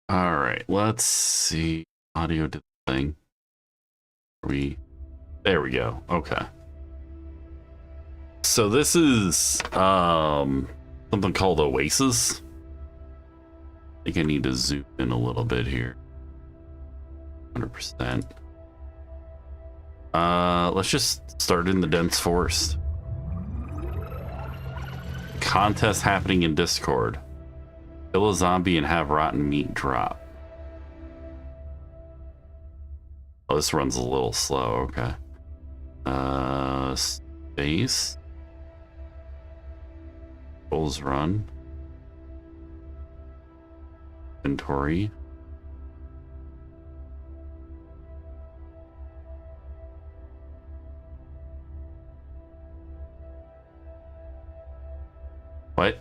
All right, let's see. Audio to the thing. There we go. Okay. So this is something called Oasis. I think I need to zoom in a little bit here. 100%. Let's just start in the dense forest. Contest happening in Discord. Kill a zombie and have rotten meat drop. Oh, this runs a little slow. Okay. Space. Goals run. Inventory. What?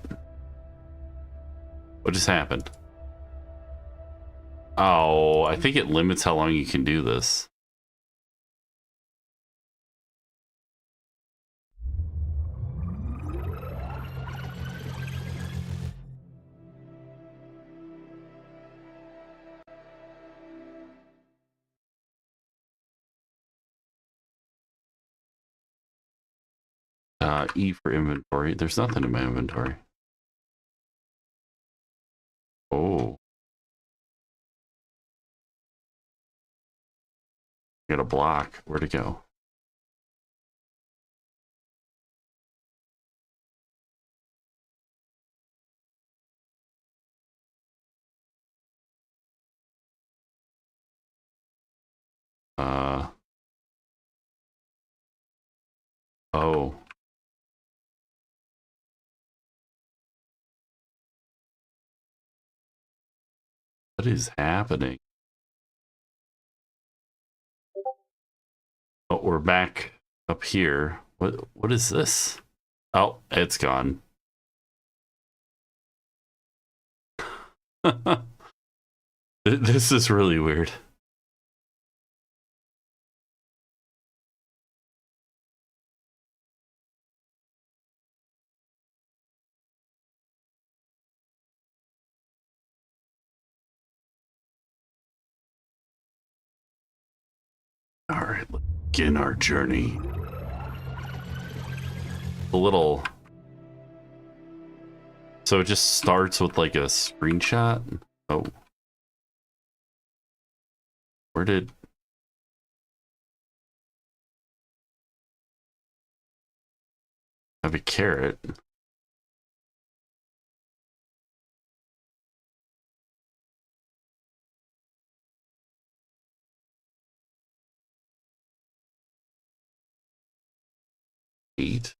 What just happened? Oh, I think it limits how long you can do this. E for inventory. There's nothing in my inventory. Oh. Got a block. Where'd it go? Oh. What is happening? Oh, we're back up here. What is this? Oh, it's gone. This is really weird. All right, let's begin our journey. A little. So it just starts with like a screenshot. Oh. Where did. Have a carrot. Eat.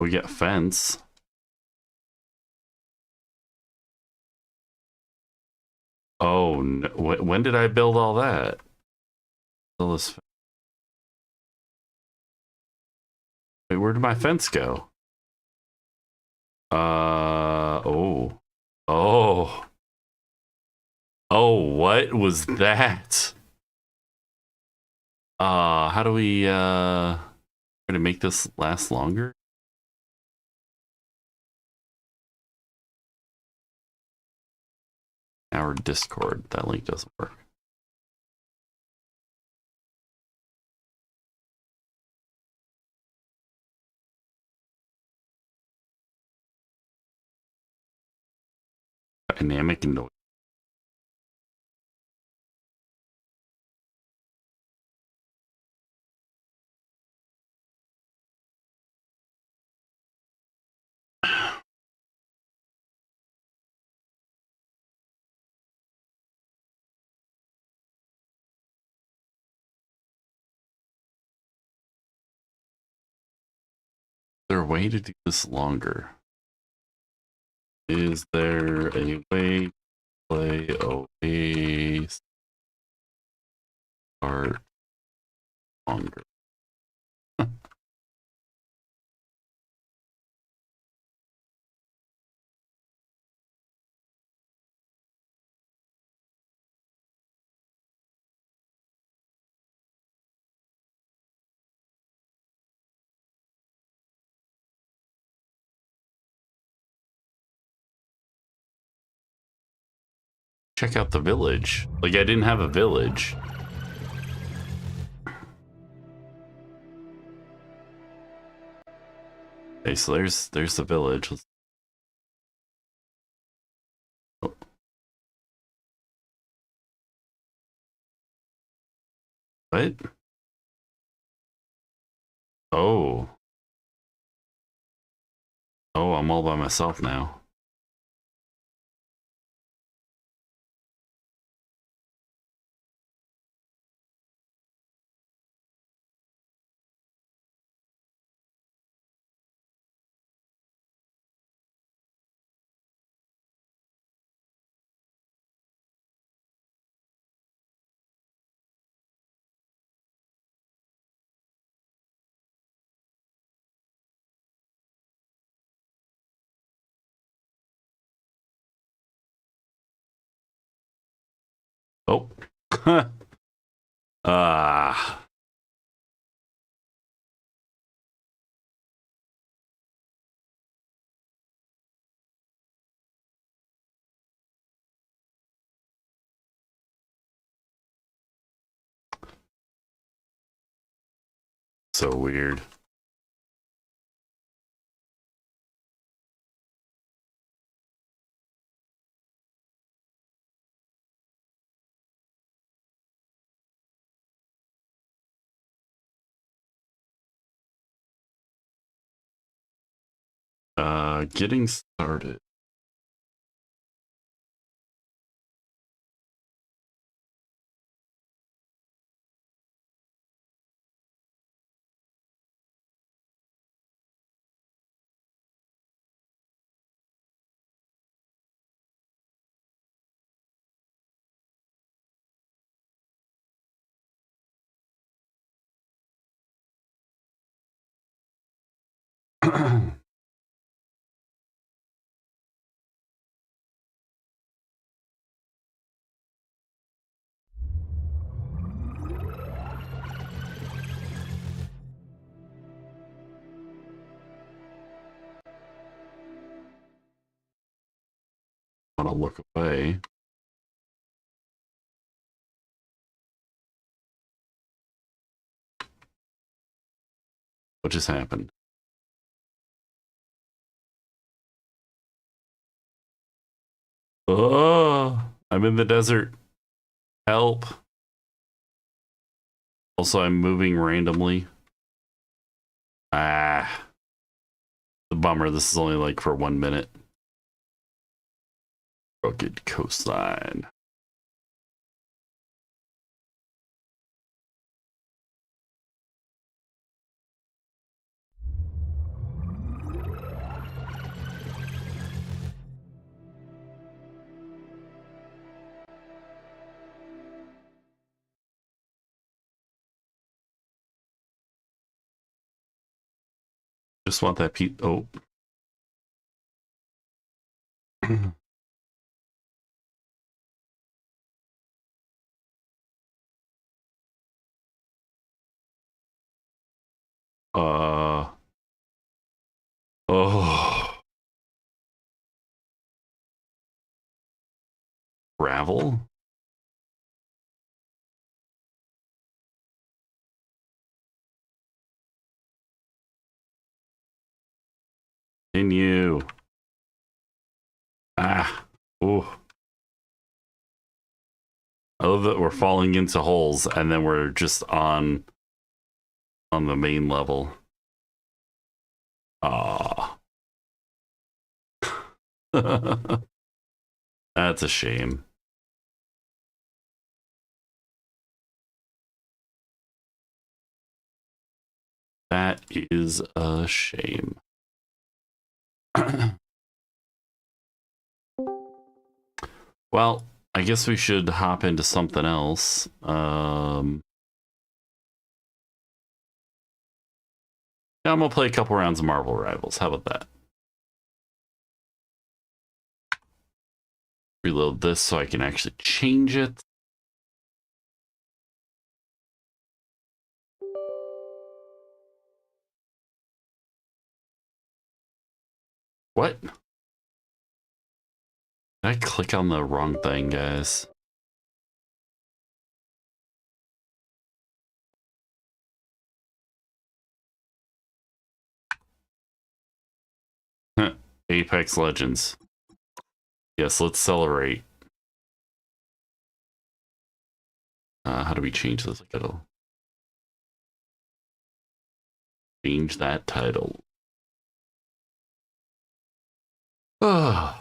We get fence. Oh, no. When did I build all that? Wait, where did my fence go? Oh. Oh. Oh, what was that? How do we, try to make this last longer? Our Discord, that link doesn't work. Dynamic noise. Is there a way to do this longer? Is there a way to play away start longer? check out the village. Like, I didn't have a village. Okay, so there's the village. Oh. What? Oh. Oh, I'm all by myself now. Oh. Ah. So weird. Getting started. Want to look away. What just happened? Oh, I'm in the desert. Help. Also, I'm moving randomly. Ah. The bummer. This is only like for 1 minute. Rugged coastline. Just want that piece. Oh. Oh. Gravel? Continue. Ah. Oh. I love that we're falling into holes and then we're just on the main level. Ah. That's a shame. That is a shame. Well, I guess we should hop into something else. Yeah, I'm gonna play a couple rounds of Marvel Rivals. How about that? Reload this so I can actually change it. What? Did I click on the wrong thing, guys? Apex Legends. Yes, let's celebrate. How do we change this title? Change that title. Ah.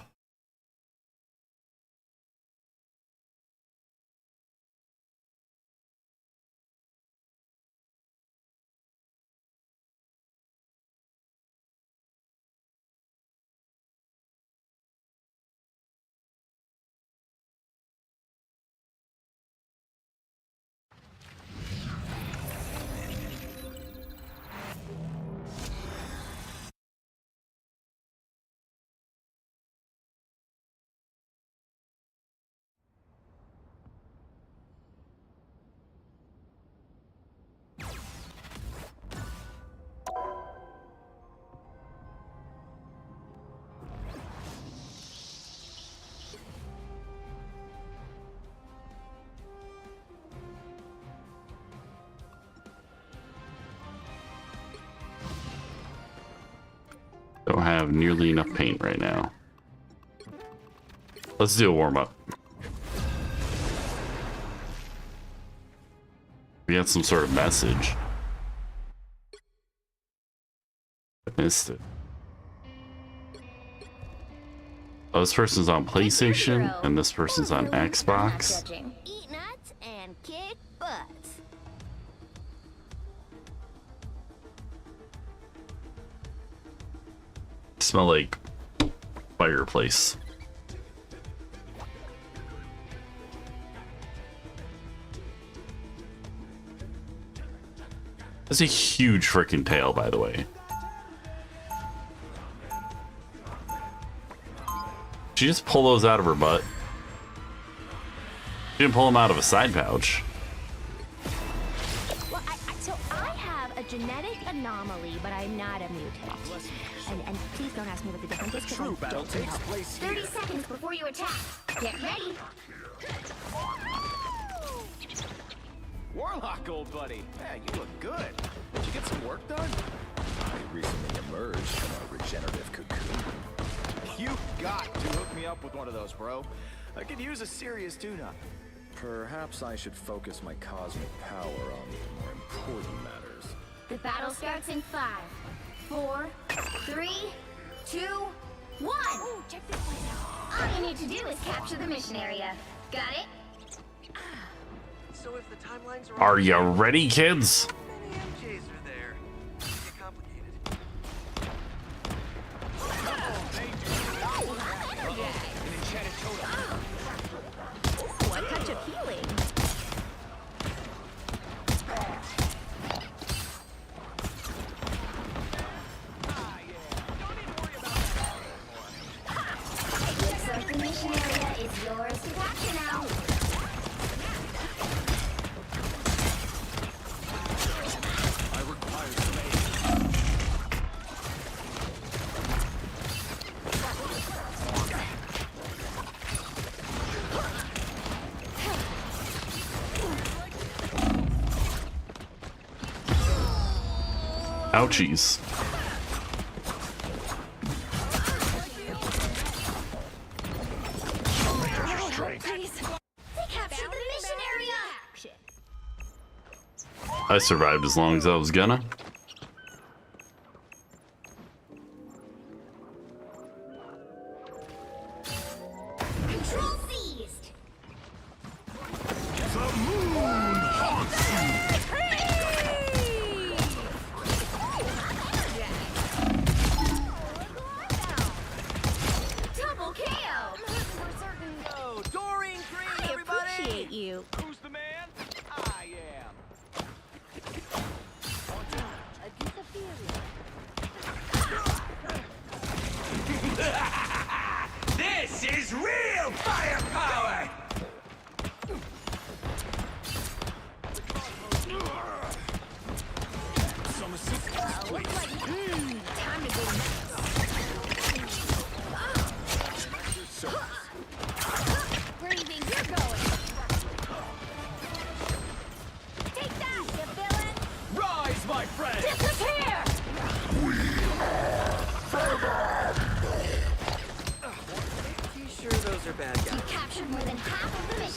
Don't have nearly enough paint right now. Let's do a warm-up. We had some sort of message. I missed it. Oh, this person's on PlayStation, and this person's on Xbox. Eat nuts and kick butts. Smell like fireplace. That's a huge freaking tail, by the way. She just pull those out of her butt. She didn't pull them out of a side pouch. Well, so I have a genetic anomaly, but I'm not a mutant. And please don't ask me what the difference is, because I don't know. 30 seconds before you attack. Get ready. Warlock, old buddy. Yeah, you look good. Did you get some work done? I recently emerged from a regenerative cocoon. You got to hook me up with one of those, bro. I could use a serious tune-up. Perhaps I should focus my cosmic power on more important matters. The battle starts in 5, 4, 3, 2, 1. Oh, check this place out. All you need to do is capture the mission area. Got it? So if the timelines Are you ready, kids? many MJs are there? It's complicated. Ooh, a touch of healing. Looks like the mission area is yours to capture now. Ouchies. Please. They captured the mission area. I survived as long as I was gonna. Control seized. Double KO. Oh, Doreen Green, I everybody! appreciate you. Who's the man? I am. This is real firepower! Some assistance, please. Time to go.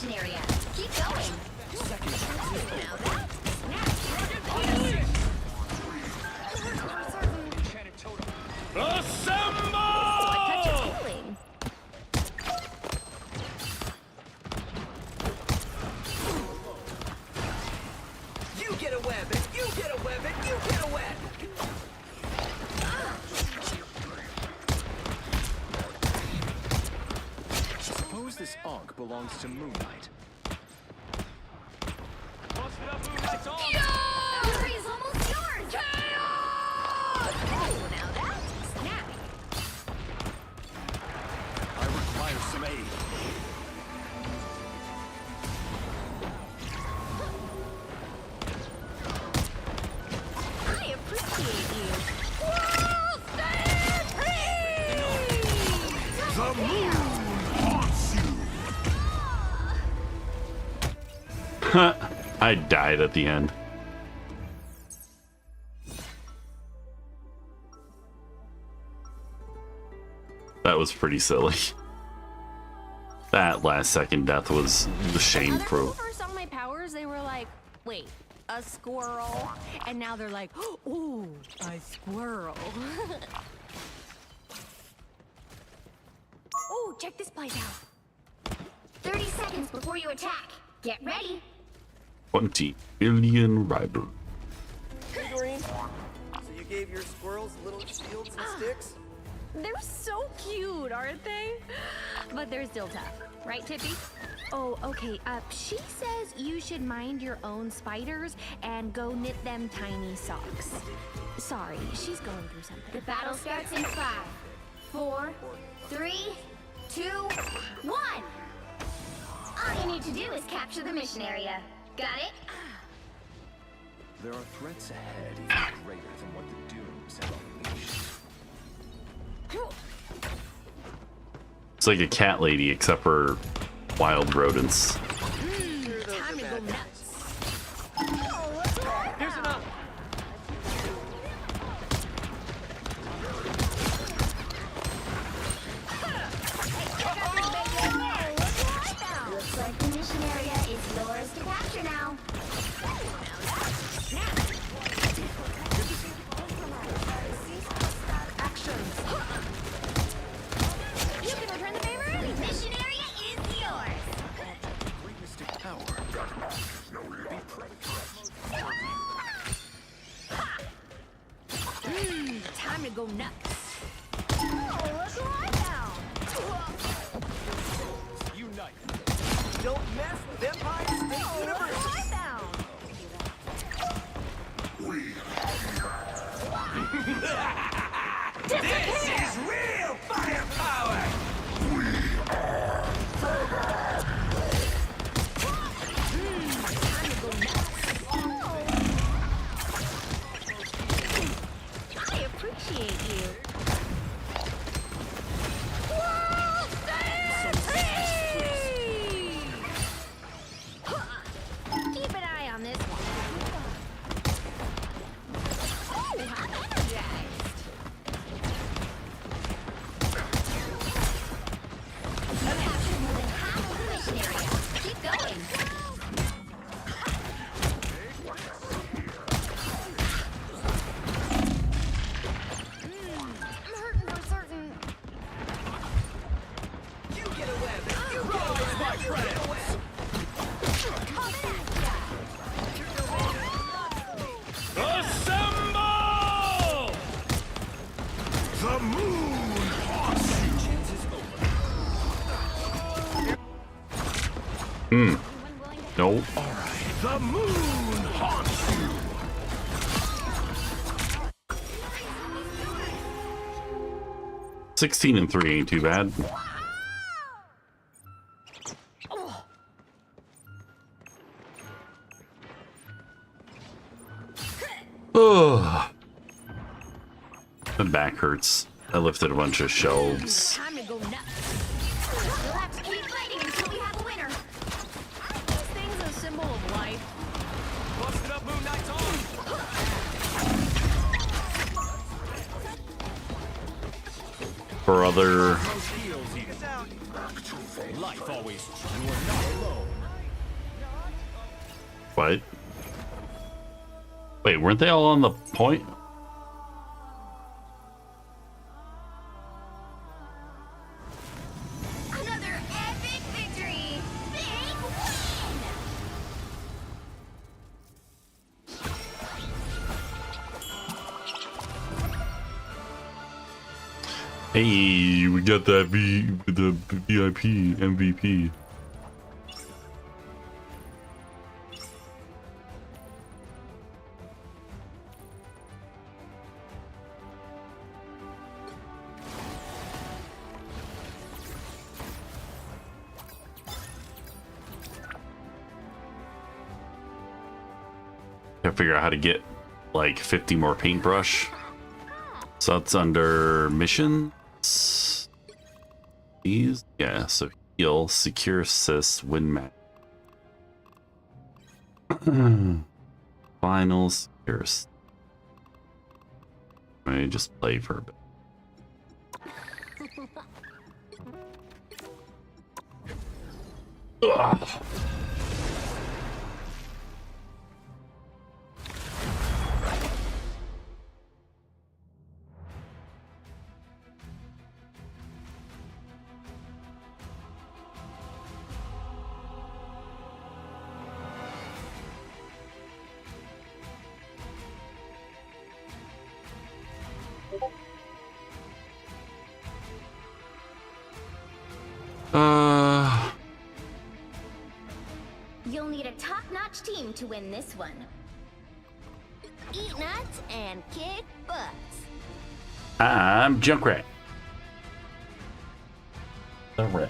mission area. Keep going. Now that's Assemble! what touch is feeling. You get a web, and you get a web, and you get a web! Suppose this Ankh belongs to Moon Knight. Busted up, Moon Knight's on! Victory is almost yours. Chaos! Oh, now that's snappy. I require some aid. I appreciate you. World Stampede! The moon haunts you. I died at the end. That was pretty silly. That last second death was the Other shameful. people first saw my powers, they were like, wait, a squirrel? And now they're like, ooh, a squirrel. Oh, check this place out. 30 seconds before you attack. Get ready. 20 billion rival. Hey, Doreen. So you gave your squirrels little shields and sticks? They're so cute, aren't they? But they're still tough. Right, Tippy? Oh, okay. She says you should mind your own spiders and go knit them tiny socks. Sorry, she's going through something. The battle starts in 5, 4, 3, 2, 1. All you need to do is capture the mission area. Got it? There are threats ahead even greater than what the Dooms have unleashed. It's like a cat lady, except for wild rodents. Time to go nuts. Here's enough! Looks like the mission area is yours to capture now. You can return the favor. The mission area is yours. Great mystic power. Be Time to go nuts. Oh, look who I found. unite. Don't mess with Empire State Oh, look University! who I found. This is real firepower! Time to go nuts. I appreciate you. World Stampede! Keep an eye on this one. Oh, I'm energized. You captured more than half of the mission area. Keep going. I'm hurting for certain. You get a web, and you get a web, and you get a web! Assemble! The moon haunts you! Nope. The moon haunts you! 16 and 3 ain't too bad. Ugh. My back hurts. I lifted a bunch of shelves. Time to go nuts. We'll have to keep fighting until we have a winner. Aren't these things a symbol of life? Busted up, Moon Knight's on! For other Life always. You are not alone. What? Wait, weren't they all on the point? Another epic victory! Big win! Hey, we got that the VIP MVP. Gotta figure out how to get like 50 more paintbrush. So that's under missions. These, yeah. So heal, secure assist, win match. Finals, secure assist. Let me just play for a bit. Ugh. You'll need a top-notch team to win this one. Eat nuts and kick butts. I'm Junkrat. The rat.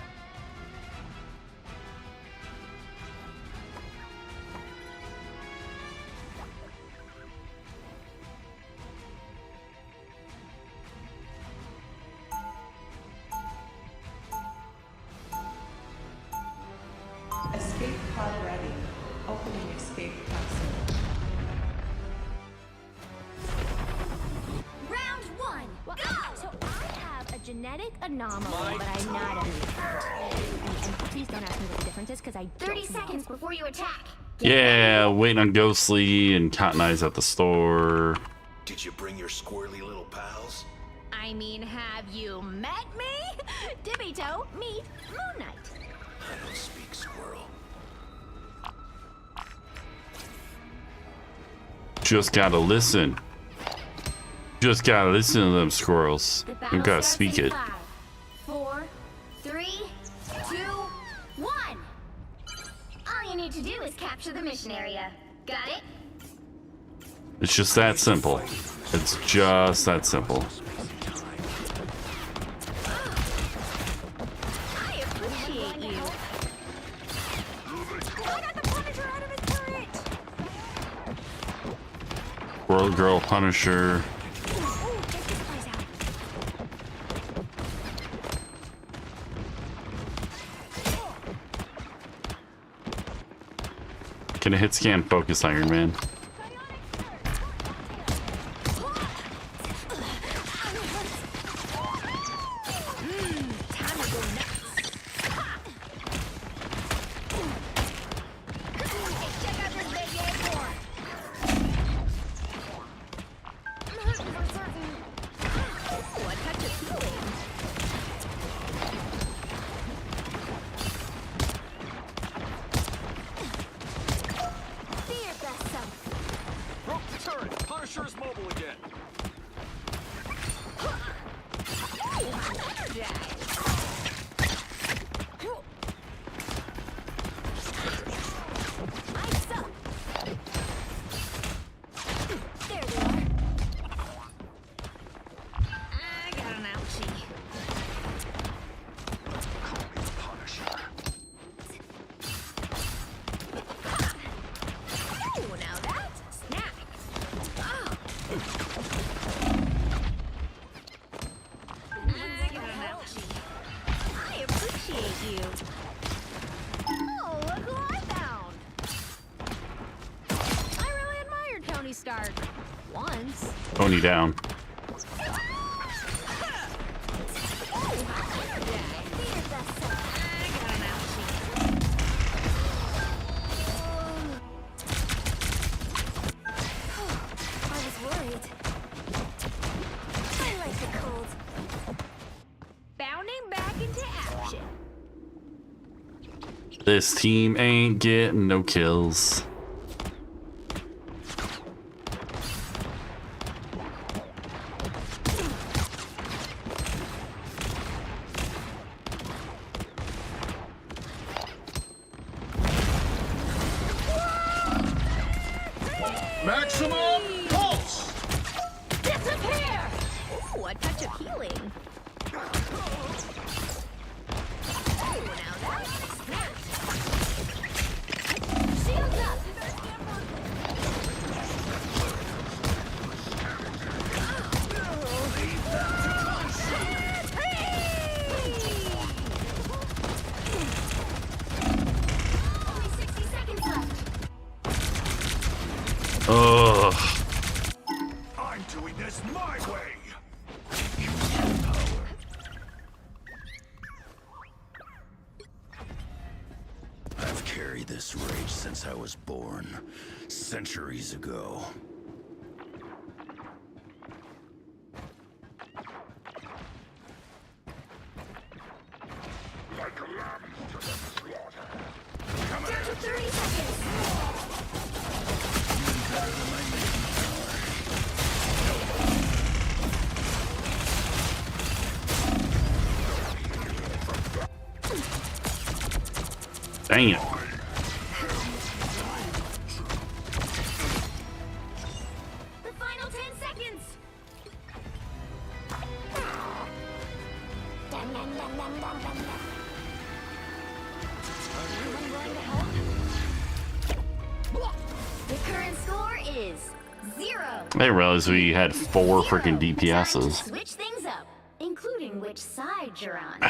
Escape pod ready. Opening escape capsule. Round one, go! So I have a genetic anomaly, but I'm not a mutant. And please don't ask me what the difference is, because I 30 seconds before you attack. Yeah, waiting on Ghostly and Cotton Eyes at the store. Did you bring your squirrely little pals? I mean, have you met me? Dippy-toe, meet Moon Knight. I don't speak squirrel. Just gotta listen. Just gotta listen to them squirrels. The You battle gotta starts speak in it. 5, 4, 3, 2, 1. All you need to do is capture the mission area. Got it? It's just that simple. It's just that simple. I appreciate you. I got the Punisher out of his turret. Squirrel Girl Punisher. Ooh, check this place out. Can a hit scan focus Iron Man? Time to go nuts. Check out this big airport. I'm hurting for certain. Ooh, a touch of healing. Be your best self. Broke the turret. Punisher's mobile again. Ooh, I'm energized. Lights up. There they are. I got an ouchie. Oh, now that's a snack. Oh. I got an ouchie. I appreciate you. Oh, look who I found. I really admired Tony Stark. Once. Tony down. This team ain't getting no kills. Maximum pulse! Disappear! Ooh, a touch of healing. Ooh, now that's snap. Shields up! Only 60 seconds left. Ugh. I'm doing this my way. I've carried this rage since I was born, centuries ago. Like a lamb to the slaughter. Down to 30 seconds. Dang it. The final 10 seconds. Dum, dum, dum, dum, dum, dum, dum. Anyone going to help? The current score is 0. I didn't realize we had 4 freaking Time to DPSs. switch things up, including which side you're on.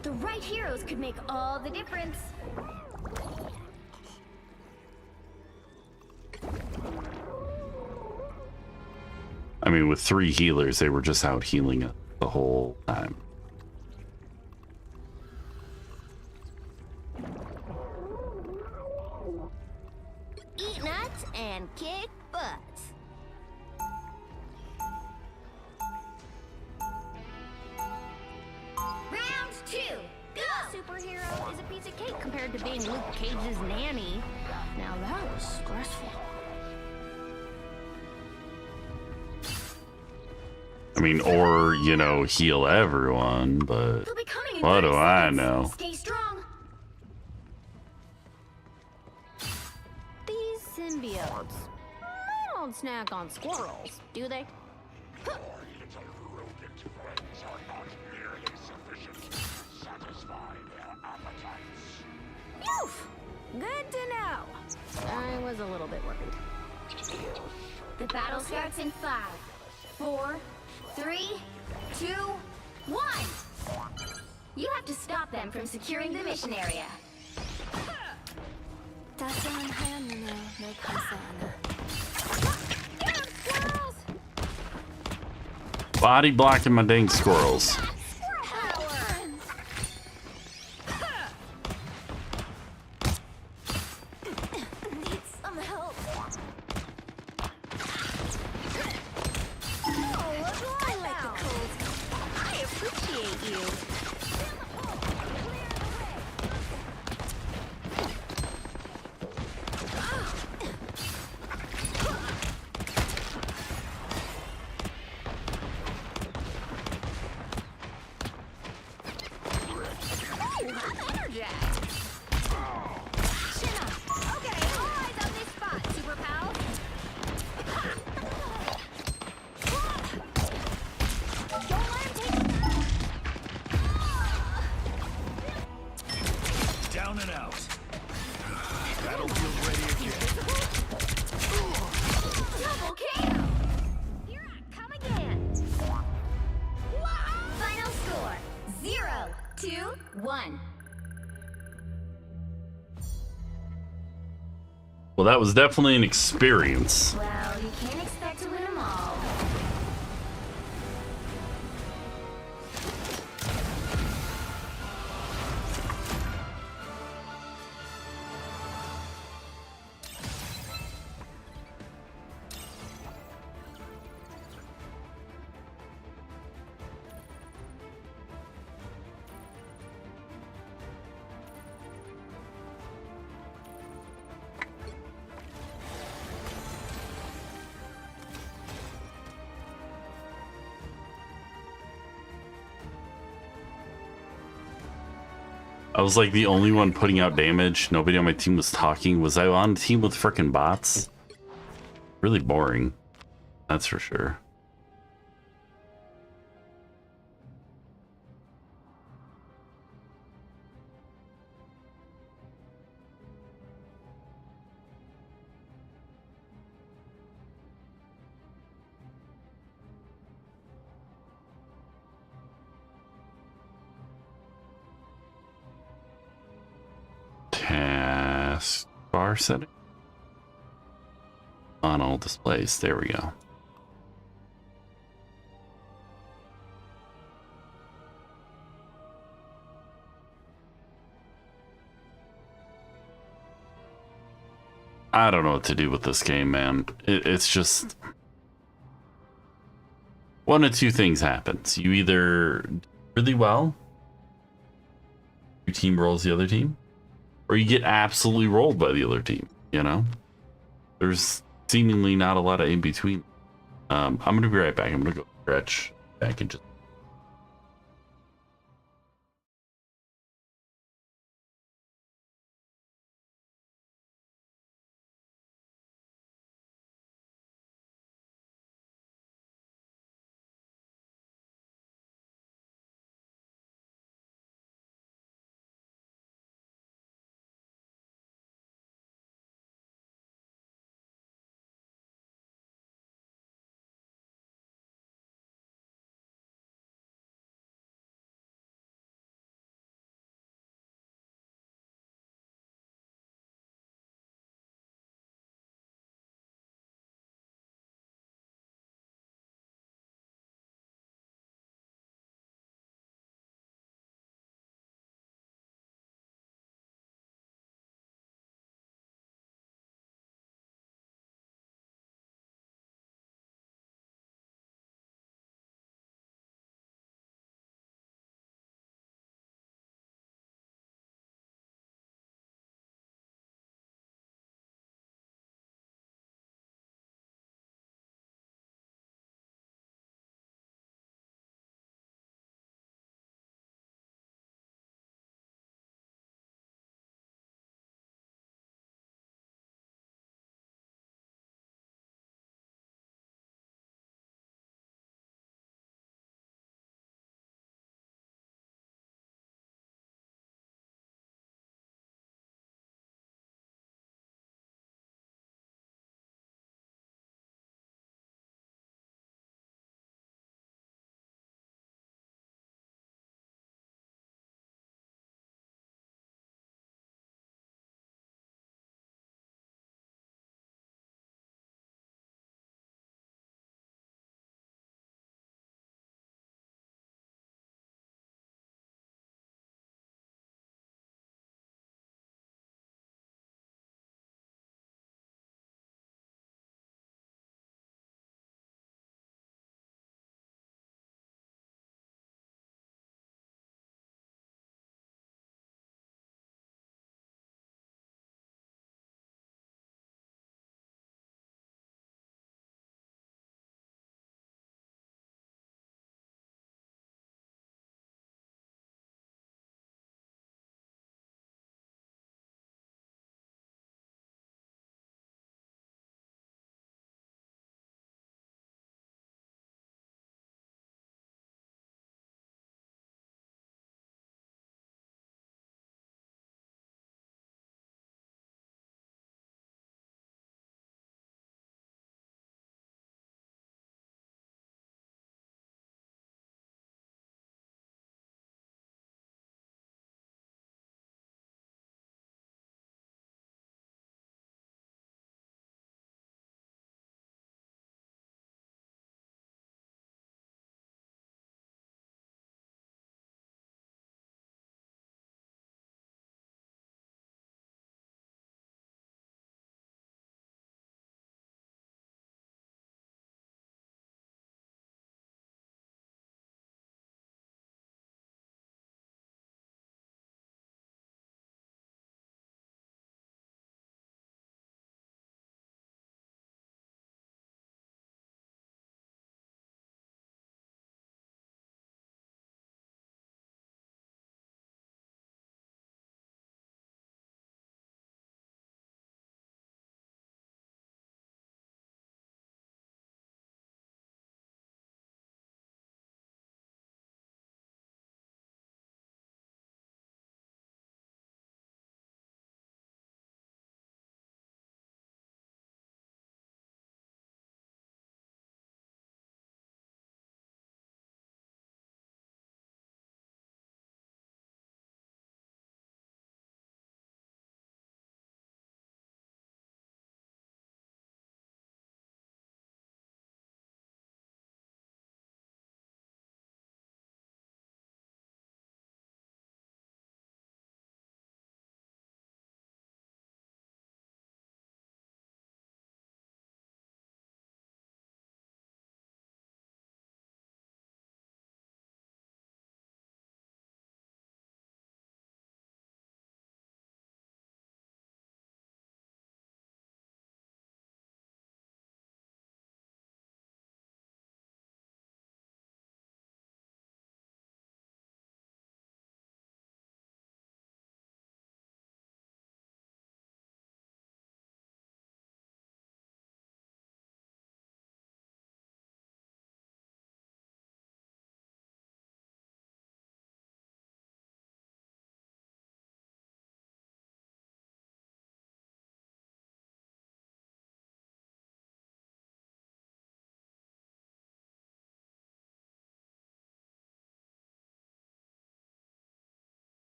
The right heroes could make all the difference. I mean, with 3 healers, they were just out healing it the whole time. Eat nuts and kick butt. Round 2, go! Superhero is a piece of cake compared to being Luke Cage's nanny. Now that was stressful. I mean, or, you know, heal everyone, but They'll be coming in what 30 do I seconds. know? Stay strong. These symbiotes, they don't snack on squirrels, do they? Huh. Oof! Good to know. I was a little bit worried. The battle starts in 5, 4, 3, 2, 1. You have to stop them from securing the mission area. Get 'em, squirrels! Body blocking my dang squirrels. Squirrel power! Need some help. Oh, what's wrong now? I appreciate you. Ooh, I'm energized. Chin up. Okay, all eyes on this spot, Super Pal. Don't let him take Down and out. Battlefield ready again. double KO. Here I come again. Final score 0-2-1. Well, that was definitely an experience. Well, you can't expect to win them all. I was like the only one putting out damage. Nobody on my team was talking. Was I on a team with frickin' bots? Really boring. That's for sure. Task bar setting on all displays. There we go. I don't know what to do with this game, man. It's just one of two things happens. You either do really well, your team rolls the other team, or you get absolutely rolled by the other team, you know? There's seemingly not a lot of in between. I'm gonna be right back. I'm gonna go stretch back and just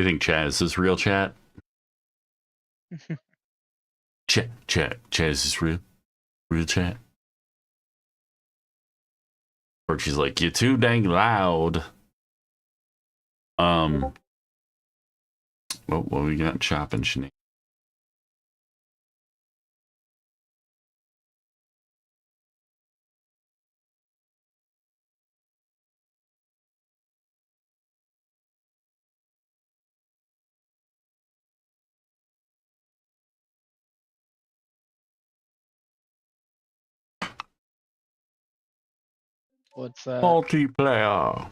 do you think, Chad? Is this real chat? Chat, is this real? Real chat? Or she's like, you're too dang loud. What we got? Shopping shenanigans. What's that? Multiplayer.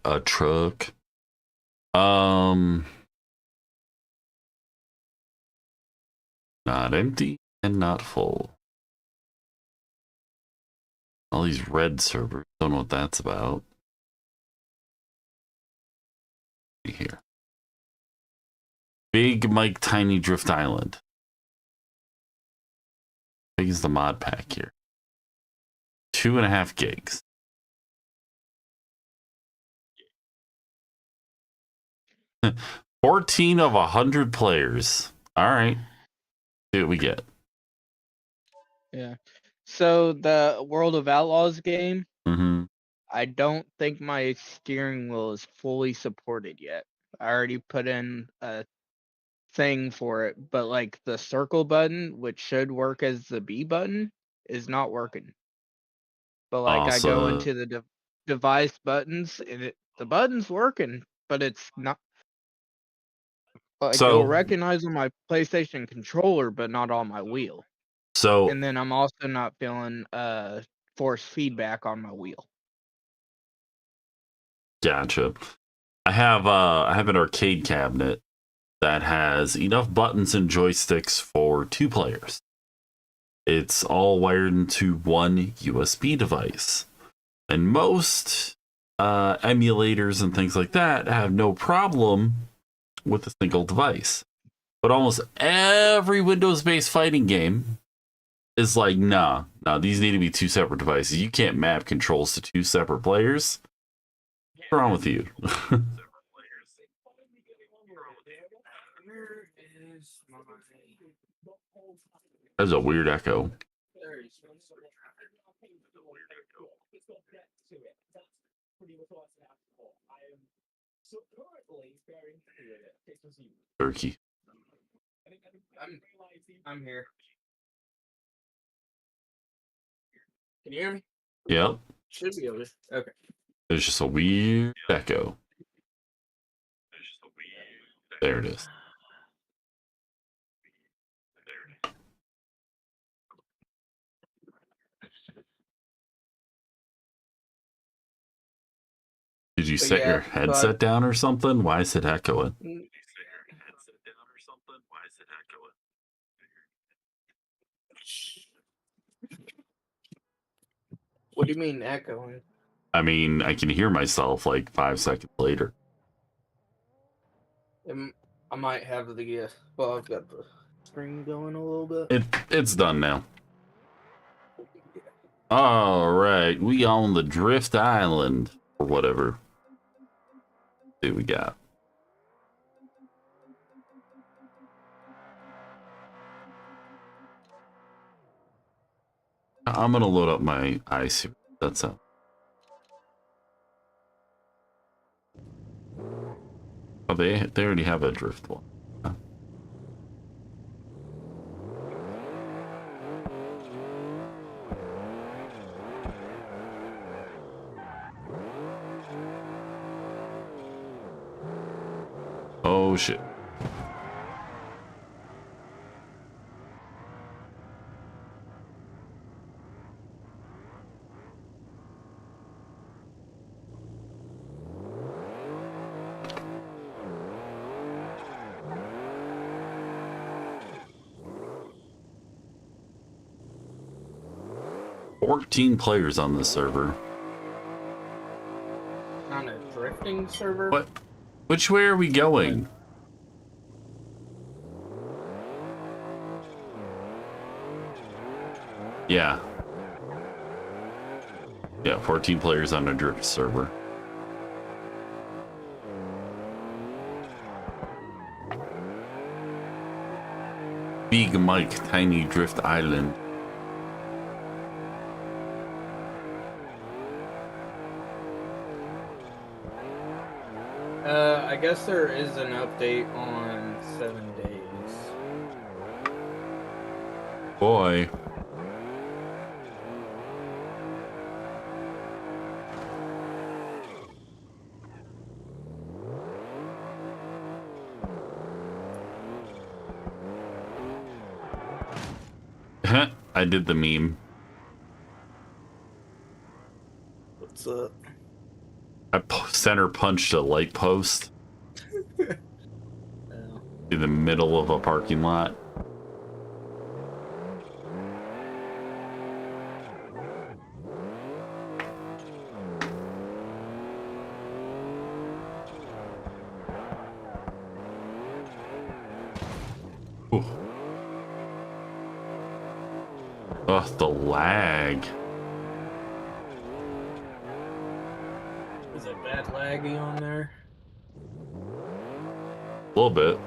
A truck. Not empty and not full. All these red servers. Don't know what that's about. Here. Big Mike Tiny Drift Island. Big is the mod pack here. 2.5 gigs. $14 of 100 players. All right. See what we get. Yeah. So the World of Outlaws game, Mm-hmm. I don't think my steering wheel is fully supported yet. I already put in a thing for it, but like the circle button, which should work as the B button, is not working. But like I go into the device buttons and the button's working, but it's not. Like it'll recognize on my PlayStation controller, but not on my wheel. And then I'm also not feeling force feedback on my wheel. Gotcha. I have an arcade cabinet that has enough buttons and joysticks for 2 players. It's all wired into one USB device. And most emulators and things like that have no problem with a single device. But almost every Windows-based fighting game is like, nah, these need to be 2 separate devices. You can't map controls to 2 separate players. What's wrong with you? That's a weird echo. Turkey. I'm here. Can you hear me? Yep. Should be able to. Okay. There's just a weird echo. There it is. Did you set your headset down or something? Why is it echoing? What do you mean echoing? I mean, I can hear myself like 5 seconds later. I might have the well, I've got the screen going a little bit. It's done now. All right, we on the Drift Island or whatever. See what we got. I'm gonna load up my iSeries. That's up. Oh, they already have a drift one. Huh? Oh shit. $14 players on this server. On a drifting server? What? Which way are we going? Yeah. Yeah, 14 players on a drift server. Big Mike Tiny Drift Island. I guess there is an update on 7 days. Boy. I did the meme. What's up? I center punched a light post in the middle of a parking lot. Ooh. Ugh, the lag. Is it bad laggy on there? A little bit.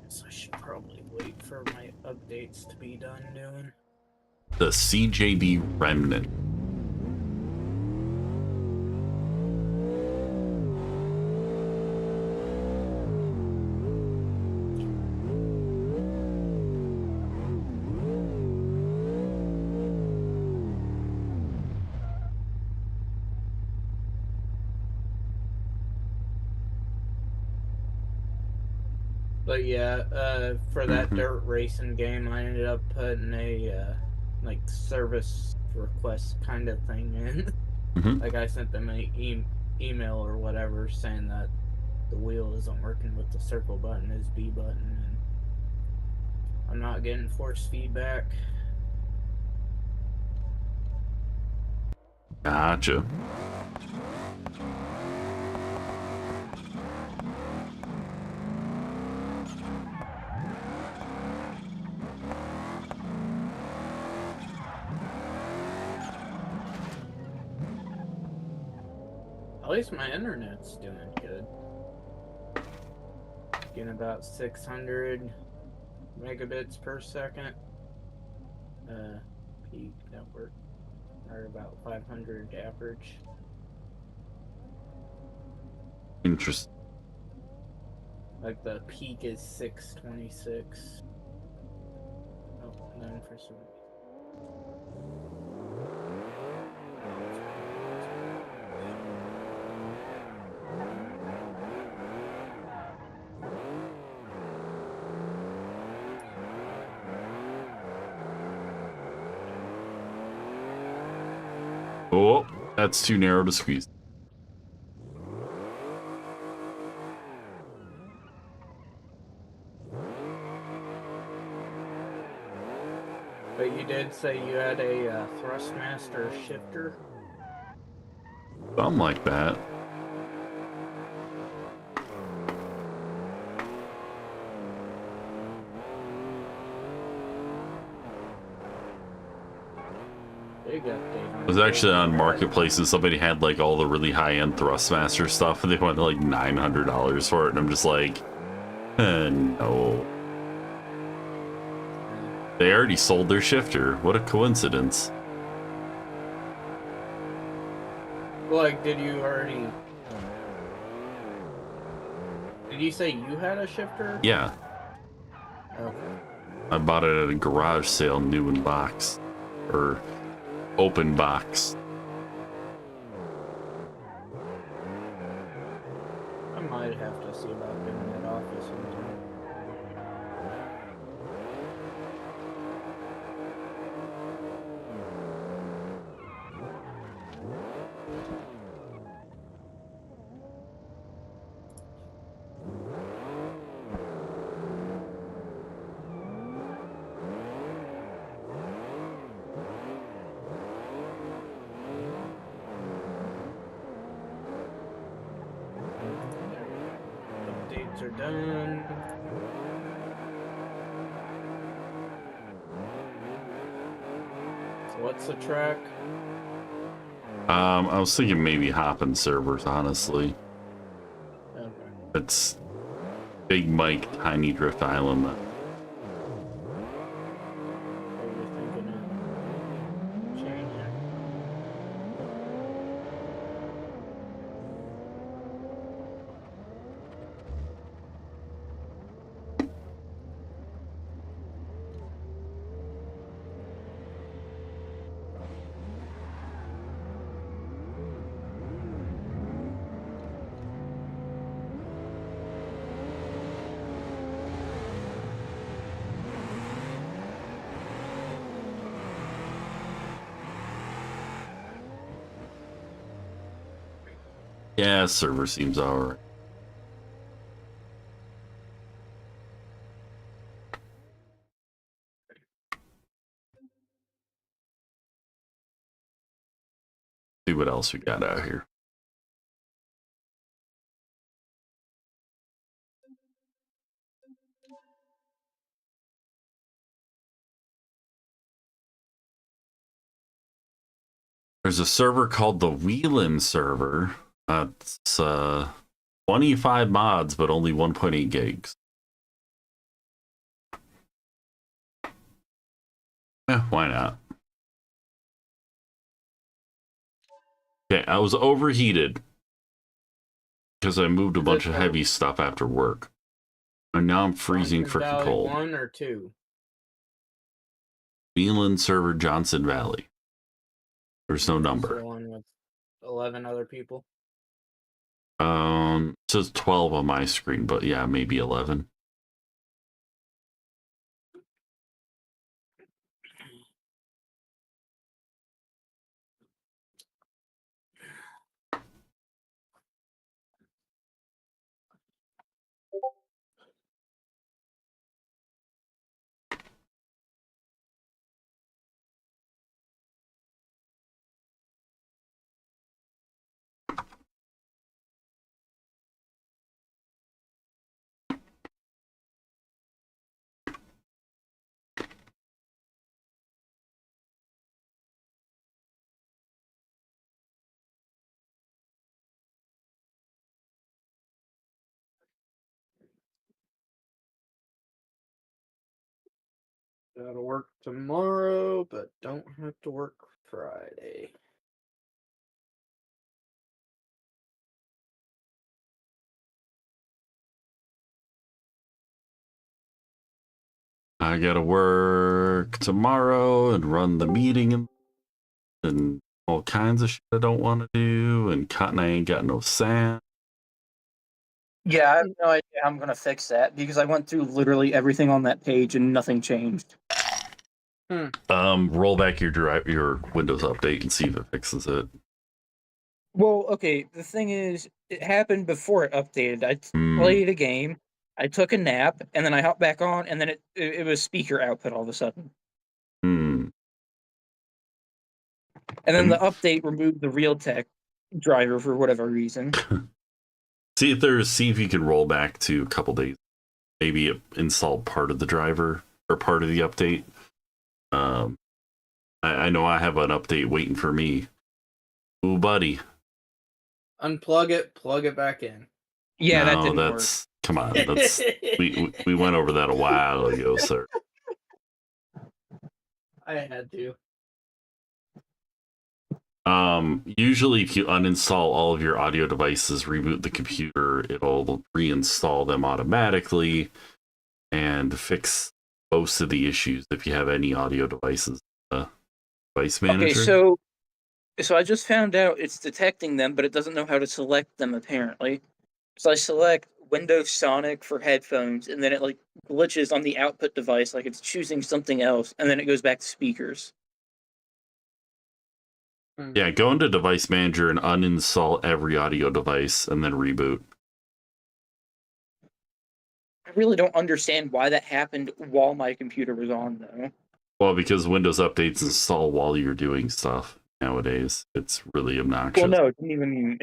So I should probably wait for my updates to be done doing. The CJD Remnant. But yeah, for that dirt racing game, I ended up putting a like service request kind of thing in. Like I sent them an email or whatever saying that the wheel isn't working with the circle button, is B button, and I'm not getting force feedback. Gotcha. At least my internet's doing good. Getting about 600 megabits per second. Peak network, or about 500 average. Interesting. Like the peak is 626. Oh, 9%. Oh, that's too narrow to squeeze. But you did say you had a Thrustmaster shifter? Something like that. Big update. I was actually on Marketplace and somebody had like all the really high-end Thrustmaster stuff and they wanted like $900 for it and I'm just like, no. They already sold their shifter. What a coincidence. Like, did you say you had a shifter? Yeah. Okay. I bought it at a garage sale, new in box. Or open box. I might have to see about doing that office sometime. updates are done. So what's the track? I was thinking maybe hopping servers, honestly. Okay. It's Big Mike, Tiny Drift Island. What were you thinking of changing? Yeah, server seems alright. See what else we got out here. There's a server called the Wheelim server. It's 25 mods, but only 1.8 gigs. Why not? Okay, I was overheated because I moved a bunch of heavy stuff after work. And now I'm freezing Johnson freaking Valley cold. 1 or 2? Wheelan server, Johnson Valley. There's no The number. one with 11 other people. It says 12 on my screen, but yeah, maybe 11. Gotta work tomorrow, but don't have to work Friday. I gotta work tomorrow and run the meeting and all kinds of shit I don't want to do. And Cotton, I ain't got no sand. Yeah, I have no idea how I'm gonna fix that because I went through literally everything on that page and nothing changed. Roll back your Windows update and see if it fixes it. Well, okay, the thing is, it happened before it updated. I played a game, I took a nap, and then I hopped back on, and then it was speaker output all of a sudden. And then the update removed the Realtek driver for whatever reason. See if you can roll back to a couple days. Maybe it installed part of the driver or part of the update. I know I have an update waiting for me. Ooh, buddy. Unplug it, plug it back in. Yeah, that didn't work. Come on, that's we went over that a while ago, sir. I had to. Usually if you uninstall all of your audio devices, reboot the computer, it'll reinstall them automatically and fix most of the issues if you have any audio devices. Device manager. Okay, so I just found out it's detecting them, but it doesn't know how to select them apparently. So I select Windows Sonic for headphones, and then it like glitches on the output device, like it's choosing something else, and then it goes back to speakers. Yeah, go into Device Manager and uninstall every audio device and then reboot. I really don't understand why that happened while my computer was on, though. Well, because Windows updates install while you're doing stuff nowadays. It's really obnoxious. Well, no, it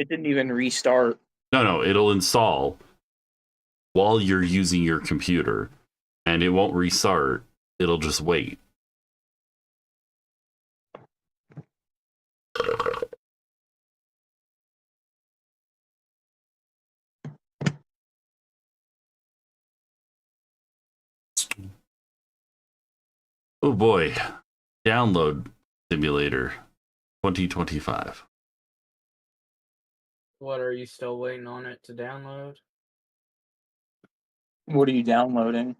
didn't even restart. No, it'll install. while you're using your computer, and it won't restart. It'll just wait. Oh boy. Download Simulator 2025. What, are you still waiting on it to download? What are you downloading?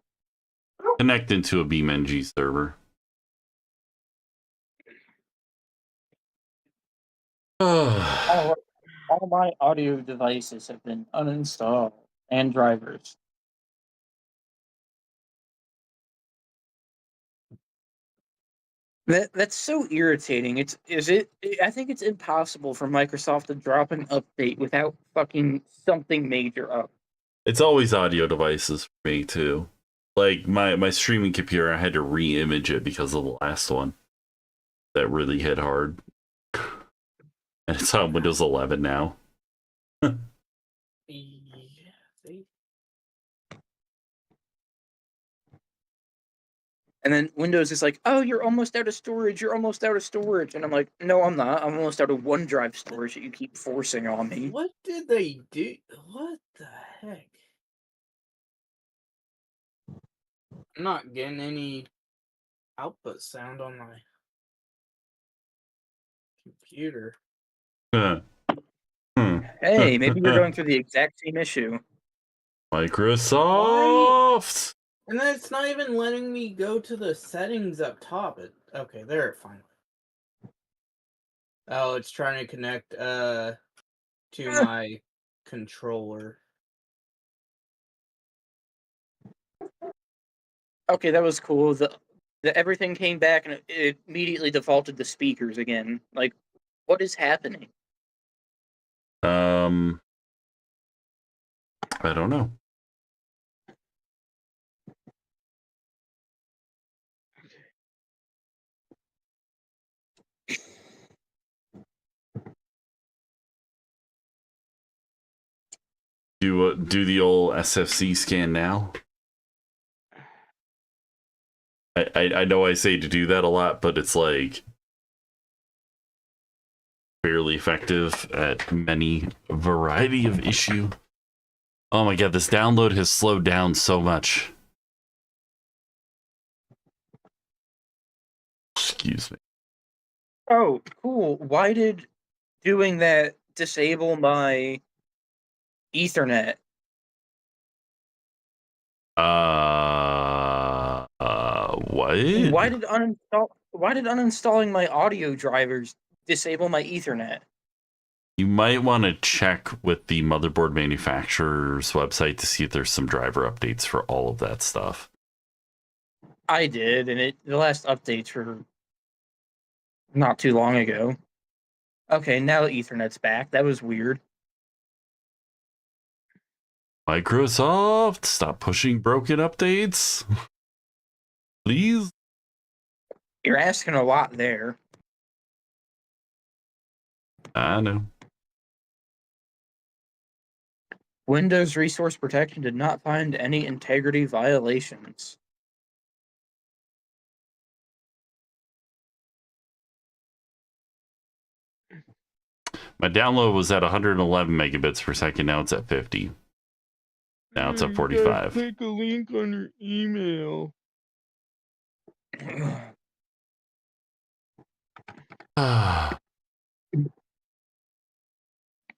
Connect into a BeamNG server. All my audio devices have been uninstalled and drivers. That's so irritating. I think it's impossible for Microsoft to drop an update without fucking something major up. It's always audio devices for me too. Like my streaming computer, I had to re-image it because of the last one that really hit hard. And it's on Windows 11 now. Yeah, see? And then Windows is like, "Oh, you're almost out of storage. You're almost out of storage." And I'm like, "No, I'm not. I'm almost out of OneDrive storage that you keep forcing on me." What did they do? What the heck? I'm not getting any output sound on my computer. Hey, maybe you're going through the exact same issue. Microsoft! And then it's not even letting me go to the settings up top. Okay, there it finally. Oh, it's trying to connect to my controller. Okay, that was cool. The everything came back and it immediately defaulted to speakers again. Like, what is happening? I don't know. Do the old SFC scan now. I know I say to do that a lot, but it's like fairly effective at many variety of issue. Oh my god, this download has slowed down so much. Excuse me. Oh, cool. Why did doing that disable my Ethernet? What? Why did uninstalling my audio drivers disable my Ethernet? You might want to check with the motherboard manufacturer's website to see if there's some driver updates for all of that stuff. I did, and the last updates were not too long ago. Okay, now Ethernet's back. That was weird. Microsoft, stop pushing broken updates. Please. You're asking a lot there. I know. Windows Resource Protection did not find any integrity violations. My download was at 111 megabits per second. Now it's at 50. Now it's at 45. Click a link on your email.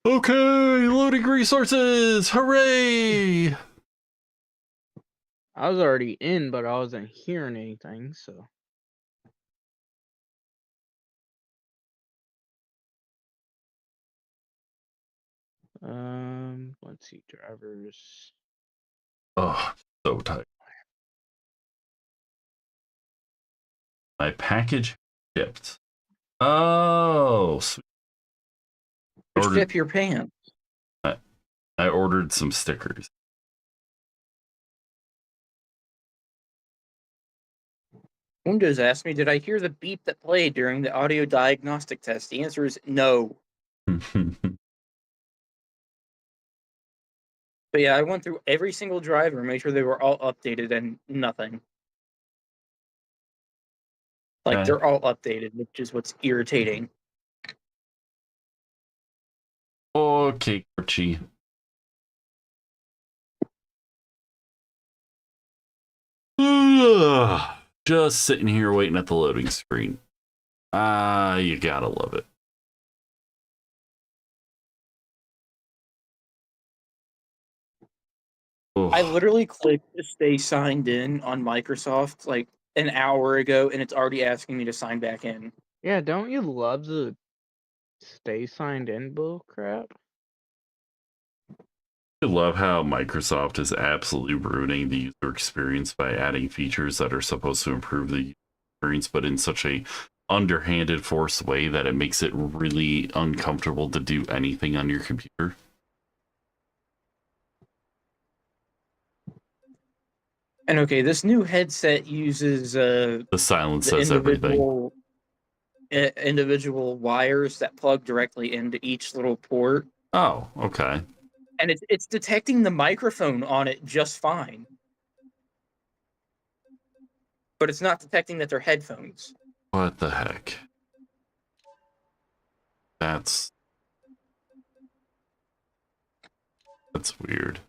Okay, loading resources. Hooray! I was already in, but I wasn't hearing anything, so. Let's see, drivers. Oh, so tight. My package shipped. Oh, sweet. Ship your pants. I ordered some stickers. Windows asked me, did I hear the beep that played during the audio diagnostic test? The answer is no. But But yeah, I went through every single driver, made sure they were all updated, and nothing. Like, Okay. they're all updated, which is what's irritating. Okay, Archie. Just sitting here waiting at the loading screen. You gotta love it. I literally clicked to stay signed in on Microsoft like an hour ago, and it's already asking me to sign back in. Yeah, don't you love the stay signed in bull crap? I love how Microsoft is absolutely ruining the user experience by adding features that are supposed to improve the experience, but in such a underhanded, forced way that it makes it really uncomfortable to do anything on your computer. And okay, this new headset uses The silence the says everything. individual wires that plug directly into each little port, Oh, okay. and it's detecting the microphone on it just fine, but it's not detecting that they're headphones. What the heck? That's weird.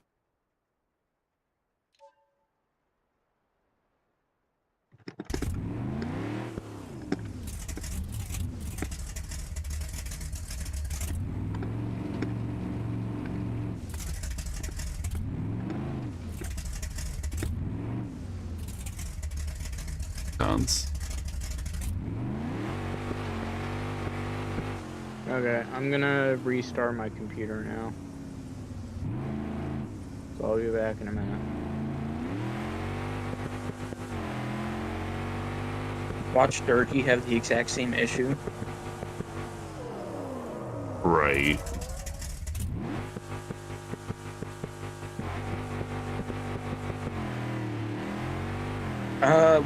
Guns. Okay, I'm gonna restart my computer now. So I'll be back in a minute. Watch Durkee have the exact same issue. Right.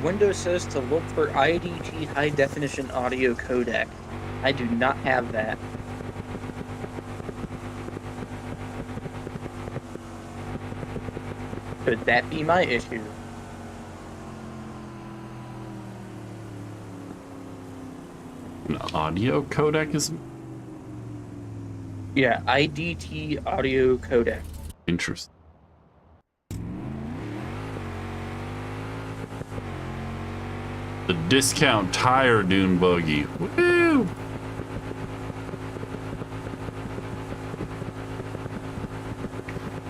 Windows says to look for IDT high definition audio codec. I do not have that. Could that be my issue? An audio codec is Yeah, IDT audio codec. interesting. The discount tire dune buggy. Woo!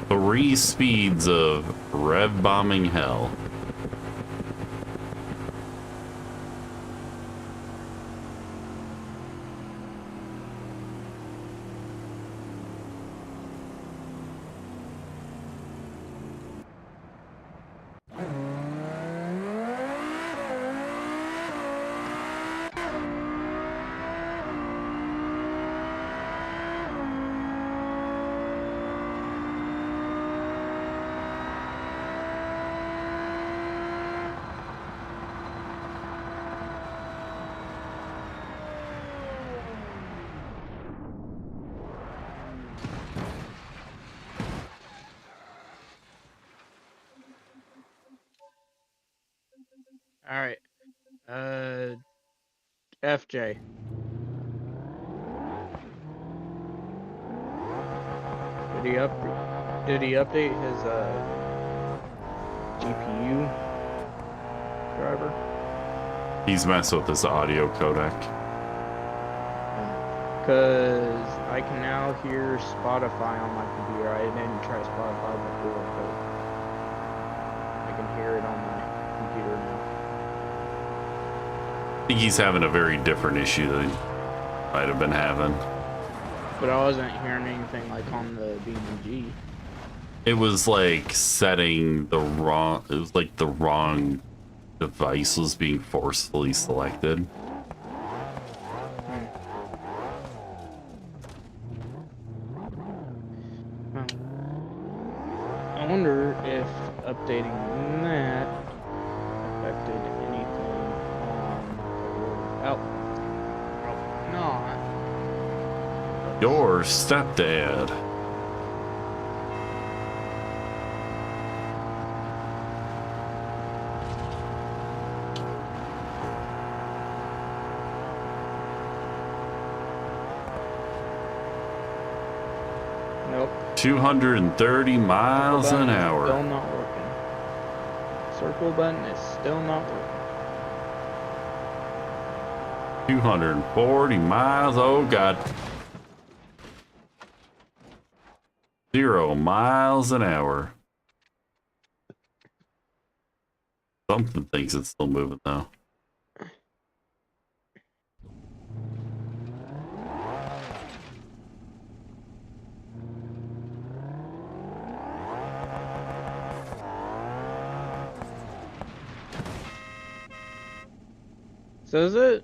Three speeds of rev bombing hell. Alright. FJ. Did he update his GPU driver? He's messing with this audio codec. Because I can now hear Spotify on my computer. I didn't try Spotify before, but I can hear it on my computer now. I think he's having a very different issue than he might have been having. But I wasn't hearing anything like on the BMG. It was like setting the wrong, it was like the wrong device was being forcefully selected. Well, I wonder if updating that affected anything on the road. Probably not. Your stepdad. 230 miles Circle an button is hour. Still not working. Circle button is still not working. 240 miles. Oh, God. 0 miles an hour. Something thinks it's still moving, though. So is it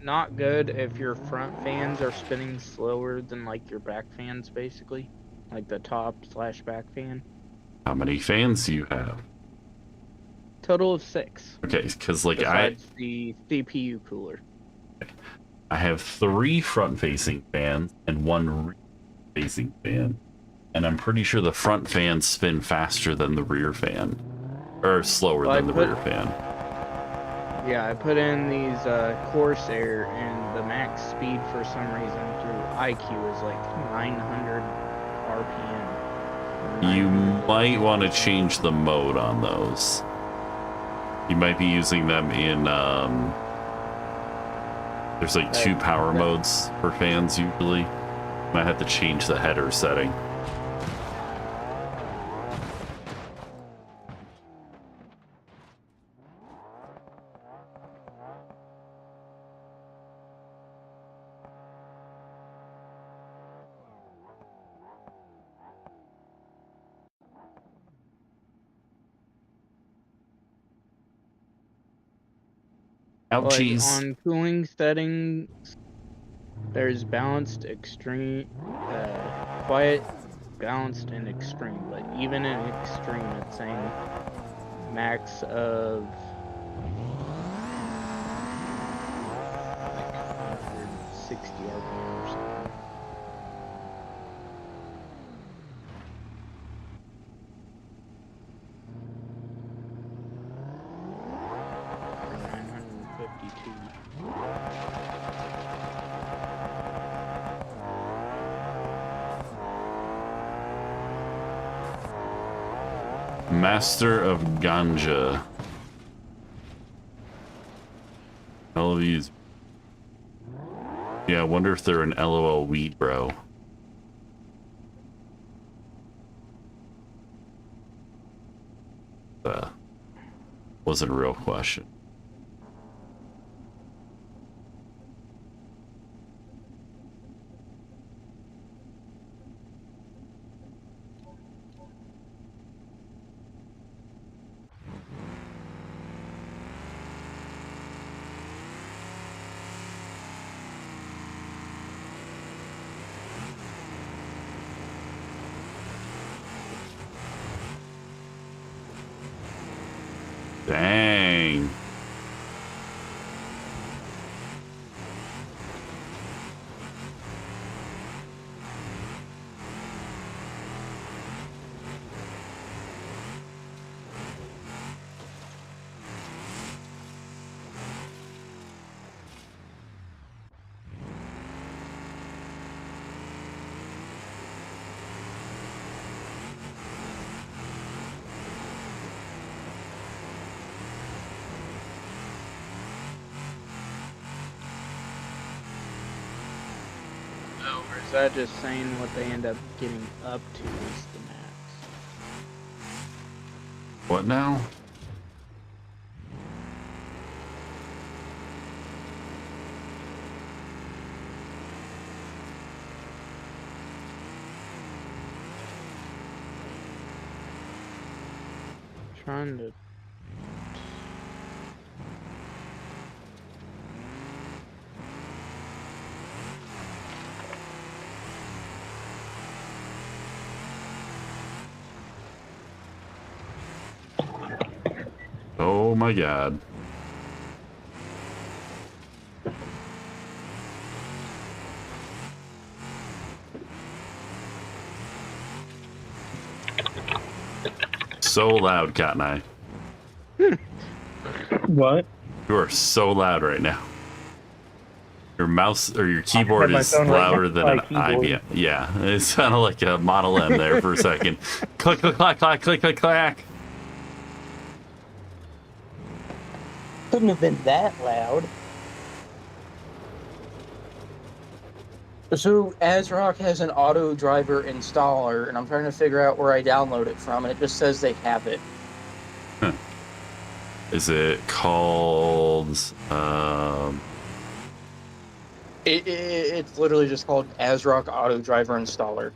not good if your front fans are spinning slower than like your back fans, basically? Like the top/back fan? How many fans do you have? Total of 6. Okay, because like Besides the CPU cooler. I have 3 front-facing fans and 1 rear-facing fan, and I'm pretty sure the front fans spin faster than the rear fan, or slower Well, than the rear fan. Yeah, I put in these Corsair, and the max speed for some reason through IQ is like 900 RPM. You might want to change the mode on those. You might be using them in there's like 2 power modes for fans usually. Might have to change the header setting. Ouchies. Like on cooling settings, there's balanced, extreme, quiet, balanced, and extreme. But even in extreme, it's saying max of like 160 RPM or something. Or 952. Master of Ganja. All of these. Yeah, I wonder if they're an LOL weed, bro. Wasn't a real question. Dang. Or is that just saying what they end up getting up to is the max? What now? Trying to. Oh my god. So loud, Cat and I. What? You are so loud right now. Your mouse or your keyboard my is phone right louder next than to an my keyboard. IBM. Yeah, it sounded like a Model M there for a second. Click, click, clack, clack, click, click, clack. Couldn't have been that loud. So ASRock has an auto driver installer, and I'm trying to figure out where I download it from, and it just says they have it. Is it called? It's literally just called ASRock Auto Driver Installer.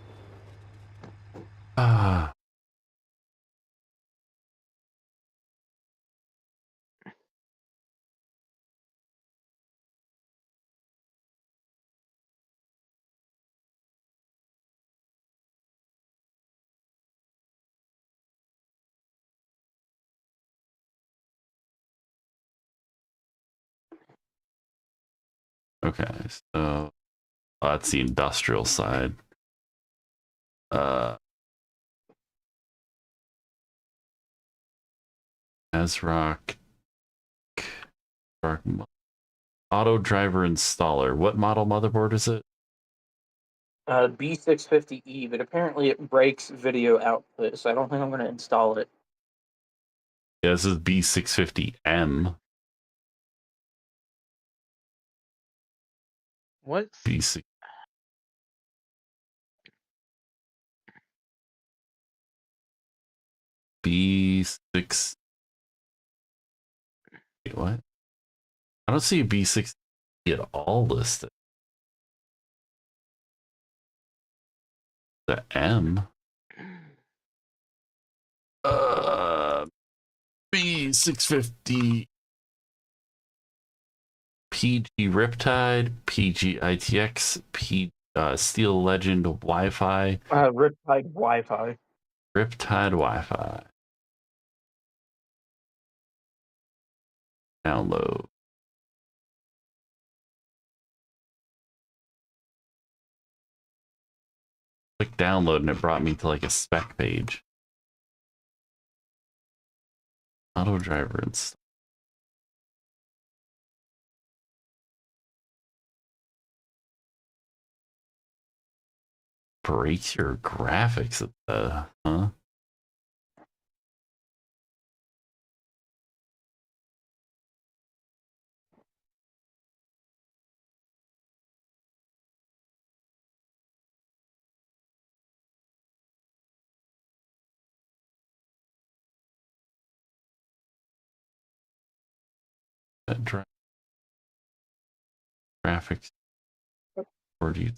Okay, so that's the industrial side. ASRock Auto Driver Installer. What model motherboard is it? B650E, but apparently it breaks video output, so I don't think I'm going to install it. Yeah, this is B650M. What? B6. B6. Wait, what? I don't see a B6 at all listed. The M. B650. PG Riptide, PG ITX, Steel Legend Wi-Fi. Riptide Wi-Fi. Riptide Wi-Fi. Download. Click download and it brought me to like a spec page. Auto driver install. Breaks your graphics, huh? That graphics. Or do you?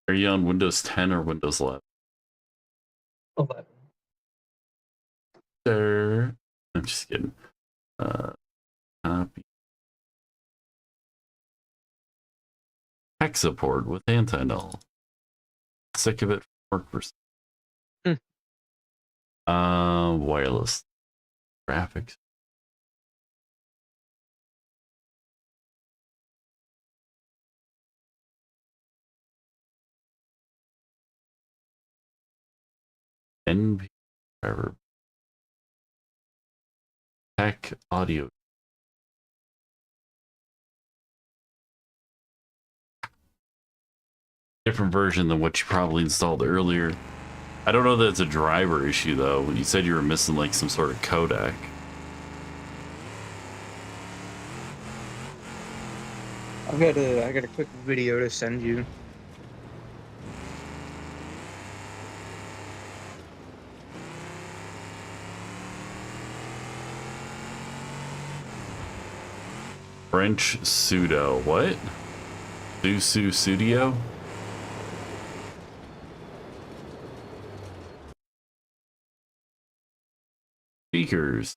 Are you on Windows 10 or Windows 11? 11. Sir. I'm just kidding. Copy. Tech support with anti-null. Sick of it. Work for. Wireless graphics. NV driver. Tech audio. Different version than what you probably installed earlier. I don't know that it's a driver issue though. When you said you were missing like some sort of codec. I got a quick video to send you. French sudo. What? Susu Studio? Speakers.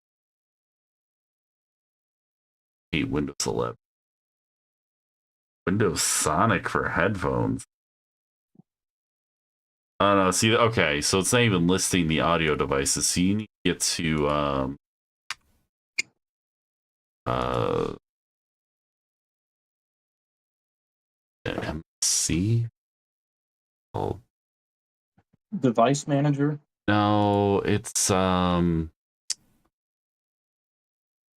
Hate Windows 11. Windows Sonic for headphones. Oh no, see, okay, so it's not even listing the audio devices. So you need to get to see. Oh Device manager. no, it's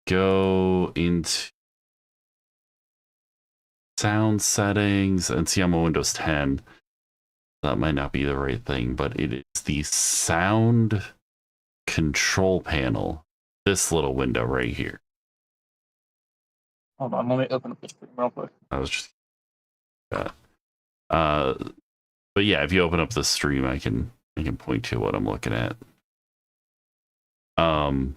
go into sound settings and see, I'm on Windows 10. That might not be the right thing, but it is the sound control panel. This little window right here. Hold on, let me open up the screen real quick. I was just but yeah, if you open up the stream, I can point to what I'm looking at. But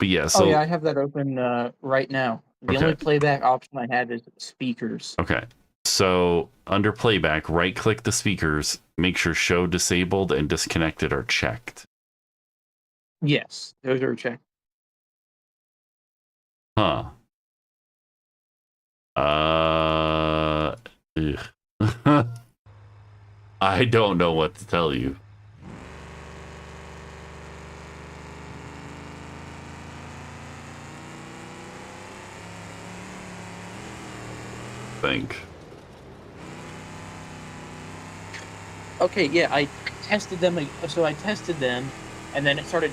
yeah, so oh yeah, I have that open right now. The Okay. only playback option I have is speakers. okay. So under playback, right click the speakers, make sure show disabled and disconnected are checked. Yes, those are checked. Huh. Ugh. I don't know what to tell you. Think. Okay, yeah, I tested them. So I tested them, and then it started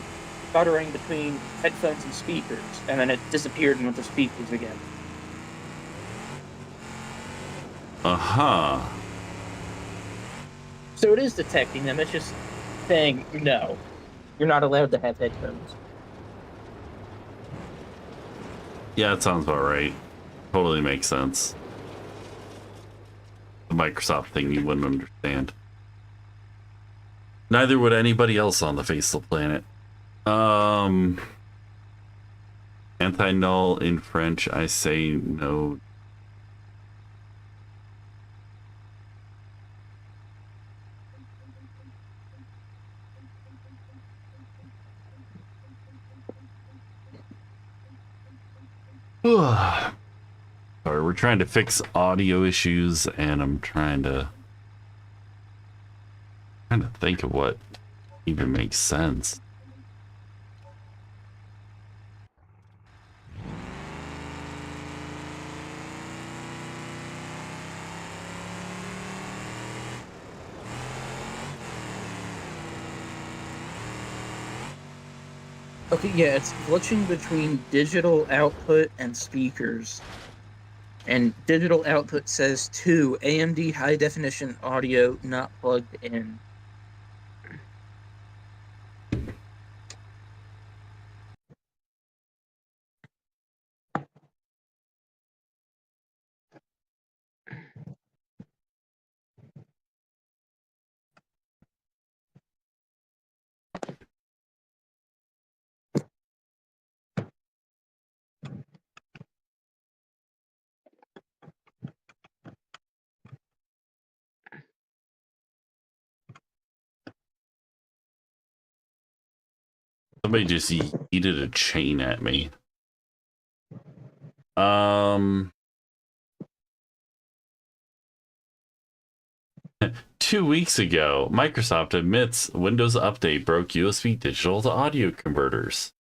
stuttering between headphones and speakers, and then it disappeared and went to speakers again. Uh-huh. So it is detecting them. It's just saying no, you're not allowed to have headphones. Yeah, that sounds about right. Totally makes sense. The Microsoft thing you wouldn't understand. Neither would anybody else on the face of the planet. Anti-null in French, I say no. Sorry, we're trying to fix audio issues, and I'm trying to think of what even makes sense. Okay, yeah, it's glitching between digital output and speakers. And digital output says 2 AMD high definition audio not plugged in. Somebody just yeeted a chain at me. 2 weeks ago, Microsoft admits Windows Update broke USB digital to audio converters.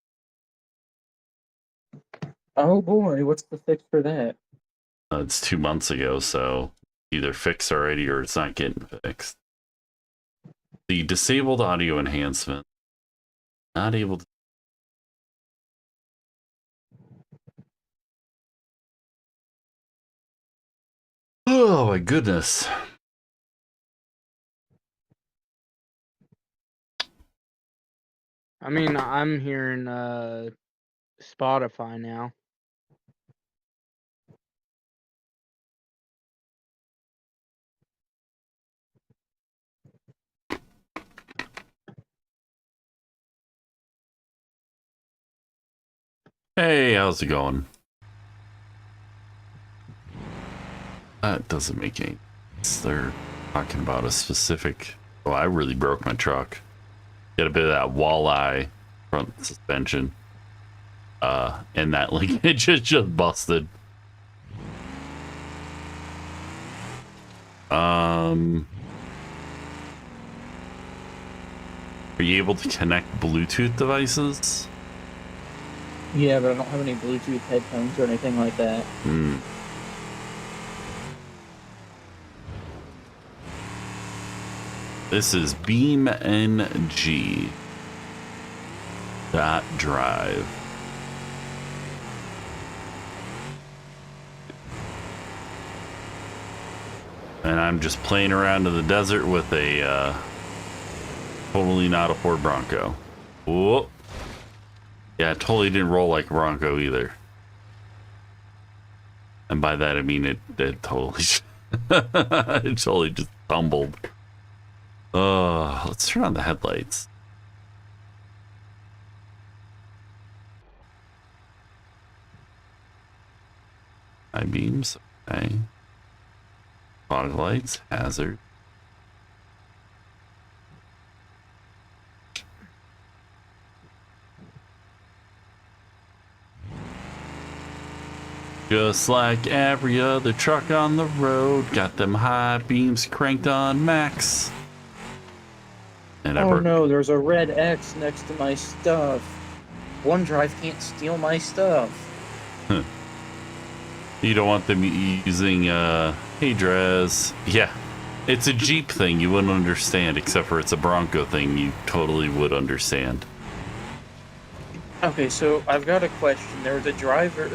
Oh boy, what's the fix for that? It's 2 months ago, so either fixed already or it's not getting fixed. The disabled audio enhancement. Not able to. Oh my goodness. I mean, I'm hearing Spotify now. Hey, how's it going? That doesn't make any sense. They're talking about a specific. Oh, I really broke my truck. Get a bit of that walleye front suspension. And that linkage is just busted. Are you able to connect Bluetooth devices? Yeah, but I don't have any Bluetooth headphones or anything like that. This is BeamNG. .drive. And I'm just playing around in the desert with a totally not a Ford Bronco. Whoop. Yeah, it totally didn't roll like a Bronco either. And by that I mean it totally it totally just tumbled. Let's turn on the headlights. High beams, okay. Fog lights, hazard. Just like every other truck on the road, got them high beams cranked on max. And Oh no, there's a red X next to my stuff. OneDrive can't steal my stuff. You don't want them using, hey Drez. Yeah, it's a Jeep thing you wouldn't understand, except for it's a Bronco thing you totally would understand. Okay, so I've got a question. There was a driver,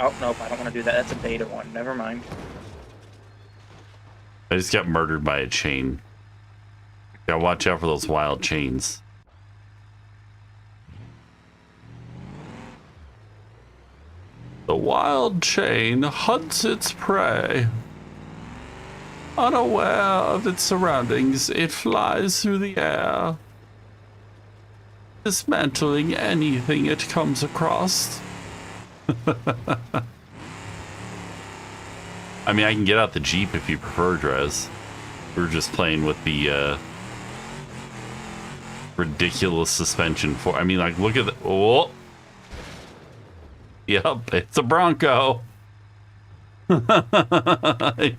oh nope, I don't want to do that. That's a beta one. Never mind. I just got murdered by a chain. Gotta watch out for those wild chains. The wild chain hunts its prey. Unaware of its surroundings, it flies through the air, dismantling anything it comes across. I mean, I can get out the Jeep if you prefer, Drez. We're just playing with the ridiculous suspension for. I mean, like, look at the. Oh, yep, it's a Bronco. I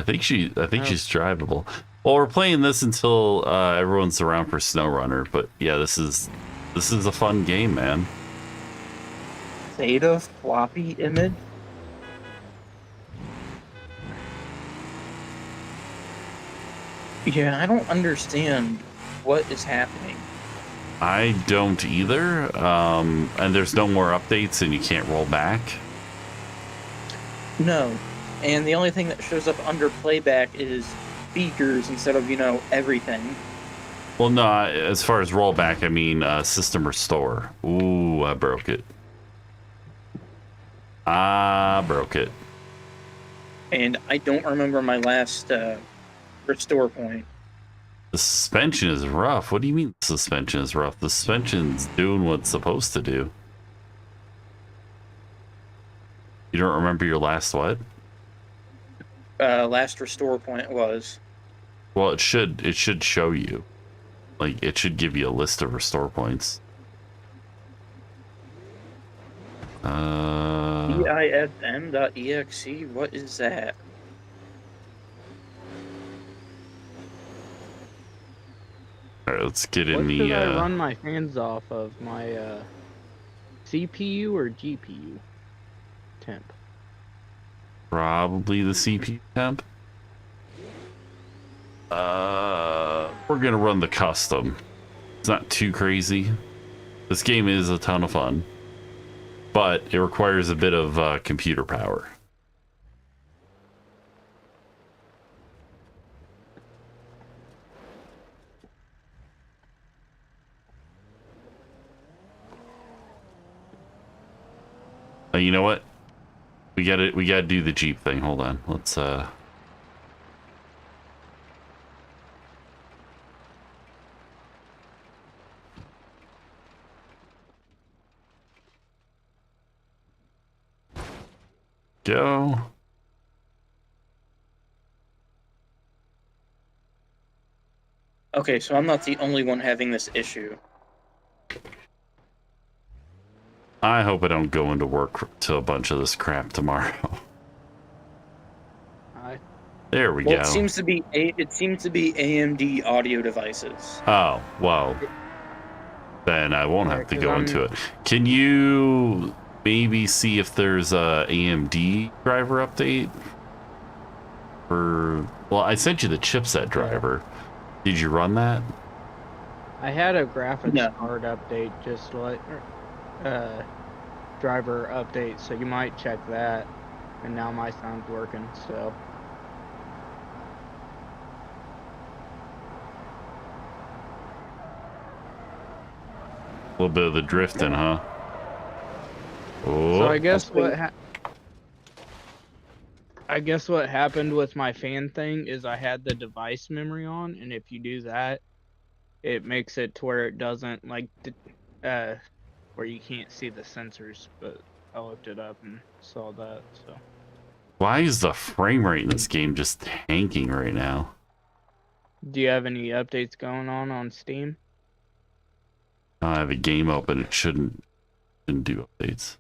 think she's drivable. Well, we're playing this until everyone's around for SnowRunner, but yeah, this is a fun game, man. Theta floppy image? Yeah, I don't understand what is happening. I don't either. And there's no more updates and you can't roll back. No. And the only thing that shows up under playback is speakers instead of, everything. Well, no, as far as rollback, I mean system restore. Ooh, I broke it. And I don't remember my last restore point. The suspension is rough. What do you mean the suspension is rough? The suspension's doing what it's supposed to do. You don't remember your last what? Last restore point was. Well, it should show you. Like, it should give you a list of restore points. EISM.exe? What is that? Alright, let's get in What the... should I run my fans off of? My CPU or GPU temp? Probably the CPU temp. We're gonna run the custom. It's not too crazy. This game is a ton of fun, but it requires a bit of computer power. You know what? We gotta do the Jeep thing. Hold on. Let's go. Okay, so I'm not the only one having this issue. I hope I don't go into work to a bunch of this crap tomorrow. There we go. It seems to be AMD audio devices. Oh, well. Then I won't have to go into it. Can you maybe see if there's a AMD driver update. Well, I sent you the chipset driver. Did you run that? I had a graphics No. card update, just like driver update, so you might check that. And now my sound's working, so. A little bit of the drifting, huh? Oh, So I guess what happened with my fan thing is I had the device memory on, and if you do that, it makes it to where it doesn't like where you can't see the sensors. But I looked it up and saw that. So why is the frame rate in this game just tanking right now? do you have any updates going on Steam? I have a game open. It shouldn't do updates.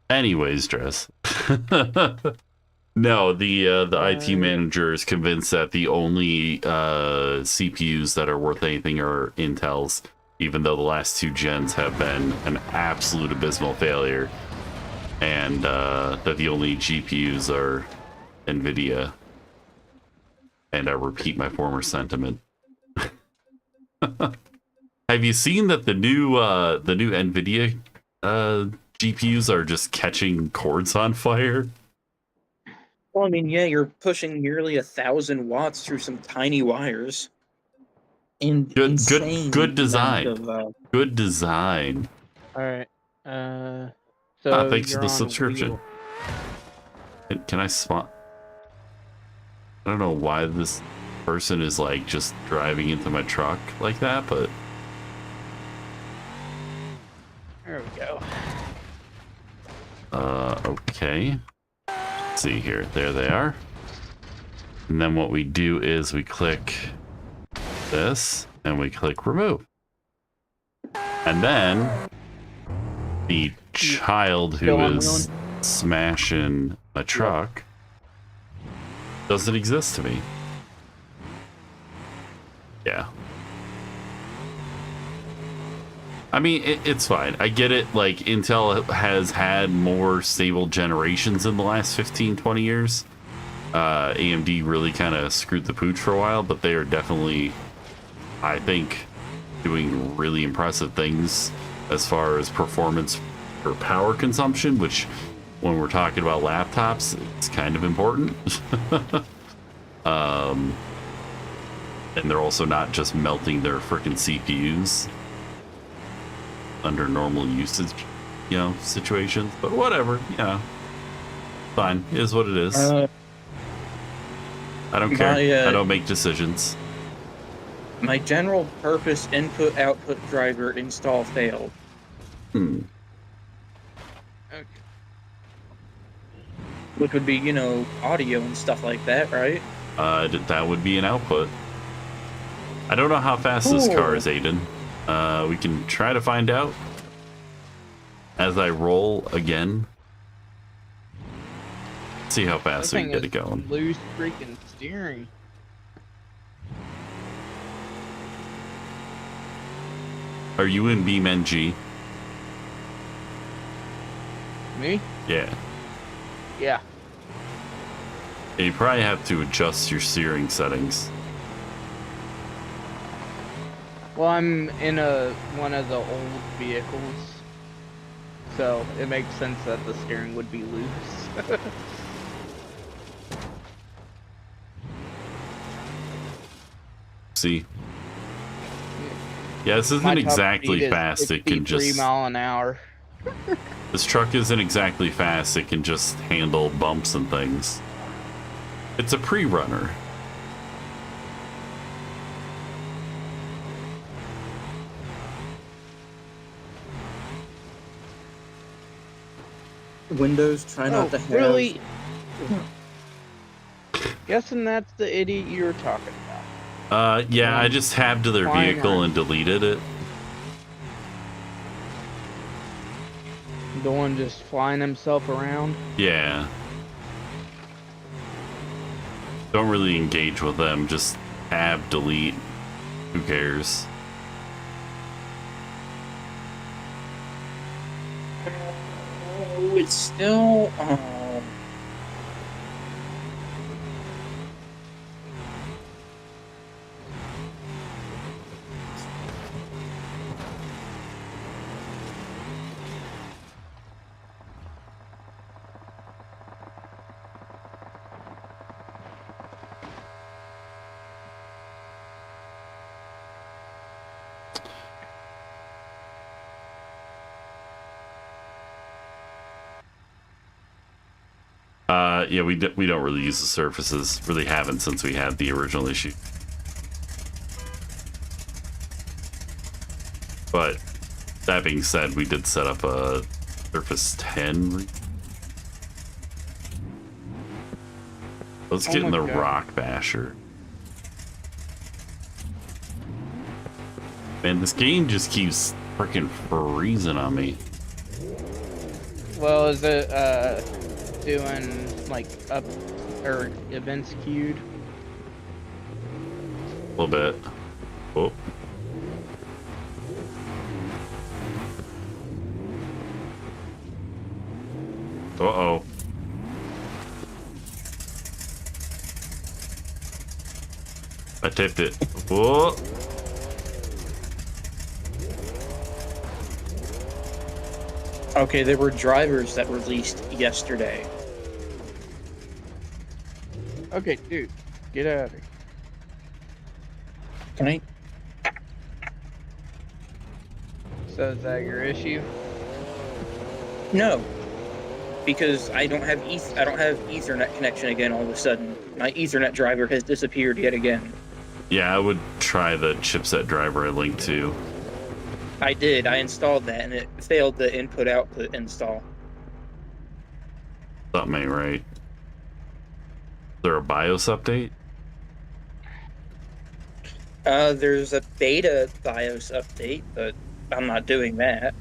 Anyways, Dress. No, the IT manager is convinced that the only CPUs that are worth anything are Intel's, even though the last 2 gens have been an absolute abysmal failure, and that the only GPUs are NVIDIA. And I repeat my former sentiment. Have you seen that the new NVIDIA GPUs are just catching cords on fire? Well, I mean, yeah, you're pushing nearly 1,000 watts through some tiny wires. And Good insane design. amount of, Good design. All right. So Thanks for you're the on subscription. Wheel. Can I spot? I don't know why this person is like just driving into my truck like that, but There we go. okay. Let's see here. There they are. And then what we do is we click this and we click remove. And then the child who Still is smashing a truck doesn't exist to me. Yeah. I mean, it's fine. I get it. Like, Intel has had more stable generations in the last 15, 20 years. AMD really kind of screwed the pooch for a while, but they are definitely, I think, doing really impressive things as far as performance or power consumption, which, when we're talking about laptops, it's kind of important. And they're also not just melting their freaking CPUs under normal usage, situations. But whatever, fine. It is what it is. I don't care. I don't make decisions. My general purpose input-output driver install failed. Okay. Which would be, audio and stuff like that, right? That would be an output. I don't know how fast this car is, Aiden. We can try to find out as I roll again. See how fast we can get it going. Loose freaking steering. Are you in BeamNG? Me? Yeah. Yeah. And you probably have to adjust your steering settings. Well, I'm in one of the old vehicles, so it makes sense that the steering would be loose. See? Yeah, this isn't My top exactly speed is fast. It can 53 just... mile an hour. This truck isn't exactly fast. It can just handle bumps and things. It's a pre-runner. Windows, try not to have... Really? Guessing that's the idiot you were talking about. Yeah, I just tabbed to their Fine, vehicle and deleted it. The one just flying himself around. Yeah. Don't really engage with them. Just tab, delete. Who cares? Oh, it's still. Yeah, we don't really use the surfaces. Really haven't since we had the original issue. But that being said, we did set up a Surface 10. Let's get in the Rock Basher. Man, this game just keeps freaking freezing on me. Well, is it doing like up or events queued? A little bit. Oh. Uh-oh. I tipped it. Whoa. Okay, there were drivers that released yesterday. Okay, dude, get out of here. Can I? So is that your issue? No, because I don't have Ethernet connection again. All of a sudden, my Ethernet driver has disappeared yet again. Yeah, I would try the chipset driver I linked to. I did. I installed that, and it failed the input-output install. Something ain't right. Is there a BIOS update? There's a beta BIOS update, but I'm not doing that.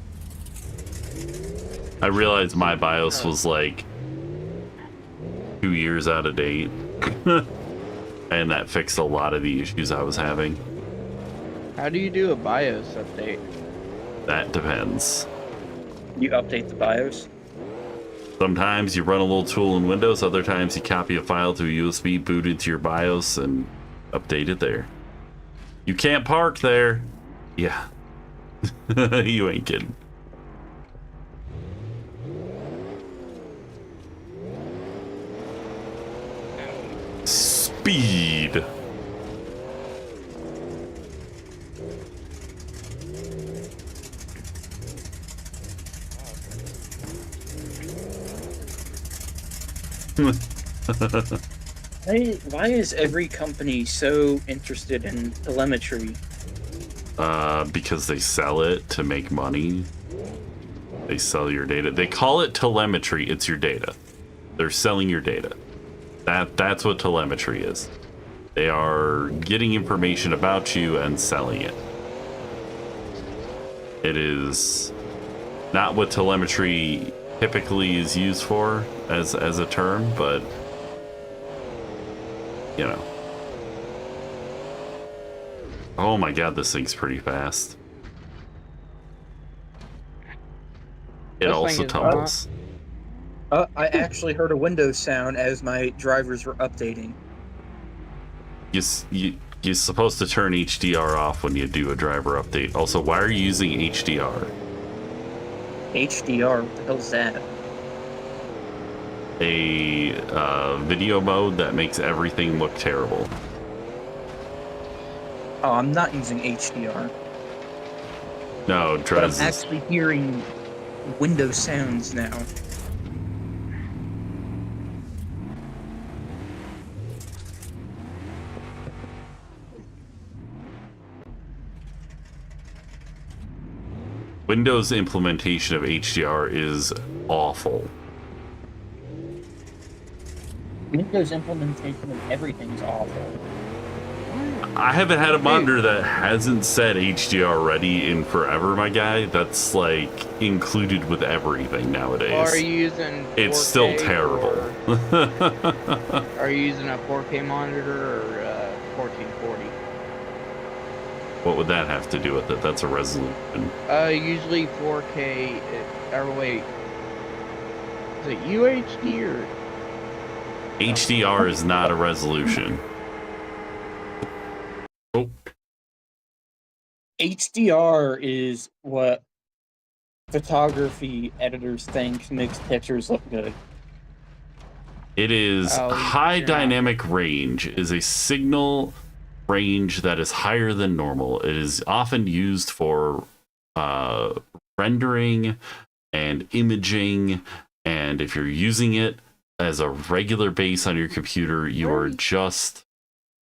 I realized my BIOS was like 2 years out of date. And that fixed a lot of the issues I was having. How do you do a BIOS update? That depends. You update the BIOS? Sometimes you run a little tool in Windows, other times you copy a file to a USB, boot it to your BIOS, and update it there. You can't park there. Yeah. You ain't kidding. Speed. Why is every company so interested in telemetry? Because they sell it to make money. They sell your data. They call it telemetry. It's your data. They're selling your data. That's what telemetry is. They are getting information about you and selling it. It is not what telemetry typically is used for as a term, but you know. Oh my god, this thing's pretty fast. It This also thing is tumbles. I actually heard a Windows sound as my drivers were updating. You're supposed to turn HDR off when you do a driver update. Also, why are you using HDR? HDR, what the hell's that? A video mode that makes everything look terrible. Oh, I'm not using HDR. No, But I'm Drez is... actually hearing Windows sounds now. Windows implementation of HDR is awful. Windows implementation of everything's awful. I haven't had a monitor that hasn't said HDR ready in forever, my guy. That's like included with everything nowadays. Are you using 4K It's still terrible. Are you using a 4K monitor or 1440? What would that have to do with it? That's a resolution. Usually 4K, or wait, is it UHD or? HDR is not a resolution. Oh, HDR is what photography editors think makes pictures look good. it is high dynamic range. Is a signal range that is higher than normal. It is often used for rendering and imaging, and if you're using it as a regular base on your computer, you are just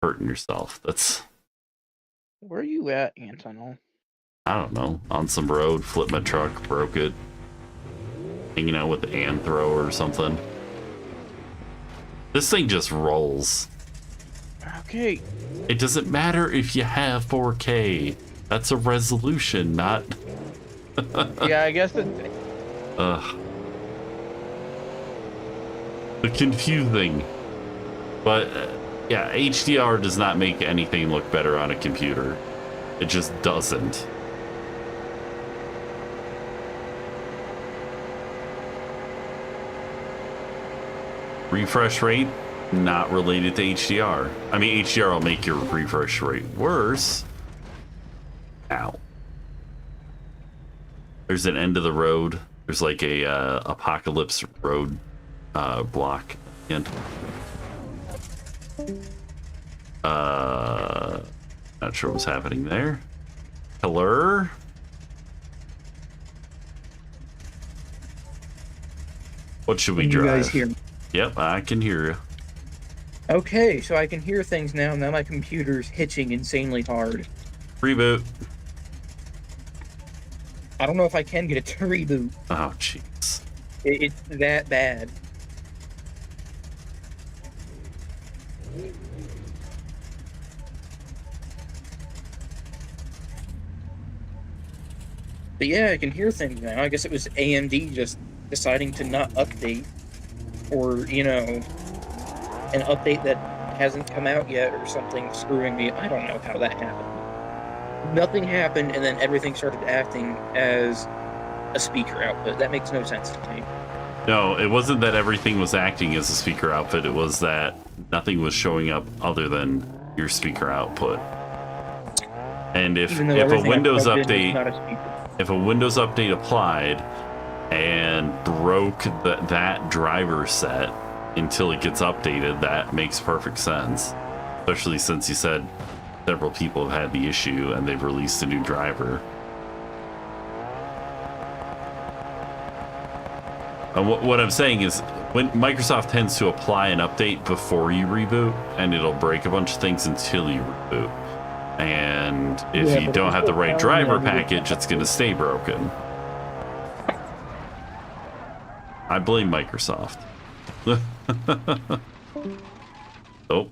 hurting yourself. That's... Where are you at, Antonal? I don't know. On some road, flipped my truck, broke it. Hanging out with the Anthro or something. This thing just rolls. Okay. It doesn't matter if you have 4K. That's a resolution, not... Yeah, I guess it's... Ugh. The confusing. But, yeah, HDR does not make anything look better on a computer. It just doesn't. Refresh rate, not related to HDR. I mean, HDR will make your refresh rate worse. Ow. There's an end of the road. There's like a apocalypse road block. And not sure what's happening there. Hello? What should we Can drive? you guys hear me? Yep, I can hear you. Okay, so I can hear things now. Now my computer's hitching insanely hard. Reboot. I don't know if I can get it to reboot. Oh, jeez. It's that bad. But yeah, I can hear things now. I guess it was AMD just deciding to not update. Or, you know, an update that hasn't come out yet or something screwing me. I don't know how that happened. Nothing happened, and then everything started acting as a speaker output. That makes no sense to me. No, it wasn't that everything was acting as a speaker output. It was that nothing was showing up other than your speaker output. And if a Windows update applied and broke that driver set until it gets updated, that makes perfect sense. Especially since you said several people have had the issue and they've released a new driver. And what I'm saying is, when Microsoft tends to apply an update before you reboot, and it'll break a bunch of things until you reboot. And if you don't have the right driver package, it's going to stay broken. I blame Microsoft. Oh.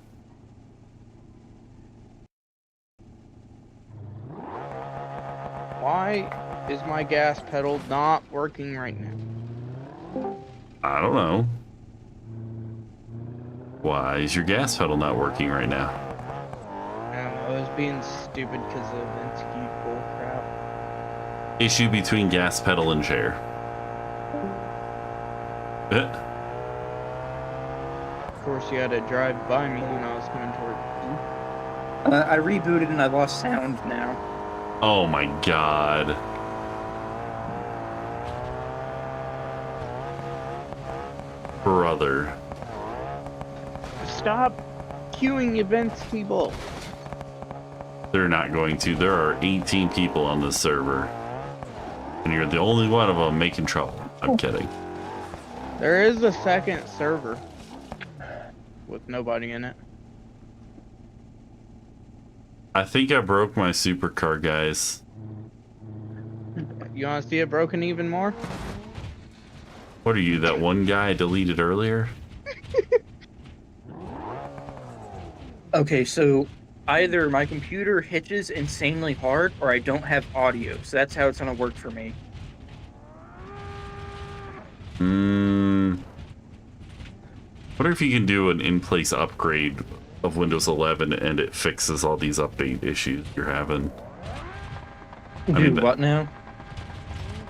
Why is my gas pedal not working right now? I don't know. Why is your gas pedal not working right now? I don't know, I was being stupid because of Inskeep bull crap. Issue between gas pedal and chair. Of course, you had to drive by me when I was coming toward you. I rebooted and I lost sound now. Oh my god. Brother. Stop queuing events, people. They're not going to. There are 18 people on this server. And you're the only one of them making trouble. I'm kidding. There is a second server with nobody in it. I think I broke my supercar, guys. You want to see it broken even more? What are you, that one guy I deleted earlier? Okay, so either my computer hitches insanely hard or I don't have audio. So that's how it's going to work for me. Wonder if you can do an in-place upgrade of Windows 11 and it fixes all these update issues you're having. What now?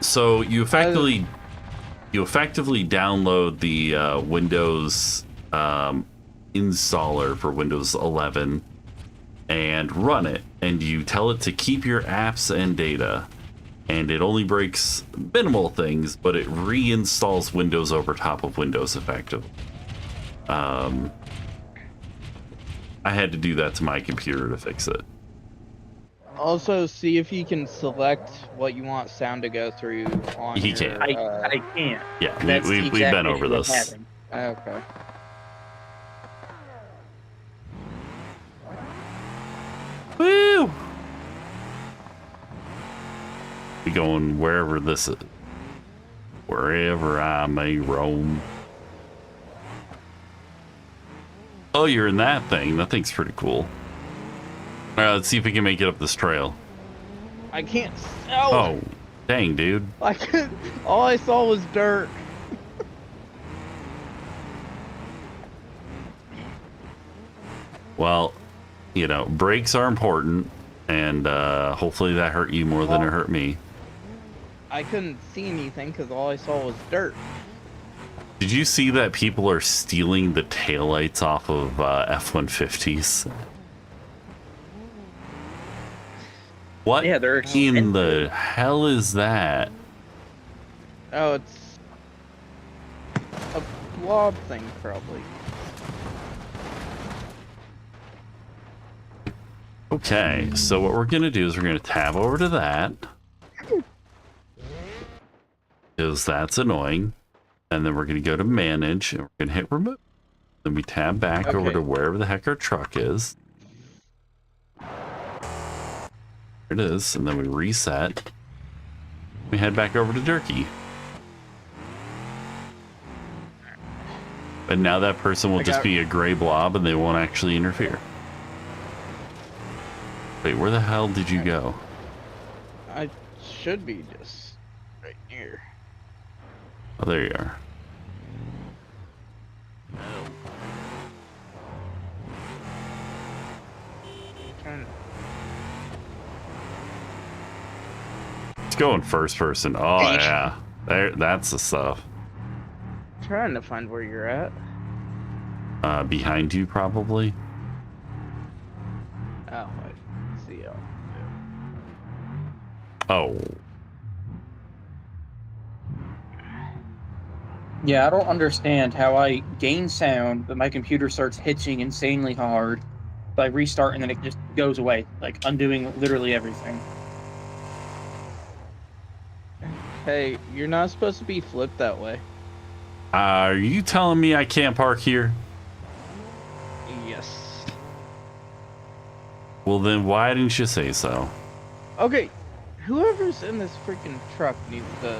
So you effectively download the Windows installer for Windows 11 and run it, and you tell it to keep your apps and data, and it only breaks minimal things, but it reinstalls Windows over top of Windows effectively. I had to do that to my computer to fix it. Also, see if you can select what you want sound to go through on He your, can't. I can't. Yeah, That's the we've exact been over issue I'm this. having. Okay. Woo! Be going wherever this is. Wherever I may roam. Oh, you're in that thing. That thing's pretty cool. Alright, let's see if we can make it up this trail. I can't. Oh, dang, dude. I could. All I saw was dirt. Well, you know, brakes are important, and hopefully that hurt you more than it hurt me. I couldn't see anything because all I saw was dirt. Did you see that people are stealing the taillights off of F-150s? What Yeah, they're in the hell is that? Oh, it's a blob thing, probably. Okay, so what we're gonna do is we're gonna tab over to that, because that's annoying, and then we're gonna go to manage, and we're gonna hit remove. Then we tab back over Okay. to wherever the heck our truck is. There it is, and then we reset. We head back over to Durkee. And now that person will just be a gray blob and they won't actually interfere. Wait, where the hell did you go? I should be just right here. Oh, there you are. Trying to... Let's go in first person. Oh, yeah. That's the stuff. Trying to find where you're at. Behind you, probably. Oh, I see. Oh. Yeah, I don't understand how I gain sound, but my computer starts hitching insanely hard. So I restart and then it just goes away, like undoing literally everything. Hey, you're not supposed to be flipped that way. Are you telling me I can't park here? Yes. Well, then why didn't you say so? Okay, whoever's in this freaking truck needs to...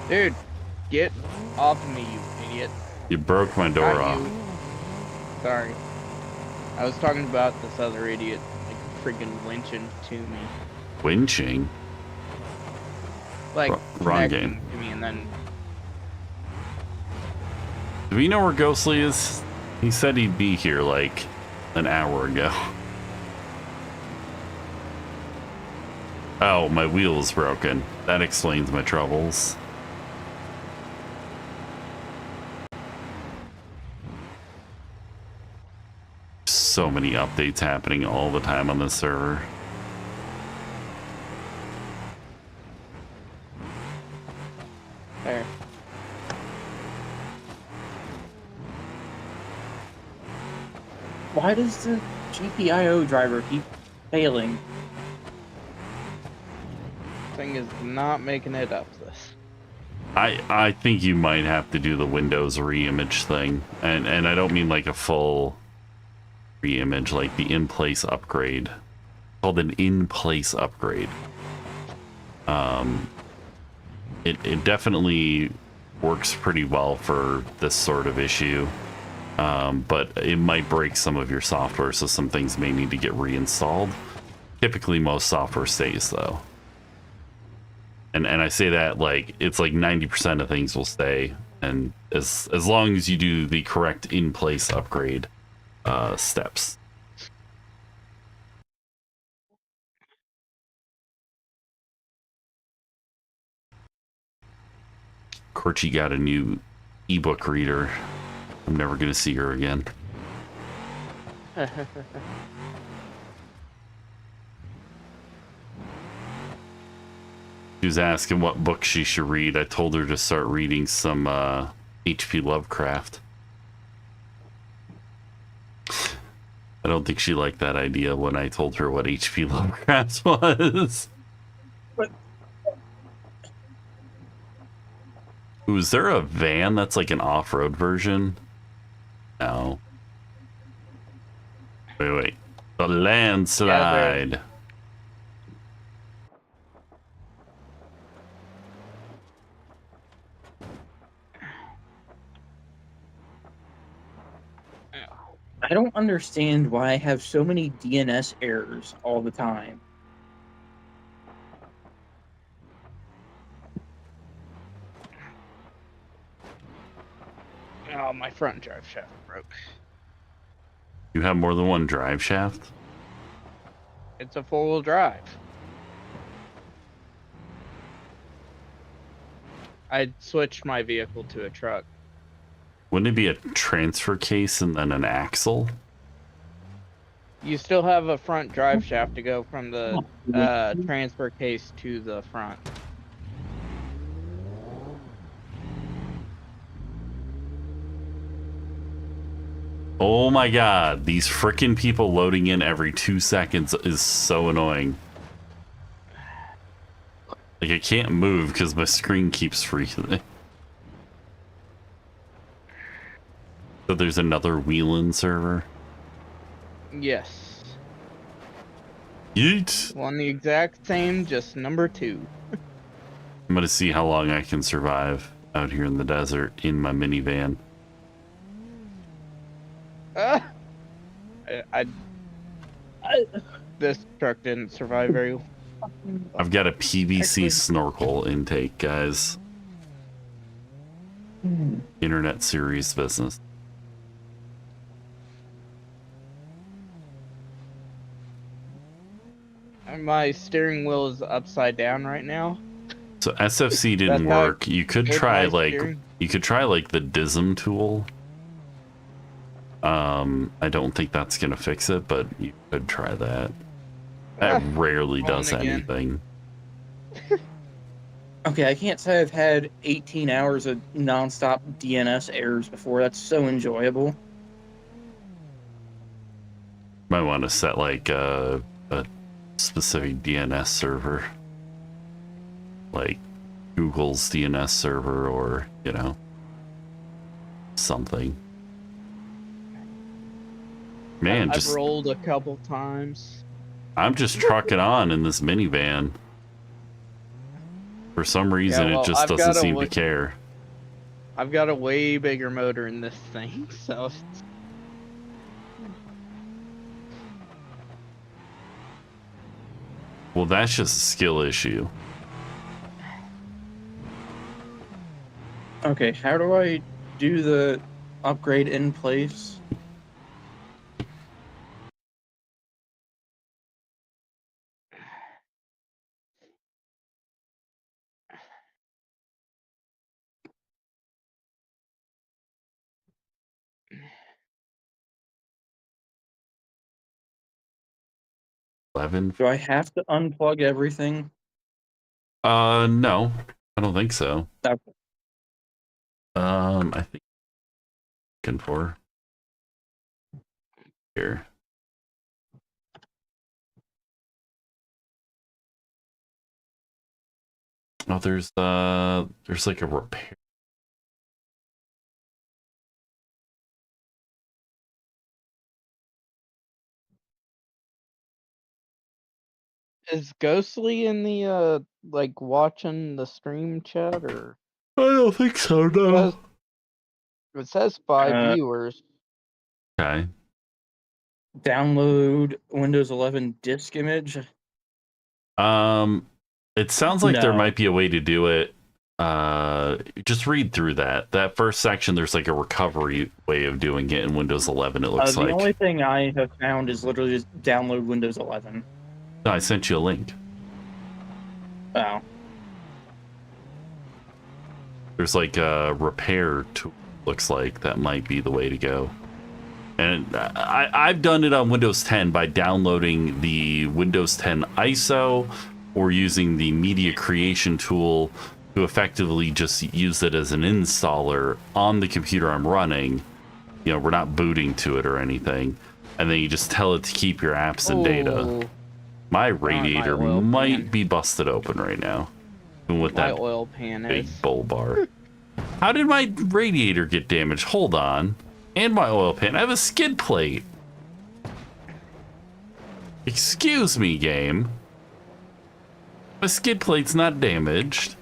Dude, get off of me, you idiot. You broke my door Not off. you. Sorry. I was talking about this other idiot, like, freaking winching to me. Winching? Like, Wrong connecting game. to me and then... Do we know where Ghostly is? He said he'd be here like an hour ago. Oh, my wheel is broken. That explains my troubles. So many updates happening all the time on this server. There. Why does the GPIO driver keep failing? Thing is not making it up this. I think you might have to do the Windows reimage thing. And I don't mean like a full reimage, like the in-place upgrade. It's called an in-place upgrade. It definitely works pretty well for this sort of issue. But it might break some of your software, so some things may need to get reinstalled. Typically, most software stays, though. And I say that like it's like 90% of things will stay, and as long as you do the correct in-place upgrade steps. Corchi got a new ebook reader. I'm never gonna see her again. She was asking what book she should read. I told her to start reading some H.P. Lovecraft. I don't think she liked that idea when I told her what H.P. Lovecraft was. Ooh, is there a van that's like an off-road version? No. Wait. The landslide. Yeah, I don't understand why I have so many DNS errors all the time. Oh, my front drive shaft broke. You have more than one drive shaft? It's a four-wheel drive. I switched my vehicle to a truck. Wouldn't it be a transfer case and then an axle? You still have a front drive shaft to go from the transfer case to the front. Oh my god, these frickin' people loading in every 2 seconds is so annoying. Like, I can't move because my screen keeps freezing. So there's another Wheelin server? Yes. Yeet! One the exact same, just number 2. I'm gonna see how long I can survive out here in the desert in my minivan. This truck didn't survive very well. I've got a PVC snorkel intake, guys. Internet series business. And my steering wheel is upside down right now. So SFC didn't work. You could try like the DISM tool. I don't think that's gonna fix it, but you could try that. That rarely does anything. Okay, I can't say I've had 18 hours of nonstop DNS errors before. That's so enjoyable. Might want to set like a specific DNS server, like Google's DNS server, or you know, something. Man, I've rolled a couple times. I'm just trucking on in this minivan. For some reason, it just doesn't seem to care. I've got a way bigger motor in this thing, so. Well, that's just a skill issue. Okay, how do I do the upgrade in place? Do I have to unplug everything? No, I don't think so. Okay. I think looking for here. Oh, there's like a repair. Is Ghostly in the like watching the stream chat, or I don't think so, no. It says 5 Uh, viewers. Okay. Download Windows 11 disk image. It sounds like there No. might be a way to do it. Just read through that first section. There's like a recovery way of doing it in Windows 11. It looks The like. only thing I have found is literally just download Windows 11. No, I sent you a link. Oh. There's like a repair tool. Looks like that might be the way to go. And I've done it on Windows 10 by downloading the Windows 10 ISO or using the media creation tool to effectively just use it as an installer on the computer I'm running. You know, we're not booting to it or anything. And then you just tell it to keep your apps and data. Ooh, My radiator oil might pan. be busted open right now. Even with my that oil pan big is. bull bar. How did my radiator get damaged? Hold on. And my oil pan. I have a skid plate. Excuse me, game. My skid plate's not damaged.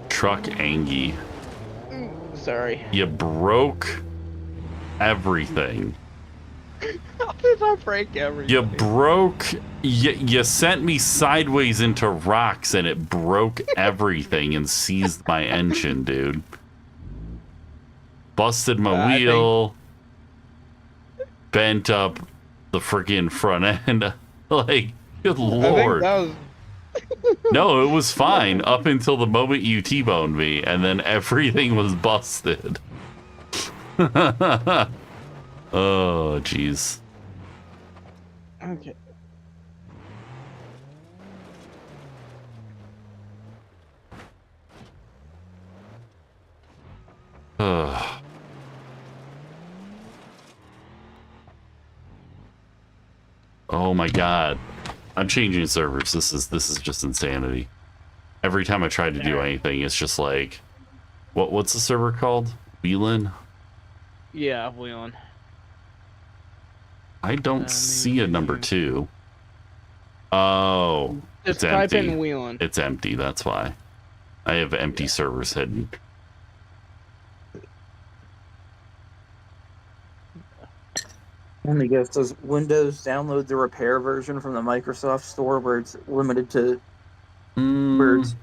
Truck Angie. Sorry. You broke everything. How did I break everything? You broke. You sent me sideways into rocks and it broke everything and seized my engine, dude. Busted my I think- wheel. Bent up the freaking front end. Like, good I think lord. that was. No, it was fine up until the moment you T-boned me, and then everything was busted. Oh, jeez. Okay. Ugh. Oh my god. I'm changing servers. This is just insanity. Every time I try to do anything, it's just like what's the server called? Wheelin? Yeah, Wheeling. I don't see a number 2. Oh, Just it's type empty. in Wheeling. It's empty, that's why. I have empty servers hidden. Let me guess, does Windows download the repair version from the Microsoft Store where it's limited to where it's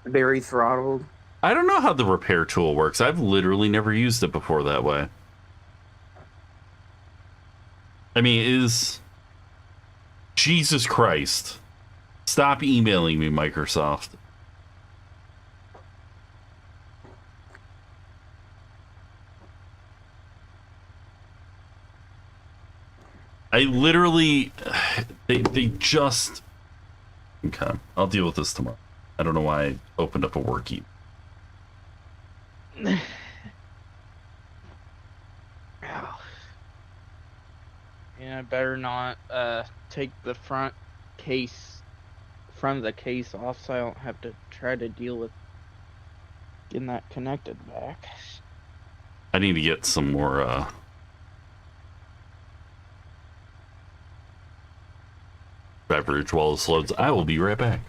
very throttled? I don't know how the repair tool works. I've literally never used it before that way. I mean, is Jesus Christ. Stop emailing me, Microsoft. I literally they just okay. I'll deal with this tomorrow. I don't know why I opened up a work email. Yeah, I better not take the front of the case off so I don't have to try to deal with getting that connected back. I need to get some more beverage while this loads. I will be right back.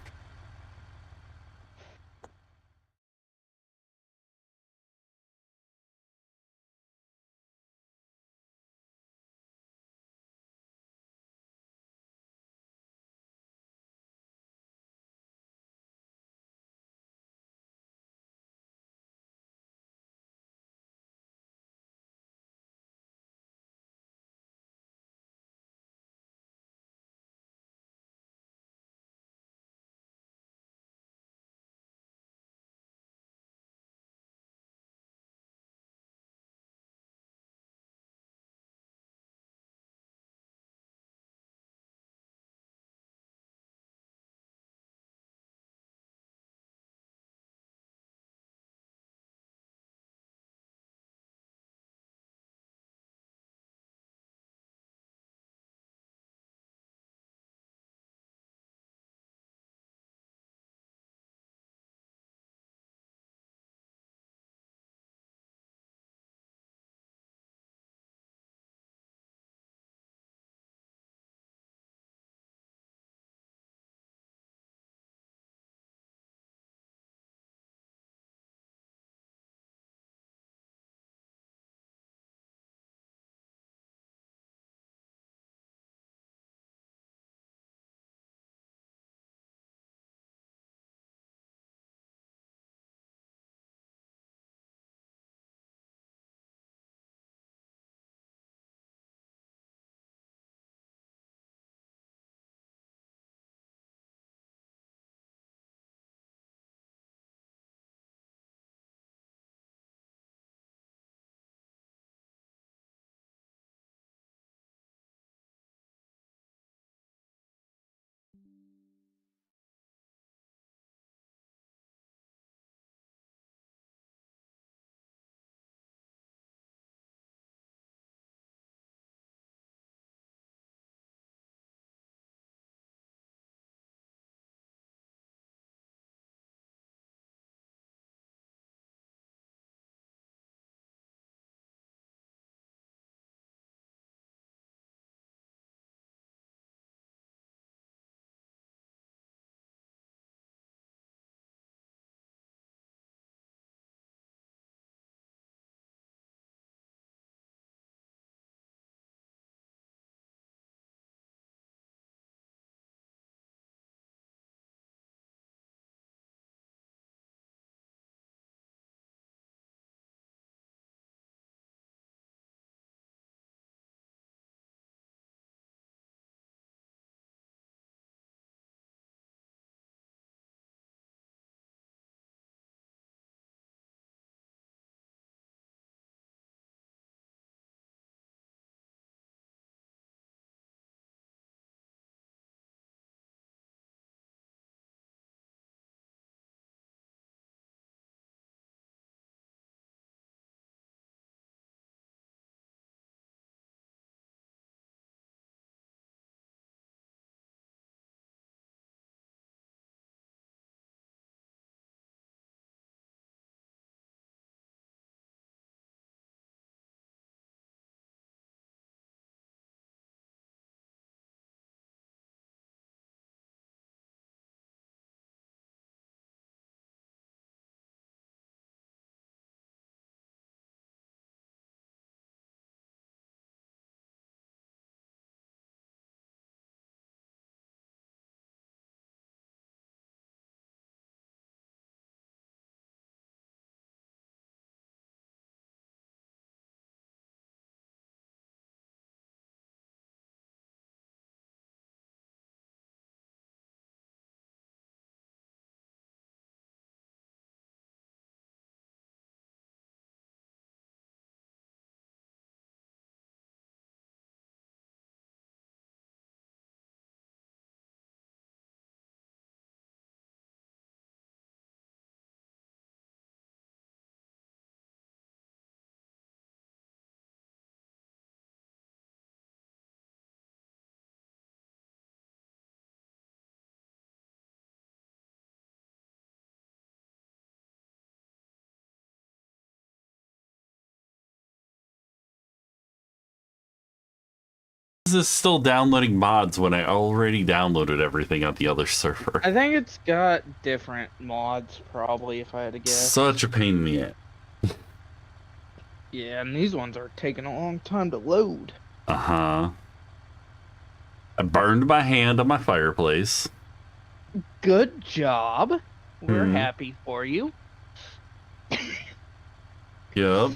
Is this still downloading mods when I already downloaded everything on the other server? I think it's got different mods, probably, if I had to guess. Such a pain in the ass. Yeah, and these ones are taking a long time to load. Uh-huh. I burned my hand on my fireplace. Good job. We're Mhm. happy for you. Yep.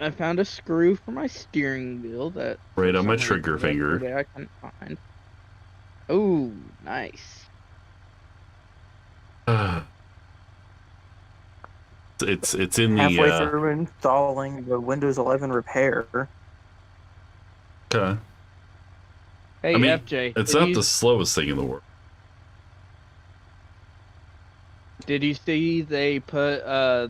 I found a screw for my steering wheel that Right for on my some trigger reason finger. yesterday I couldn't find. Oh, nice. It's in the Halfway through installing the Windows 11 repair. Okay. Hey, I mean, FJ, it's did not you, the slowest thing in the world. did you see they put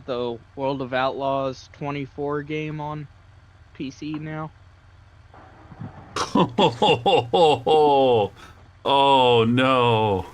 the World of Outlaws 24 game on PC now? Oh no.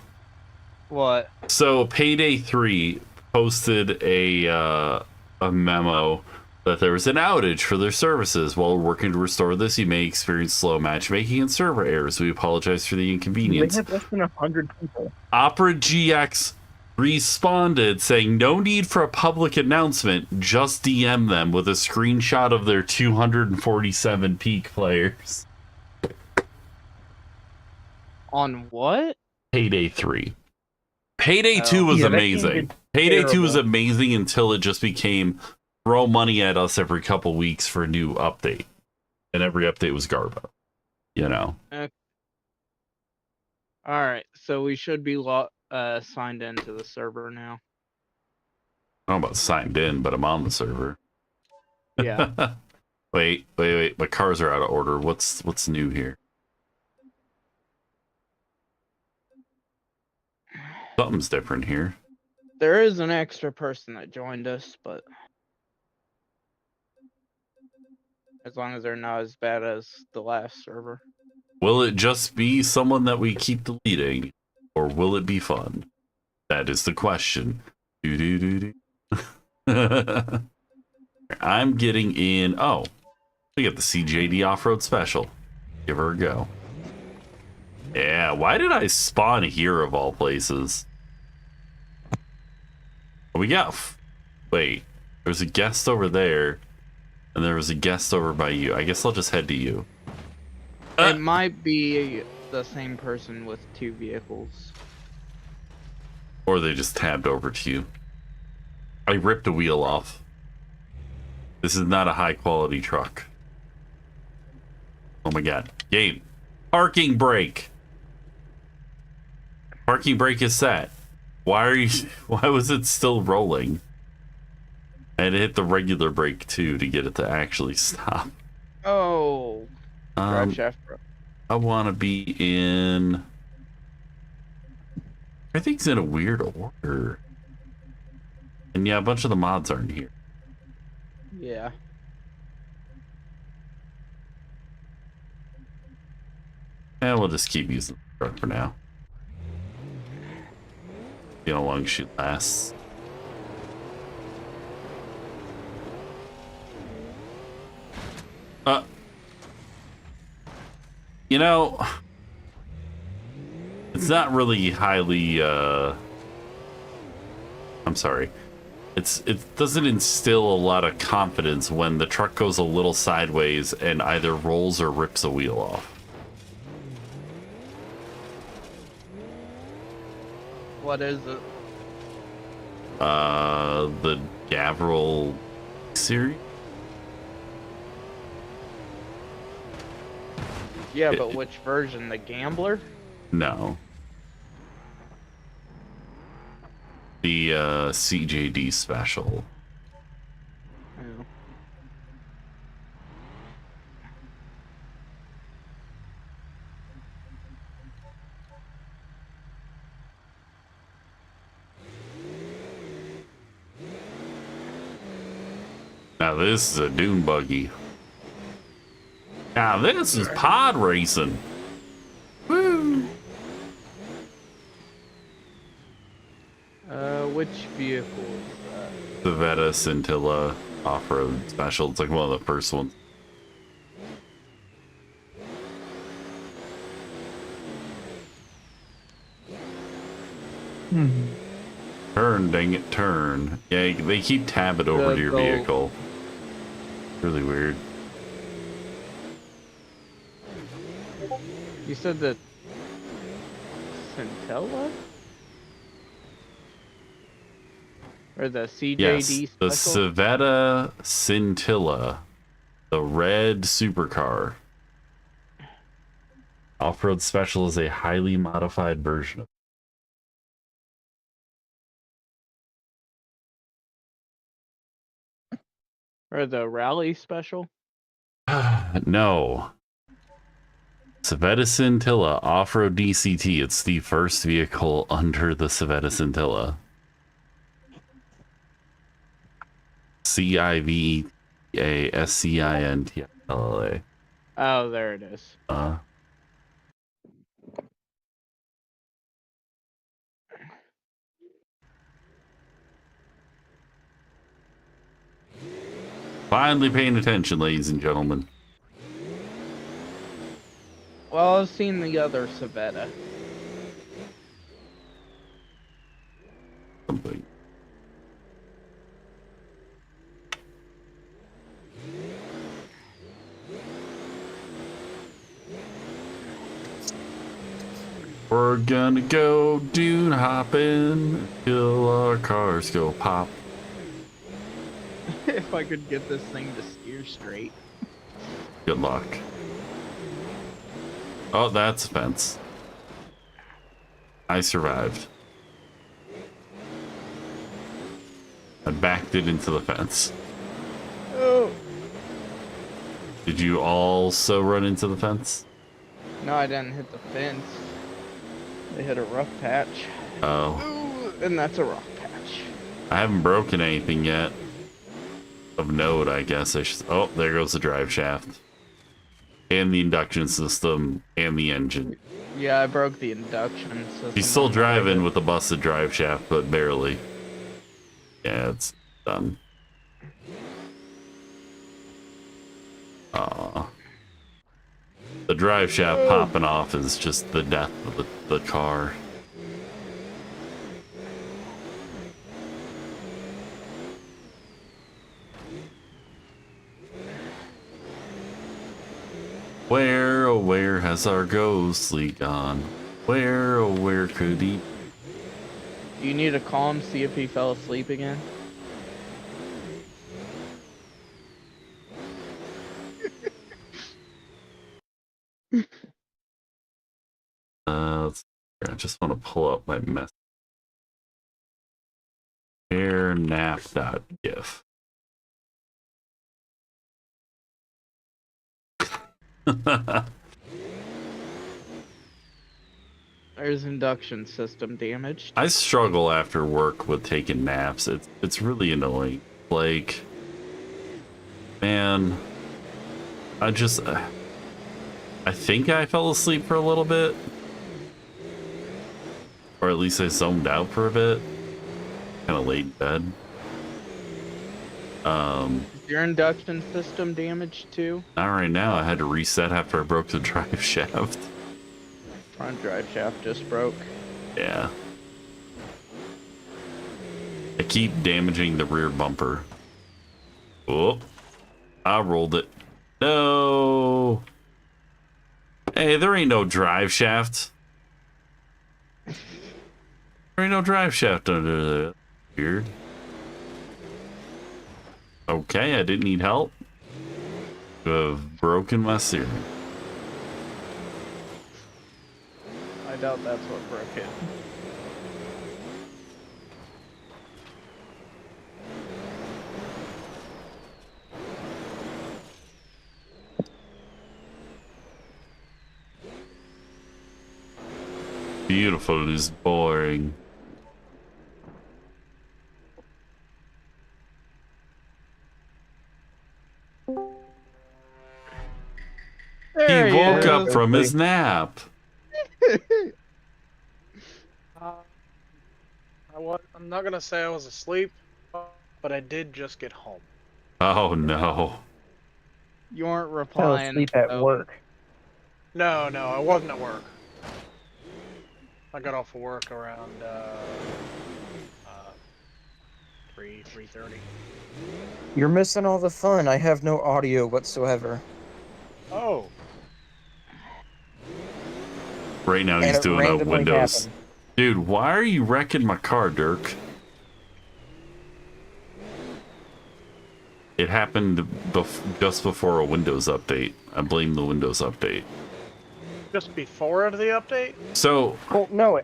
What? So Payday 3 posted a memo that there was an outage for their services. While working to restore this, you may experience slow matchmaking and server errors. We apologize for the They inconvenience. have less than 100 people. Opera GX responded saying no need for a public announcement, just DM them with a screenshot of their 247 peak players. On what? Payday 3. Payday 2 was Yeah, that game amazing. did Payday 2 was terrible. amazing until it just became throw money at us every couple weeks for a new update. And every update was garbo. You know? Alright, so we should be signed into the server now. I don't know about signed in, but I'm on the server. Yeah. Wait. My cars are out of order. What's new here? Something's different here. There is an extra person that joined us, but as long as they're not as bad as the last server. Will it just be someone that we keep deleting, or will it be fun? That is the question. I'm getting in. Oh, we got the CJD off-road special. Give her a go. Yeah, why did I spawn here of all places? We got. Wait, there's a guest over there, and there was a guest over by you. I guess I'll just head to you. It might be the same person with two vehicles. Or they just tabbed over to you. I ripped a wheel off. This is not a high quality truck. Oh my god. Game. Parking brake. Parking brake is set. Why was it still rolling? I had to hit the regular brake too to get it to actually stop. Oh, drive shaft. I want to be in. Everything's in a weird order. And yeah, a bunch of the mods aren't here. Yeah. And we'll just keep using the truck for now. See how long she lasts. You know, it's not really highly, I'm sorry. It doesn't instill a lot of confidence when the truck goes a little sideways and either rolls or rips a wheel off. What is it? The Gavril series? Yeah, but which version? The Gambler? No. The CJD special. Oh. Now this is a dune buggy. Now this is pod racing. Woo! Which vehicle is that? The Veta Scintilla off-road special. It's like one of the first ones. Turn, dang it, turn. Yeah, they keep tab it over to your vehicle. Really weird. You said the Scintilla? Or the CJD Yes, the special? Civetta Scintilla, the red supercar. Off-road special is a highly modified version of Or the rally special? No. Civetta Scintilla Off-Road DCT. It's the first vehicle under the Civetta Scintilla. CIVEASCINTILLA. Oh, there it is. Finally paying attention, ladies and gentlemen. Well, I've seen the other Civetta. Something. We're gonna go dune hopping till our cars go pop. If I could get this thing to steer straight. Good luck. Oh, that's a fence. I survived. I backed it into the fence. Oh! Did you also run into the fence? No, I didn't hit the fence. They hit a rough patch. Oh. Ooh, and that's a rough patch. I haven't broken anything yet. Of note, I guess I should. Oh, there goes the drive shaft. And the induction system and the engine. Yeah, I broke the induction system. He's still driving with a busted drive shaft, but barely. Yeah, it's done. The drive shaft popping off is just the death of the car. Where, oh where has our ghostly gone? Where, oh where could he? Do you need to call him, see if he fell asleep again? I just want to pull up my mess. Airnap.gif. There's induction system damaged. I struggle after work with taking naps. It's really annoying. Like, man, I think I fell asleep for a little bit. Or at least I zoned out for a bit. Kind of late in bed. Is your induction system damaged too? Not right now. I had to reset after I broke the drive shaft. Front drive shaft just broke. Yeah. I keep damaging the rear bumper. Oh, I rolled it. No. Hey, there ain't no drive shaft. There ain't no drive shaft under there. Weird. Okay, I didn't need help. I've broken my steering. I doubt that's what broke it. Beautiful is boring. There He woke is. up from his nap. I'm not gonna say I was asleep, but I did just get home. Oh no. You weren't Fell replying. asleep at though. work. No, I wasn't at work. I got off of work around 3:30. You're missing all the fun. I have no audio whatsoever. Oh, Right now And he's it doing a randomly Windows. happened. Dude, why are you wrecking my car, Dirk? It happened just before a Windows update. I blame the Windows update. just before the update? So, Well, no,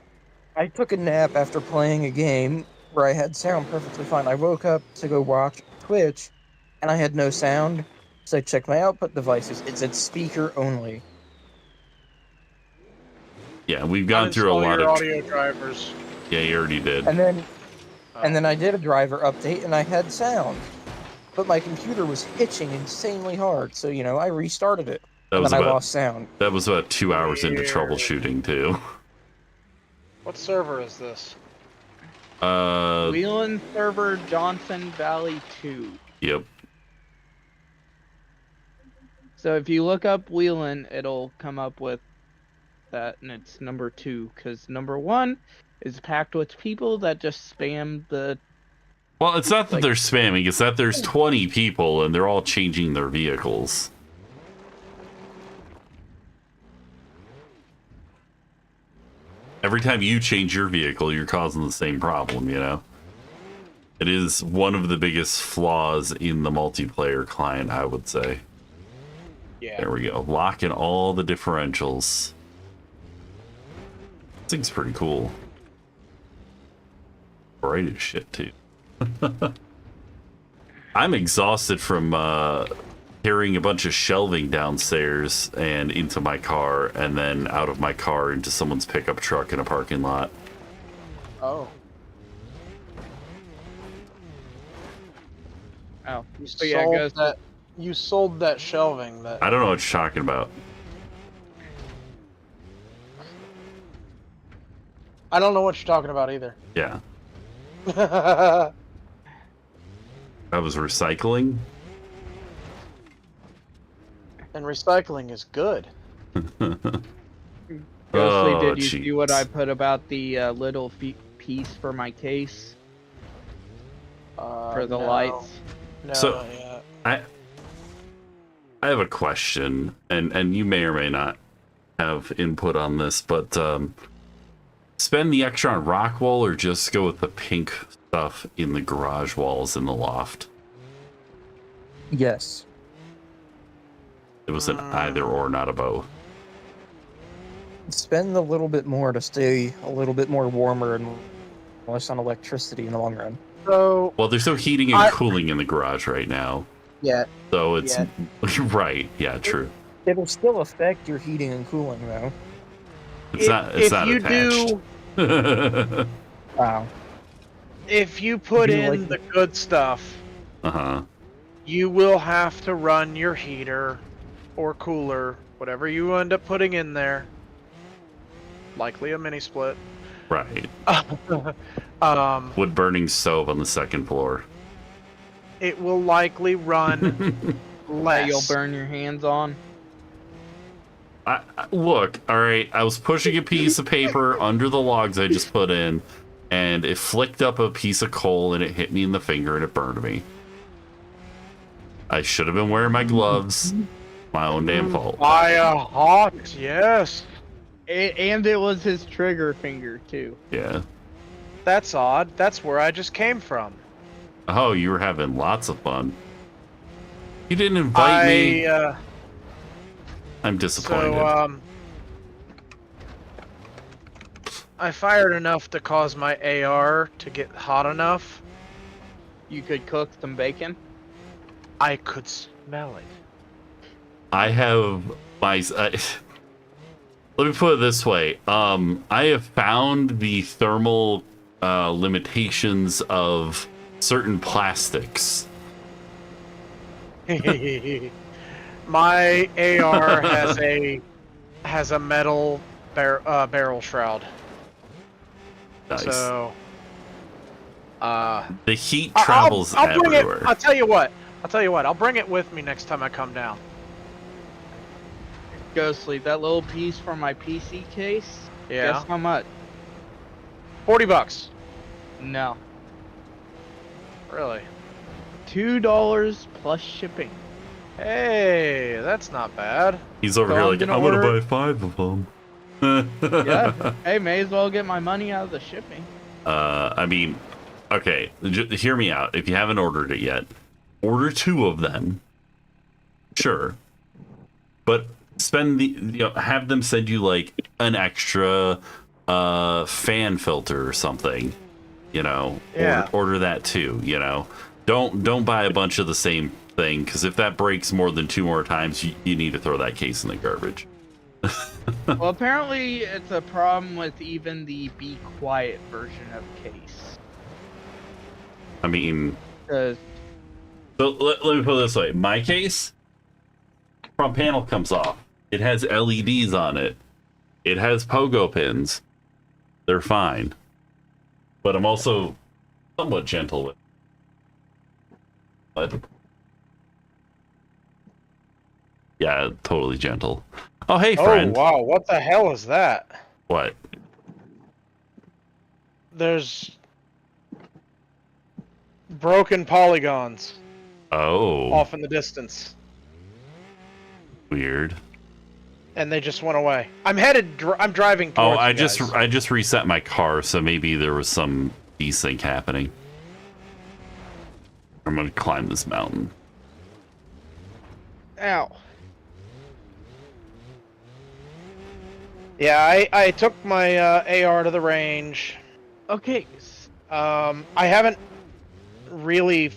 I took a nap after playing a game where I had sound perfectly fine. I woke up to go watch Twitch, and I had no sound, so I checked my output devices. It said speaker only. yeah, we've gone through a Uninstall lot your of... audio drivers. Yeah, you already did. And then I did a driver update, and I had sound. But my computer was hitching insanely hard, so, you know, I restarted it. That And was then I about, lost sound. that was about 2 hours into Weird. troubleshooting, too. What server is this? Wheeling server Johnson Valley 2. Yep. So if you look up Wheeling, it'll come up with that, and it's number 2, because number 1 is packed with people that just spam the... Well, it's not that Like- they're spamming, it's that there's 20 people and they're all changing their vehicles. Every time you change your vehicle, you're causing the same problem, you know? It is one of the biggest flaws in the multiplayer client, I would say. Yeah. There we go. Locking all the differentials. This thing's pretty cool. Bright as shit, too. I'm exhausted from carrying a bunch of shelving downstairs and into my car, and then out of my car into someone's pickup truck in a parking lot. Oh. Oh, You so yeah, it sold goes... that. You sold that shelving. That. I don't know what you're talking about. I don't know what you're talking about either. Yeah. I was recycling. And recycling is good. Ghostly, Oh, did you see what jeez. I put about the little piece for my case for the No. lights? No, So- not yet. I have a question, and you may or may not have input on this, but spend the extra on rock wool or just go with the pink stuff in the garage walls in the loft? Yes. It was an either or, not a both. Spend a little bit more to stay a little bit more warmer and less on electricity in the long run. So Well, there's no heating and cooling in the garage right now, Yeah. so it's right. Yeah, true. It'll still affect your heating and cooling, though. It's not you attached. do, Wow. if you put Do you in like- the good stuff, Uh-huh. you will have to run your heater or cooler, whatever you end up putting in there. Likely a mini split. Right. It Wood burning stove on the second floor. will likely run That less. you'll burn your hands on. Look, all right. I was pushing a piece of paper under the logs I just put in, and it flicked up a piece of coal, and it hit me in the finger, and it burned me. I should have been wearing my gloves. My own damn fault. Fire hot, yes. And it was his trigger finger, too. Yeah. That's odd. That's where I just came from. Oh, you were having lots of fun. You didn't invite me. I'm disappointed. So, I fired enough to cause my AR to get hot enough. You could cook some bacon. I could smell it. I have my. Let me put it this way. I have found the thermal limitations of certain plastics. My AR has a metal barrel shroud. Nice. So The heat I'll travels bring everywhere. it. I'll tell you what. I'll bring it with me next time I come down. Ghostly, that little piece for my PC case. Yeah. Guess how much? $40. No. Really? $2 plus shipping. Hey, that's not bad. He's over So here I'm like, gonna I'm gonna order- buy 5 of them. Yeah. Hey, may as well get my money out of the shipping. I mean, okay, hear me out. If you haven't ordered it yet, order 2 of them. Sure. But spend have them send you like an extra fan filter or something. Yeah. Order that too, Don't buy a bunch of the same thing, because if that breaks more than 2 more times, you need to throw that case in the garbage. Well, apparently it's a problem with even the Be Quiet version of case. I mean, 'Cause- so let me put it this way. My case, front panel comes off. It has LEDs on it. It has pogo pins. They're fine. But I'm also somewhat gentle with it. But yeah, totally gentle. Oh, hey, friend. Oh, wow. What the hell is that? What? There's broken polygons Oh, off in the distance, weird. and they just went away. I'm driving Oh, towards you guys. I just reset my car, so maybe there was some desync happening. I'm gonna climb this mountain. Ow. Yeah, I took my AR to the range. Okay. I haven't really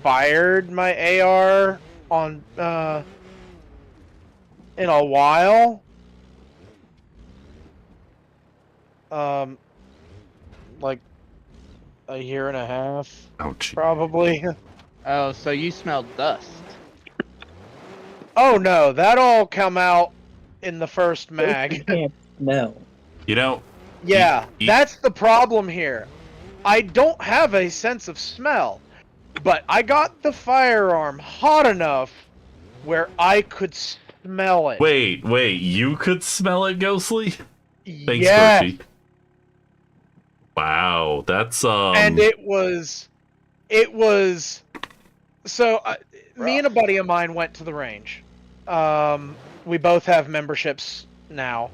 fired my AR on in a while. Like a year and a half, Ouch. probably. Oh, so you smelled dust. Oh no, that all come out in the first mag. No. Yeah, You- that's the problem here. I don't have a sense of smell, but I got the firearm hot enough where I could smell it. Wait, you could smell it, Ghostly? Thanks, yeah, Squishy. Wow, that's and it was so me and a buddy of mine went to the range. We both have memberships now.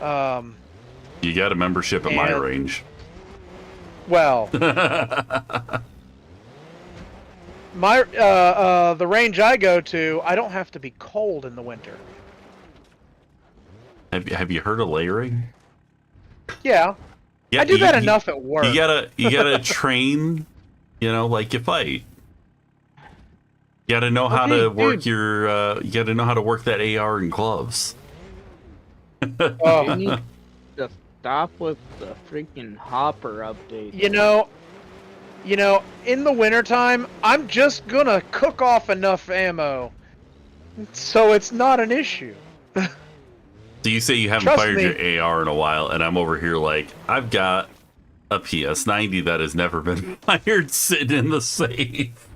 you got a membership at my and- range. Well, my the range I go to, I don't have to be cold in the winter. Have you heard of layering? Yeah, Yeah, I do that enough at work. You gotta train, like you fight. You gotta know how to Okay, work dude. you gotta know how to work that AR in gloves. You Oh, need to stop with the freaking hopper update. you know, in the wintertime, I'm just gonna cook off enough ammo, so it's not an issue. So you say you haven't Trust fired me. your AR in a while, and I'm over here like, I've got a PS90 that has never been fired sitting in the safe.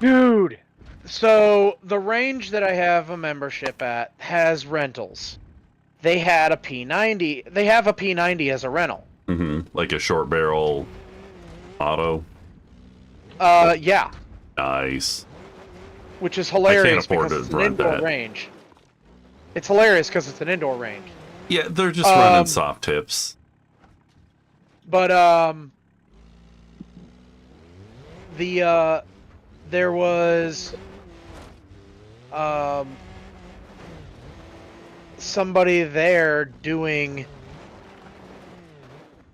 Dude, so the range that I have a membership at has rentals. They had a P90. They have a P90 as a rental. Like a short barrel auto. Yeah, Nice. which is hilarious afford because to it's an rent indoor that. range. It's hilarious because it's an indoor range. Yeah, they're just running Um, soft tips. But there was somebody there doing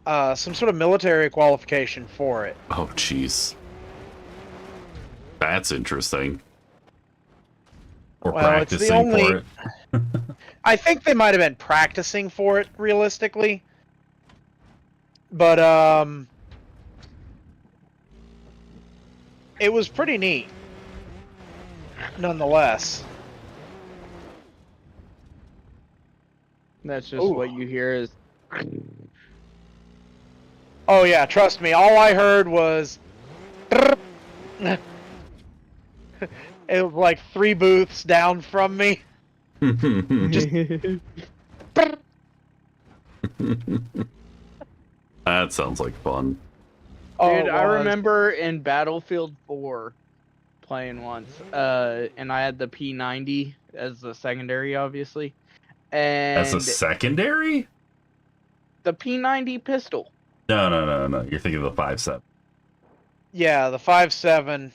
some sort of military qualification for it. Oh, jeez. That's interesting. Or Well, it's the practicing only- for it. I think they might have been practicing for it realistically. But it was pretty neat nonetheless. That's just Ooh. what you hear is. Oh yeah, trust me, all I heard was it was like 3 booths down from me. That sounds like fun. Dude, I remember in Battlefield 4 playing once, and I had the P90 as the secondary, obviously. And As a secondary? the P90 pistol. No. You're thinking of the 5.7. Yeah, the 5.7.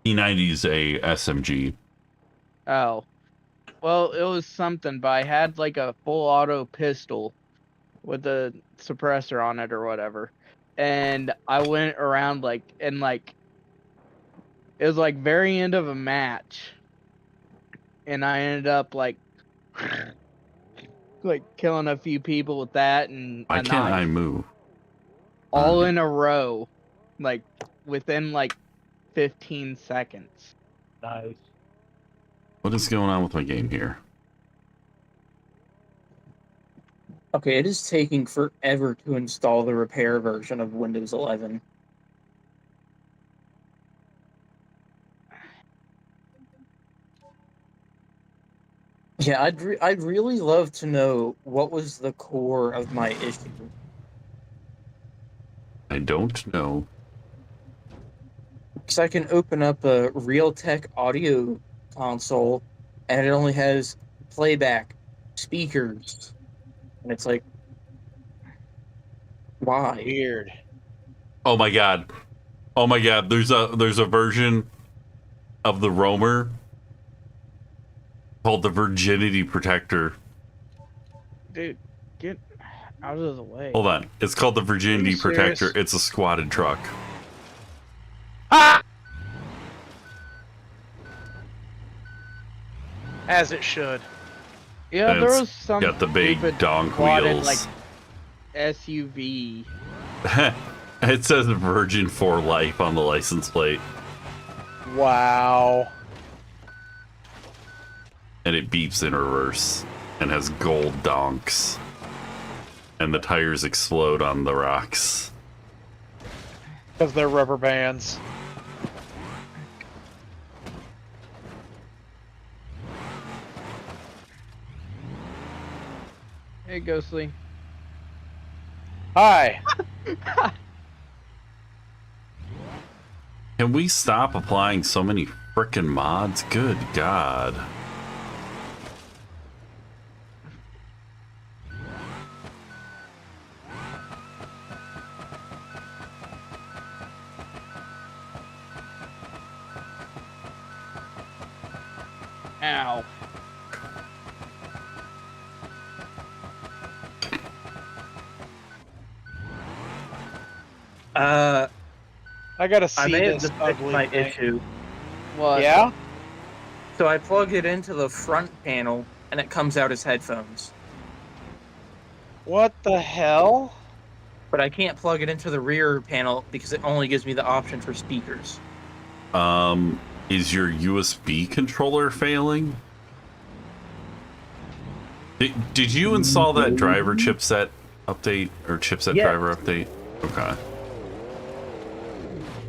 P90 is a SMG. Oh. Well, it was something, but I had like a full auto pistol with a suppressor on it or whatever. And I went around it was like very end of a match. And I ended up like killing a few people with that and Why a can't I knife. move? All in a row. Like within 15 seconds. Nice. What is going on with my game here? Okay, it is taking forever to install the repair version of Windows 11. Yeah, I'd really love to know what was the core of my issue. I don't know. Because I can open up a Realtek audio console, and it only has playback, speakers, and it's like, why? Weird. Oh my god. There's a version of the Roamer called the Virginity Protector. Dude, get out of the way. Hold on. It's called the Virginity you serious? Protector. It's a squatted truck. Ah! As it should. Yeah, And there it's was some got the big stupid donk squatted, wheels. SUV. It says Virgin for Life on the license plate. Wow. And it beeps in reverse and has gold donks. And the tires explode on the rocks. Because they're rubber bands. Hey, Ghostly. Hi. Can we stop applying so many frickin' mods? Good God. Ow. I gotta see I may have this just fixed ugly my thing. issue. What? Yeah? So I plug it into the front panel, and it comes out as headphones. What the hell? But I can't plug it into the rear panel because it only gives me the option for speakers. Is your USB controller failing? Did you install that driver chipset update or chipset Yes. driver update? Okay.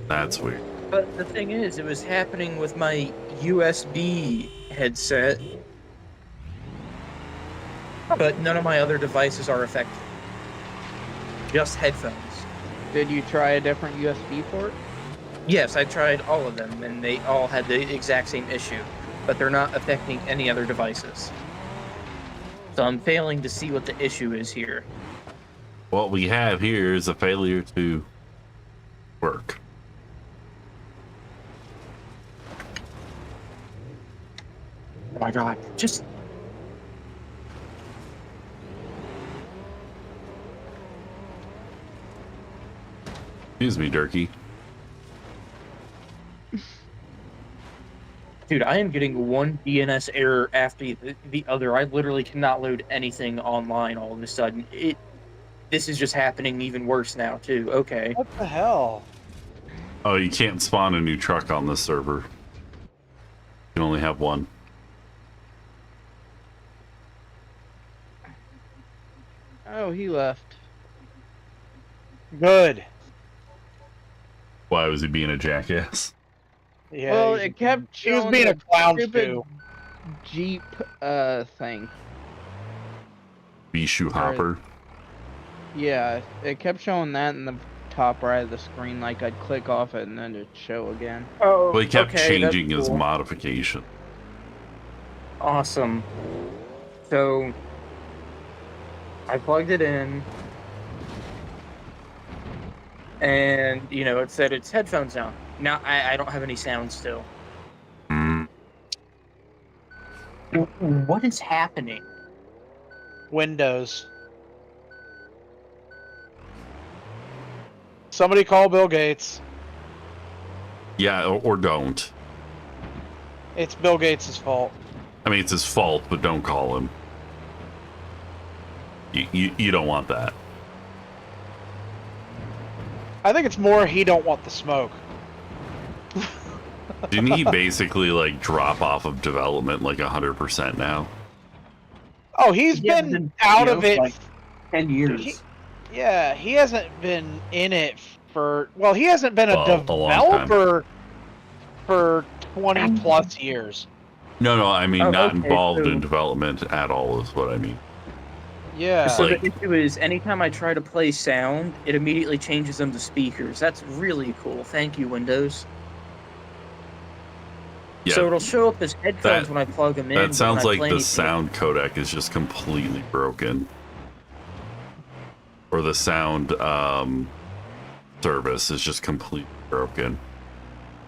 That's weird. But the thing is, it was happening with my USB headset. But none of my other devices are affected. Just headphones. Did you try a different USB port? Yes, I tried all of them, and they all had the exact same issue. But they're not affecting any other devices. So I'm failing to see what the issue is here. What we have here is a failure to work. Oh my god. Just... Excuse me, Durkee. Dude, I am getting one DNS error after the other. I literally cannot load anything online all of a sudden. This is just happening even worse now, too. Okay. What the hell? Oh, you can't spawn a new truck on this server. You can only have one. Oh, he left. Good. Why was he being a jackass? Yeah. Well, he- it kept He was showing being a the clown stupid too. Jeep thing. Bishu Hopper. Yeah, it kept showing that in the top right of the screen, like I'd click off it and then it'd show again. Oh, But he kept okay, that's changing his cool. modification. Awesome. So I plugged it in, and it said it's headphones now. Now I don't have any sound still. What is happening? Windows. Somebody call Bill Gates. Yeah, or don't. It's Bill Gates' fault. I mean, it's his fault, but don't call him. You don't want that. I think it's more he don't want the smoke. Didn't he basically like drop off of development like 100% now? Oh, he's been out of it like 10 years. He hasn't been in it for he hasn't been a Well, a long time. developer for 20 plus years. No, I mean Oh, not okay, involved so- in development at all is what I mean. Yeah. So Like- the issue is, anytime I try to play sound, it immediately changes them to speakers. That's really cool. Thank you, Windows. Yeah, So it'll show up as headphones That- when I plug them in. that but sounds when I like play the anything- sound codec is just completely broken. Or the sound service is just completely broken.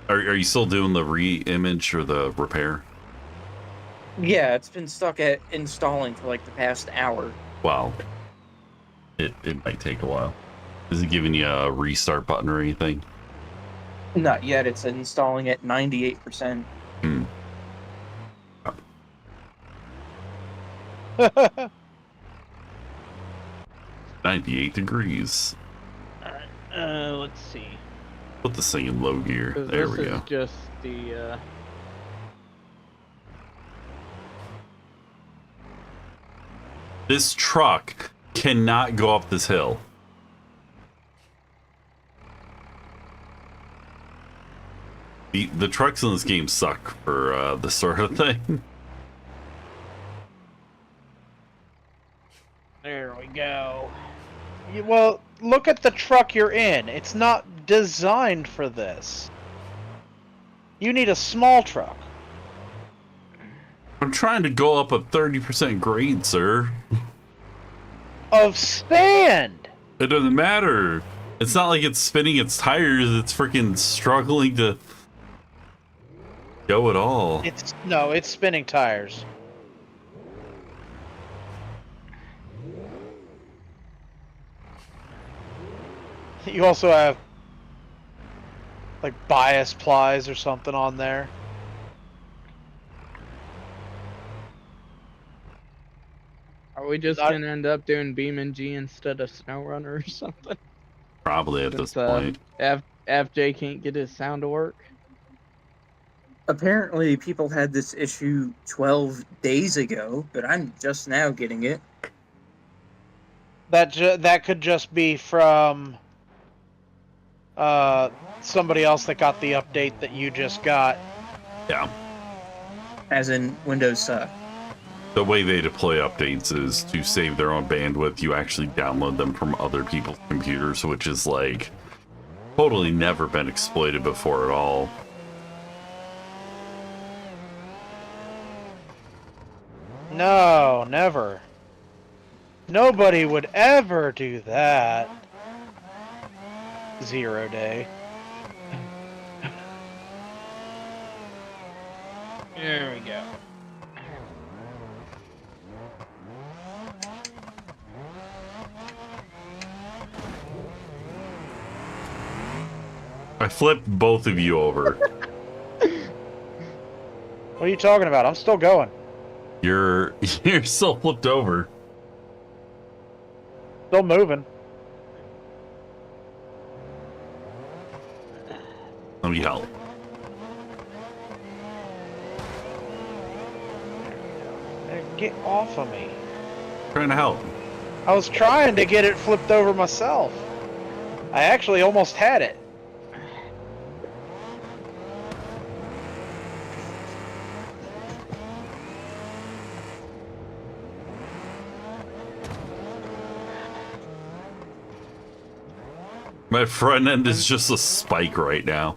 Are you still doing the re-image or the repair? Yeah, it's been stuck at installing for like the past hour. Well, it might take a while. Is it giving you a restart button or anything? Not yet. It's installing at 98%. 98 degrees. Let's see. Put this thing in low gear. 'Cause There this we is go. just the This truck cannot go up this hill. The trucks in this game suck for this sort of thing. There we go. Well, look at the truck you're in. It's not designed for this. You need a small truck. I'm trying to go up a 30% grade, sir. Of sand! It doesn't matter. It's not like it's spinning its tires. It's freaking struggling to go at all. It's spinning tires. You also have like bias plies or something on there. Are we just Not- gonna end up doing BeamNG instead of SnowRunner or something? Probably at this Since, point. FJ can't get his sound to work. Apparently, people had this issue 12 days ago, but I'm just now getting it. That could just be from somebody else that got the update that you just got. Yeah. As in, Windows suck. The way they deploy updates is to save their own bandwidth. You actually download them from other people's computers, which is like totally never been exploited before at all. No, never. Nobody would ever do that. 0 day. There we go. I flipped both of you over. What are you talking about? I'm still going. You're still flipped over. Still moving. Let me help. Get off of me. Trying to help. I was trying to get it flipped over myself. I actually almost had it. My front end is just a spike right now.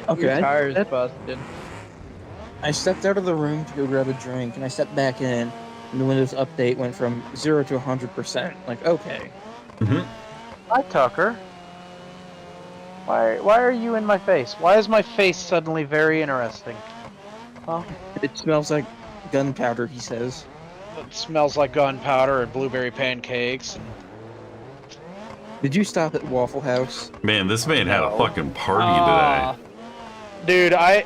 Okay, Your I- tire's that- busted. I stepped out of the room to go grab a drink, and I stepped back in, and the Windows update went from 0 to 100%. Like, okay. Hi, Tucker. Why are you in my face? Why is my face suddenly very interesting? Huh? It smells like gunpowder, he says. It smells like gunpowder and blueberry pancakes. Did you stop at Waffle House? Man, this man had a No. fucking party Dude, I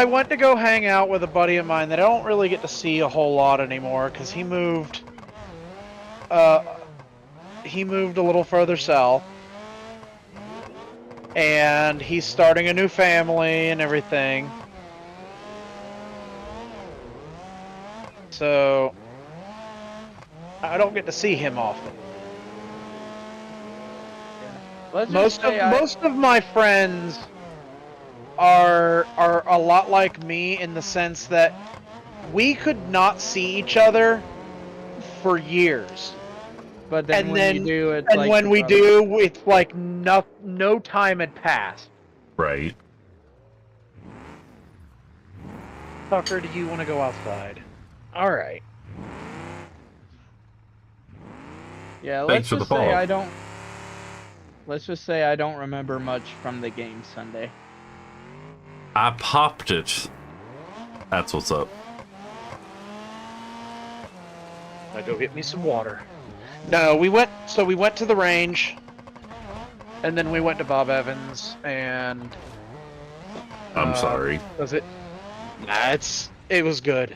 went to go hang out with a buddy of mine that I don't really get to see a whole lot anymore because he moved a little further south. And he's starting a new family and everything. So I don't get to see him often. Let's just Most of my friends are a lot like me in the sense that we could not see each other for years. But then and when then you do, it's and like when your we brother. do, it's like no time had passed. Right. Tucker, do you want to go outside? All right. Yeah, Thanks let's for the just say follow-up. I don't. Let's just say I don't remember much from the game Sunday. I popped it. That's what's up. I go get me some water. No, we went to the range, and then we went to Bob Evans, and I'm sorry. was it? Nah, it was good.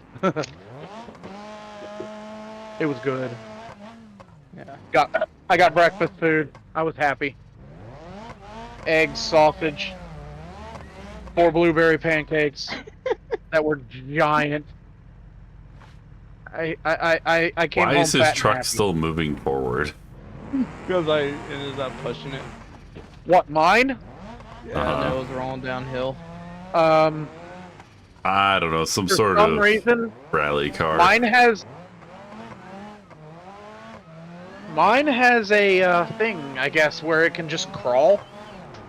It was good. Yeah. I got breakfast food. I was happy. Eggs, sausage, 4 blueberry pancakes that were giant. I came Why home is his fat and truck happy. still moving forward? Because I ended up pushing it. What, mine? Yeah, and it was rolling downhill. I don't know, some For sort some of reason, rally car. mine has a thing, I guess, where it can just crawl.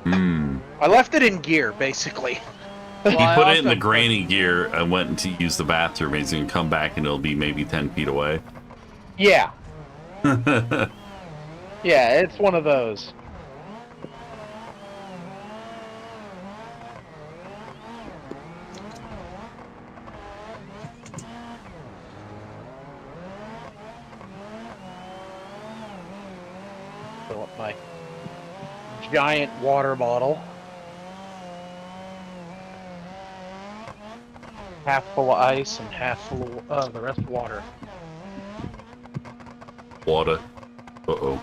I left it in gear, basically. He put it in the granny gear and went to use the bathroom. He's gonna come back and it'll be maybe 10 feet away. Yeah. Yeah, it's one of those. Fill up my giant water bottle. Half full of ice and half full of the rest water. Water. Uh-oh.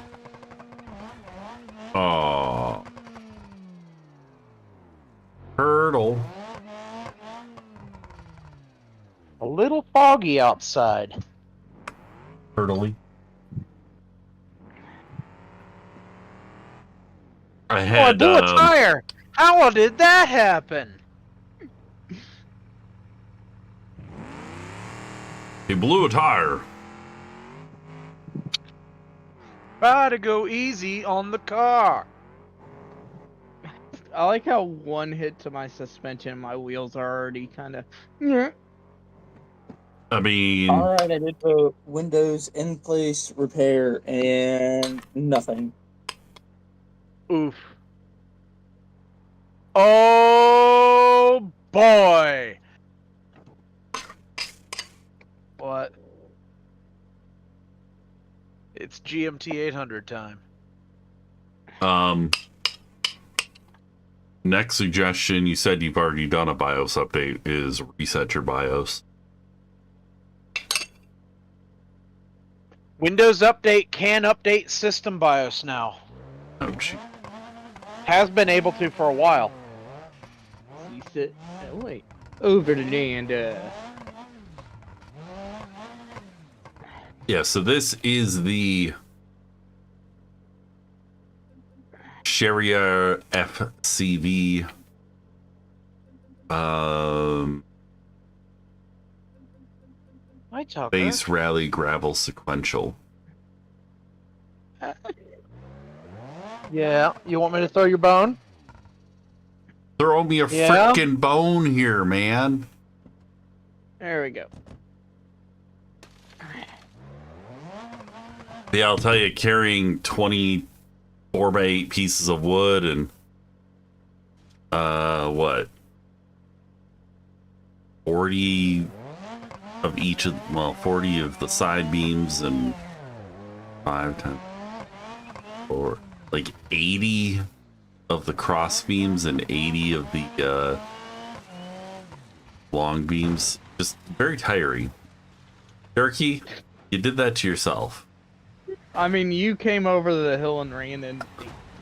Oh. Turtle. A little foggy outside. Turtley. I Oh, I had, blew a tire! How did that happen? he blew a tire. Try to go easy on the car. I like how one hit to my suspension, my wheels are already kind of. I mean, Alright, I did the Windows in place repair and nothing. Oof. Oh boy. What? It's GMT 800 time. next suggestion, you said you've already done a BIOS update, is reset your BIOS. Windows Update can update system BIOS now. Oh, gee. Has been able to for a while. Reset. Oh, wait. Over the land. Yeah, so this is the Sharia FCV Hi, Tucker. Base rally gravel sequential. Yeah, you want me to throw your bone? Throw me a Yeah? freaking bone here, man. There we go. Yeah, I'll tell you, carrying 24 by 8 pieces of wood and what? 40 of each of 40 of the side beams and 5, 10, or like 80 of the cross beams and 80 of the long beams. Just very tiring. Turkey, you did that to yourself. I mean, you came over the hill and ran in.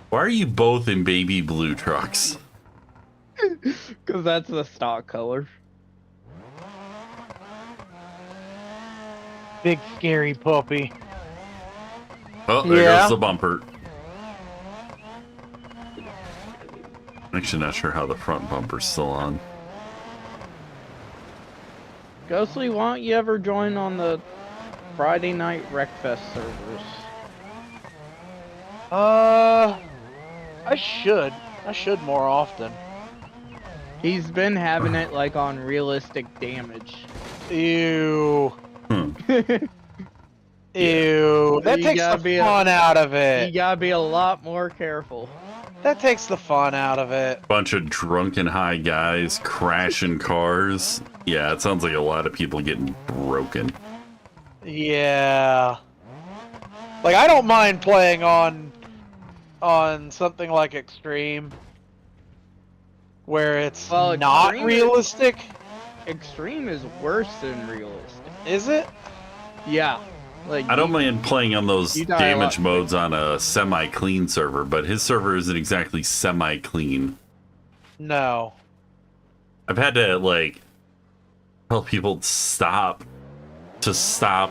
Why are you both in baby blue trucks? Because that's the stock color. Big scary puppy. Oh, there Yeah. goes the bumper. I'm actually not sure how the front bumper's still on. Ghostly, why don't you ever join on the Friday night Wreckfest servers? I should. I should more often. He's been having it like on realistic damage. Ew. Hmm. Ew. That You takes gotta the be fun out of You it. gotta be a lot more careful. That takes the fun out of it. Bunch of drunken high guys crashing cars. Yeah, it sounds like a lot of people getting broken. Yeah. Like, I don't mind playing on something like Extreme, where it's Well, not Extreme realistic. Extreme is worse than realistic. Is it? Yeah. Like I don't mind playing on those you die a damage lot modes on a semi-clean server, but his server isn't exactly semi-clean. No. I've had to like tell people to stop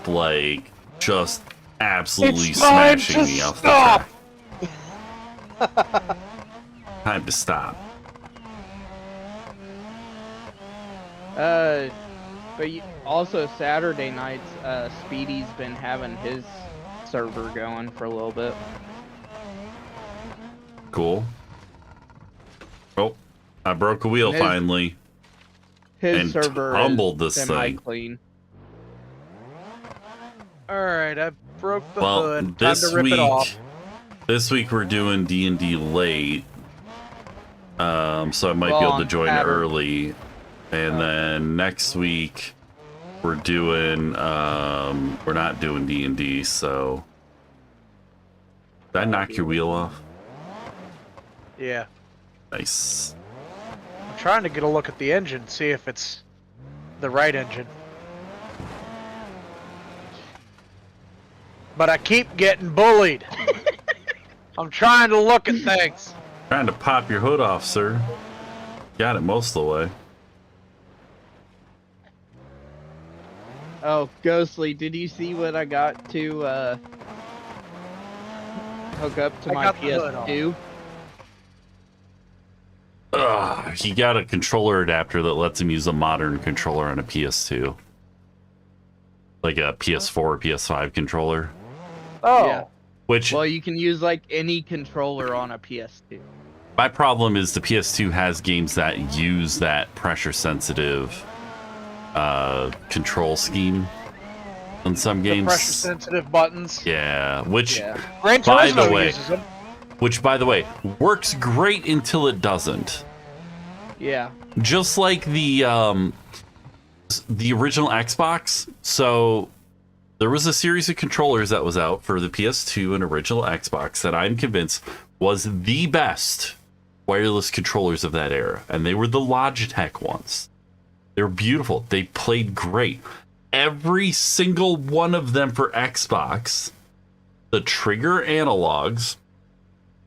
like just absolutely It's time smashing to me off stop! the track. Time to stop. But also Saturday nights, Speedy's been having his server going for a little bit. Cool. Oh, I broke a wheel His- finally. His And server tumbled is this thing. semi-clean. Alright, I broke the Well, hood. Time this to rip week, it off. this week we're doing D&D late, so I might be Well, able to on join Saturday. early, and then next week we're doing we're not doing D&D. So did I knock your wheel off? Yeah. Nice. I'm trying to get a look at the engine, see if it's the right engine. But I keep getting bullied. I'm trying to look at things. Trying to pop your hood off, sir. Got it most of the way. Oh, Ghostly, did you see what I got to hook up to I my got the hood PS2? He got a controller adapter that lets him use a modern controller on a PS2. Like a PS4 or PS5 controller. Oh. Yeah. Which, Well, you can use like any controller on a PS2. my problem is the PS2 has games that use that pressure sensitive control scheme in some The games. pressure sensitive buttons. Yeah, which Yeah. Gran By the Turismo way- uses them. which by the way works great until it doesn't. Yeah. Just like the original Xbox. So there was a series of controllers that was out for the PS2 and original Xbox that I'm convinced was the best wireless controllers of that era, and they were the Logitech ones. They were beautiful. They played great. Every single one of them for Xbox, the trigger analogs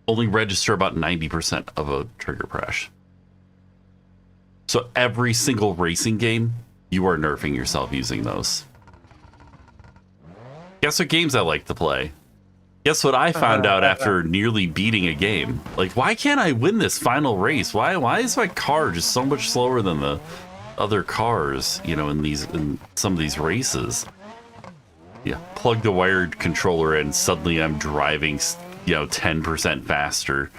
only register about 90% of a trigger press. So every single racing game, you are nerfing yourself using those. Guess what games I like to play? Guess what I found out after nearly beating a game? Like, why can't I win this final race? Why is my car just so much slower than the other cars, you know, in some of these races. Yeah, plug the wired controller in, suddenly I'm driving, you know, 10% faster.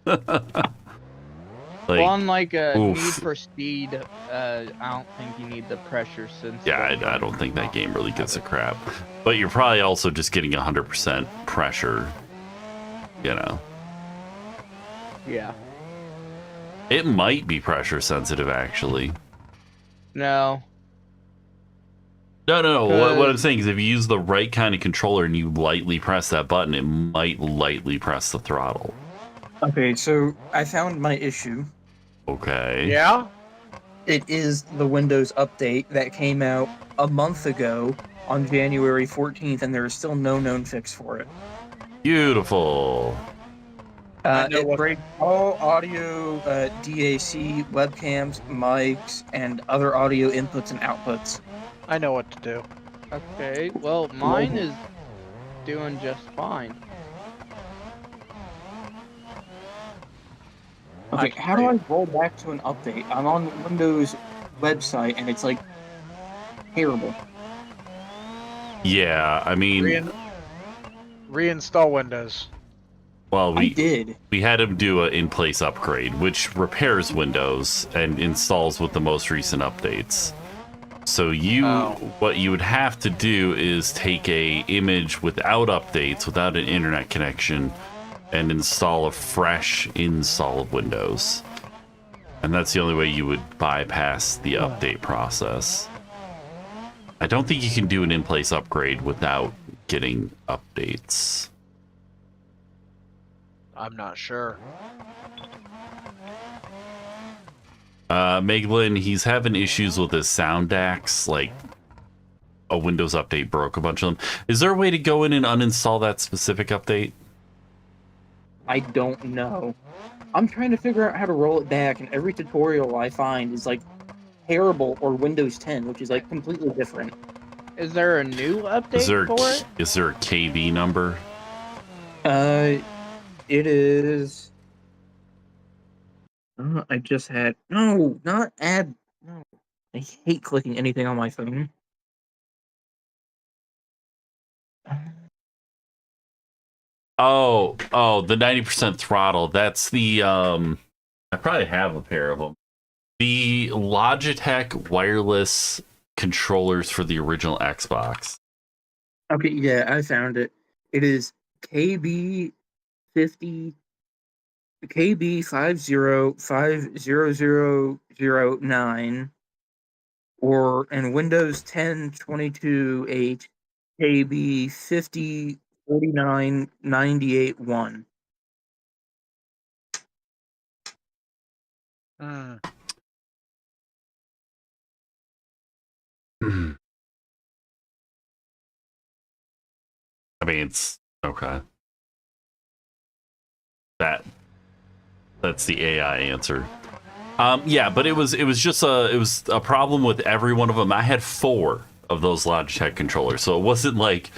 Well, on like a oof. Need for Speed, I don't think you need the pressure sense. Yeah, I don't think that game really gives a crap. But you're probably also just getting 100% pressure, you know. Yeah. It might be pressure sensitive, actually. No. No. What I'm saying is if you use the right kind of controller and you lightly press that button, it might lightly press the throttle. Okay, so I found my issue. Okay. Yeah? It is the Windows update that came out a month ago on January 14th, and there is still no known fix for it. Beautiful. It breaks all audio, DAC, webcams, mics, and other audio inputs and outputs. I know what to do. Okay, well, mine is doing just fine. Okay, how do I roll back to an update? I'm on Windows website, and it's like terrible. Yeah, I mean, Reinstall Windows. well, I did. we had him do an in-place upgrade, which repairs Windows and installs with the most recent updates. So what you would have to do is take a image without updates, without an internet connection, and install a fresh install of Windows. And that's the only way you would bypass the update process. I don't think you can do an in-place upgrade without getting updates. I'm not sure. Meglin, he's having issues with his sound DACs, like a Windows update broke a bunch of them. Is there a way to go in and uninstall that specific update? I don't know. I'm trying to figure out how to roll it back, and every tutorial I find is like terrible or Windows 10, which is like completely different. Is there a new update for it? Is there a KV number? It is. I just had no, not add. No, I hate clicking anything on my phone. Oh, the 90% throttle. That's the I probably have a pair of them. The Logitech wireless controllers for the original Xbox. Okay, yeah, I found it. It is KB50 KB505009 or in Windows 10 22.8 KB504998.1. I mean, it's okay. That's the AI answer. Yeah, but it was just a problem with every one of them. I had 4 of those Logitech controllers, so it wasn't like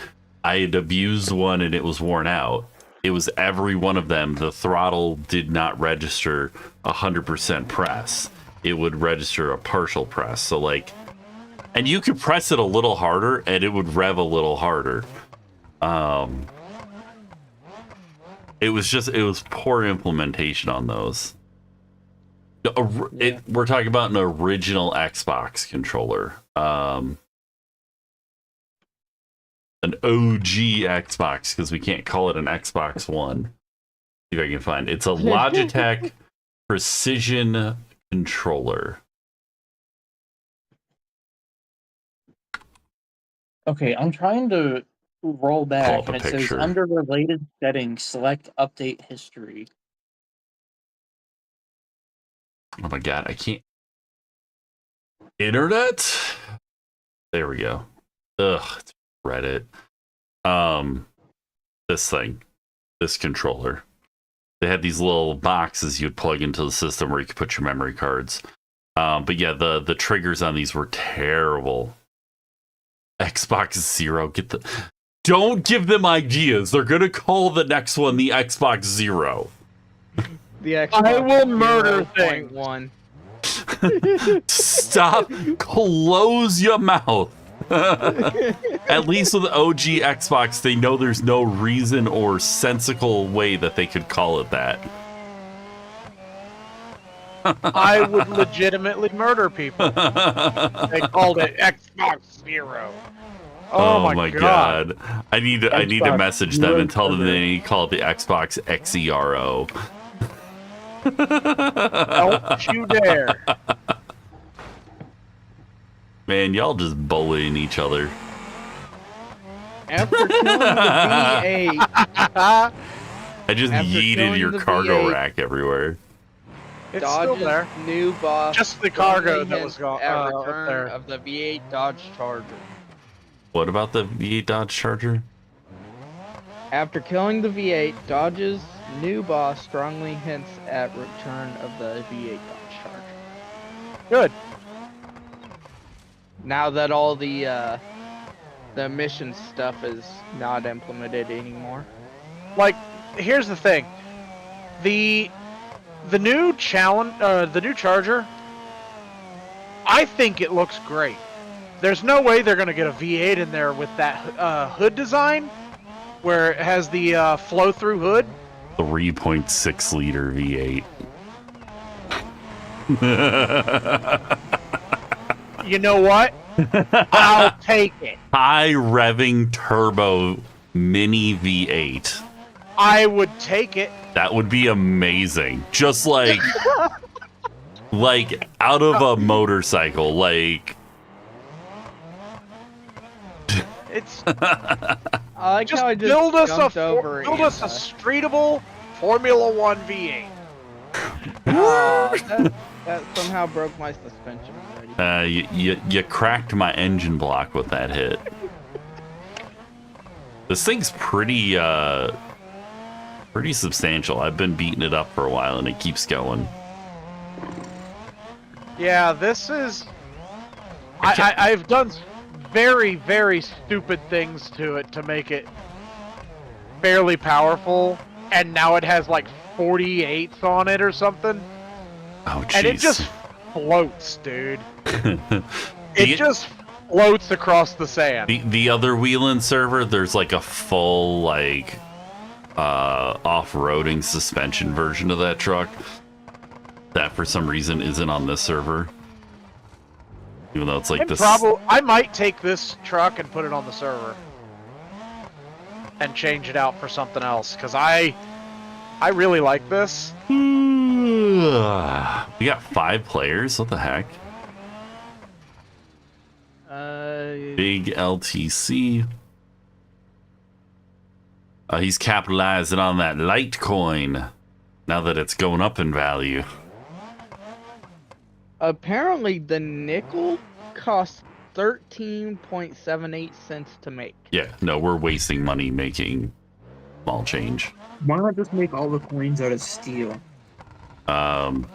I had abused one and it was worn out. It was every one of them. The throttle did not register 100% press. It would register a partial press. So like, and you could press it a little harder and it would rev a little harder. It was poor implementation on those. We're talking about an original Xbox controller. An OG Xbox, because we can't call it an Xbox One. See if I can find it. It's a Logitech Precision controller. Okay, I'm trying to roll back, and it says picture. under related settings, select update history. Oh my god, I can't. Internet? There we go. Ugh, it's Reddit. This controller. They had these little boxes you'd plug into the system where you could put your memory cards. But yeah, the triggers on these were terrible. Xbox Zero, don't give them ideas. They're gonna call the next one the Xbox Zero. The Xbox I will murder 0.1. Stop. Close your mouth. At least with OG Xbox, they know there's no reason or sensical way that they could call it that. I would legitimately murder people. They called it Xbox Zero. Oh my god. I need to message them and tell them they need to call it the Xbox XERO. Don't you dare. Man, y'all just bullying each other. After killing the V8, I just After yeeted killing your the cargo V8, rack everywhere. It's still Dodge's there. new boss. Just the cargo strongly that was hints gone at up return there. of the V8 Dodge Charger. What about the V8 Dodge Charger? After killing the V8, Dodge's new boss strongly hints at return of the V8 Dodge Charger. Good. Now that all the mission stuff is not implemented anymore. Like, here's the thing. The new challenge, the new Charger, I think it looks great. There's no way they're gonna get a V8 in there with that hood design, where it has the flow-through hood. 3.6 liter V8. You know what? I'll take it. High revving turbo mini V8. I would take it. That would be amazing. Just like like out of a motorcycle, like It's I like just how I just build us jumped a over build us a streetable Formula One V8. That somehow broke my suspension already. you cracked my engine block with that hit. This thing's pretty substantial. I've been beating it up for a while and it keeps going. Yeah, this is. I've done very, very stupid things to it to make it fairly powerful, and now it has like 48s on it or something. Oh, jeez. And it just floats, dude. It just floats across the sand. The other Wheeling server, there's like a full like off-roading suspension version of that truck that for some reason isn't on this server. Even though it's like this. I might take this truck and put it on the server and change it out for something else, because I really like this. We got 5 players. What the heck? Big LTC. He's capitalizing on that Litecoin now that it's going up in value. Apparently, the nickel costs 13.78 cents to make. Yeah, no, we're wasting money making small change. Why not just make all the coins out of steel? Because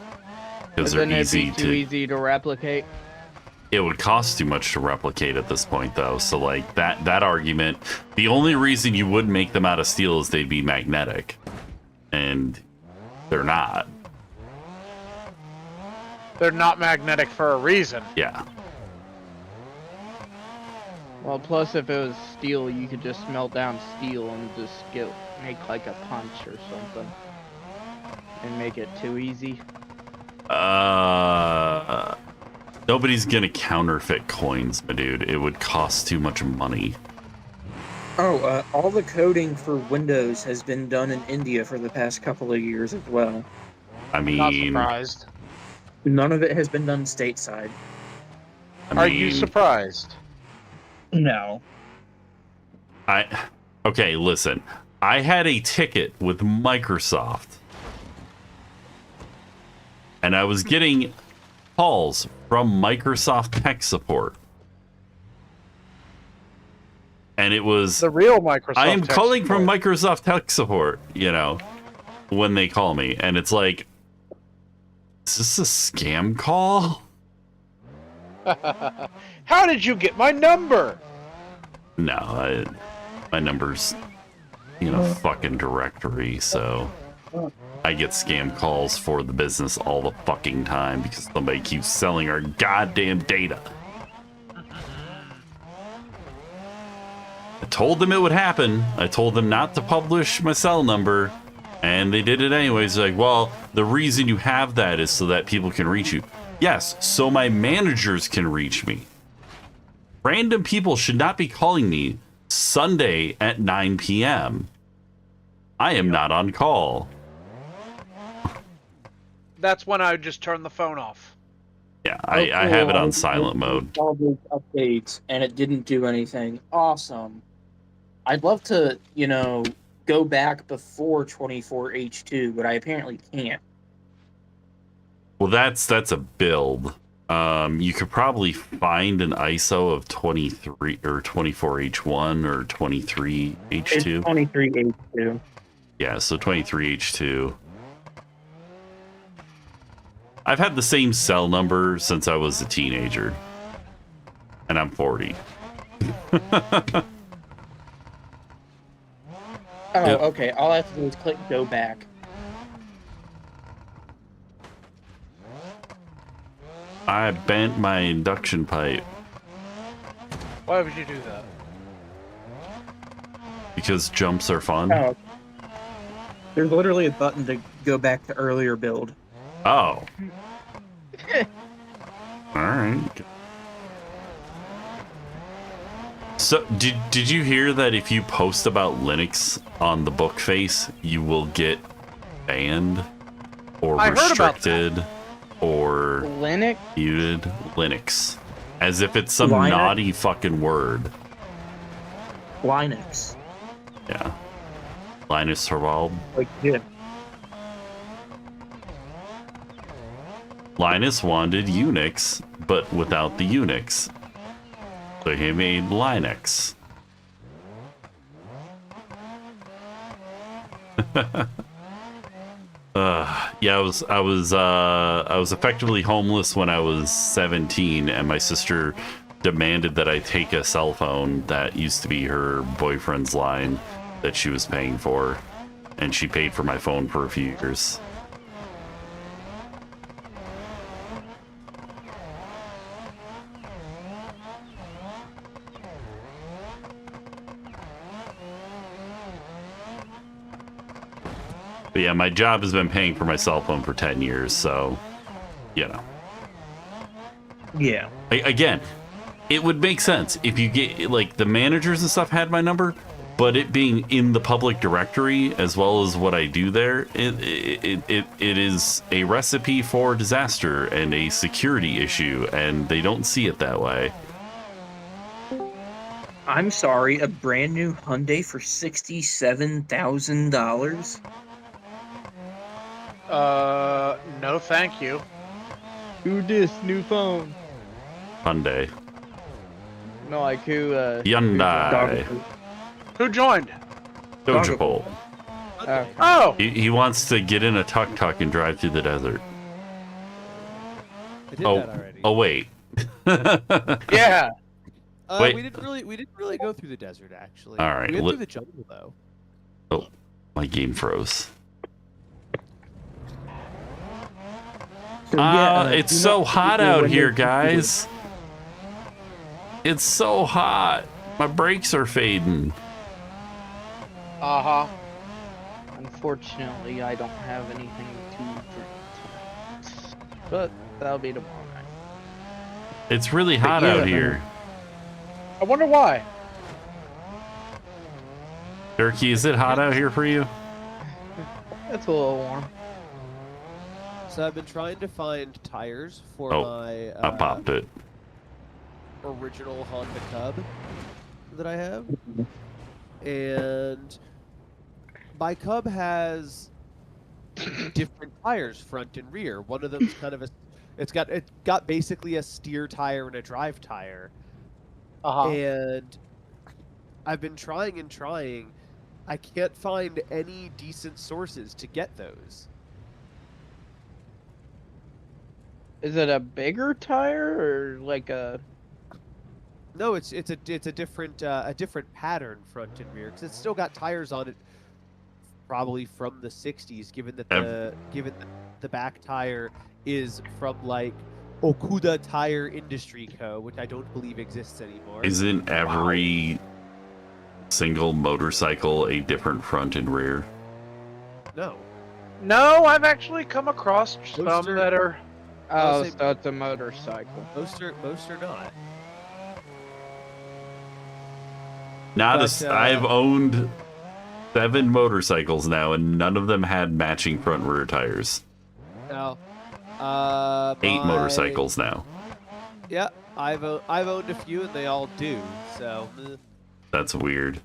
they're Isn't it easy be too easy to replicate? It would cost too much to replicate at this point, though. So, like, that argument, the only reason you wouldn't make them out of steel is they'd be magnetic. And they're not. They're not magnetic for a reason. Yeah. Well, plus if it was steel, you could just melt down steel and just make like a punch or something. And make it too easy. Nobody's gonna counterfeit coins, my dude. It would cost too much money. Oh, all the coding for Windows has been done in India for the past couple of years as well. I mean, Not surprised. None of it has been done stateside. Are you surprised? No. Okay, listen. I had a ticket with Microsoft. And I was getting calls from Microsoft tech support. And it was the real Microsoft. I am tech calling support. from Microsoft tech support, you know, when they call me. And it's like, is this a scam call? How did you get my number? No, my number's in a fucking directory, so I get scam calls for the business all the fucking time because somebody keeps selling our goddamn data. I told them it would happen. I told them not to publish my cell number, and they did it anyways. Like, well, the reason you have that is so that people can reach you. Yes, so my managers can reach me. Random people should not be calling me Sunday at 9 p.m. I am not on call. That's when I would just turn the phone off. Yeah, I have it on silent mode. All those updates, and it didn't do anything. Awesome. I'd love to, go back before 24H2, but I apparently can't. Well, that's a build. You could probably find an ISO of 23 or 24H1 or 23H2. It's 23H2. Yeah, so 23H2. I've had the same cell number since I was a teenager. And I'm 40. Yep. Okay. All I have to do is click go back. I bent my induction pipe. Why would you do that? Because jumps are fun. Oh. There's literally a button to go back to earlier build. Oh. Alright. So, did you hear that if you post about Linux on the book face, you will get banned or restricted or Linux? muted? Linux. As if it's some Linux? naughty fucking word. Linux. Yeah. Linus Torvald. Like, yeah. Linus wanted Unix, but without the Unix. So he made Linux. Yeah, I was effectively homeless when I was 17, and my sister demanded that I take a cell phone that used to be her boyfriend's line that she was paying for, and she paid for my phone for a few years. But yeah, my job has been paying for my cell phone for 10 years, so, Yeah. Again, it would make sense if you get, like, the managers and stuff had my number, but it being in the public directory as well as what I do there, it is a recipe for disaster and a security issue, and they don't see it that way. I'm sorry, a brand new Hyundai for $67,000? No thank you. Who this new phone? Hyundai. No, like who, Hyundai. Who joined? Dojapol. Okay. Oh! He wants to get in a tuk-tuk and drive through the desert. I did that already. Oh, wait. Yeah. Wait. We didn't really go through the desert, actually. All right, We went through the jungle, though. Oh, my game froze. It's so hot out here, guys. It's so hot. My brakes are fading. Uh-huh. Unfortunately, I don't have anything to drink. But that'll be tomorrow night. It's really hot out here. I wonder why. Turkey, is it hot out here for you? It's a little warm. So I've been trying to find tires for my I popped it. original Honda Cub that I have. And my Cub has different tires, front and rear. One of them's kind of it's got basically a steer tire and a drive tire. And I've been trying and trying. I can't find any decent sources to get those. Is it a bigger tire or like a? No, it's a different pattern front and rear because it's still got tires on it probably from the 60s, given that the back tire is from like Okuda Tire Industry Co., which I don't believe exists anymore. Isn't every single motorcycle a different front and rear? No. No, I've actually come across some that are. Oh, so it's a motorcycle. Most are not. I've owned 7 motorcycles now, and none of them had matching front and rear tires. No. 8 motorcycles now. Yeah, I've owned a few, and they all do. So. That's weird.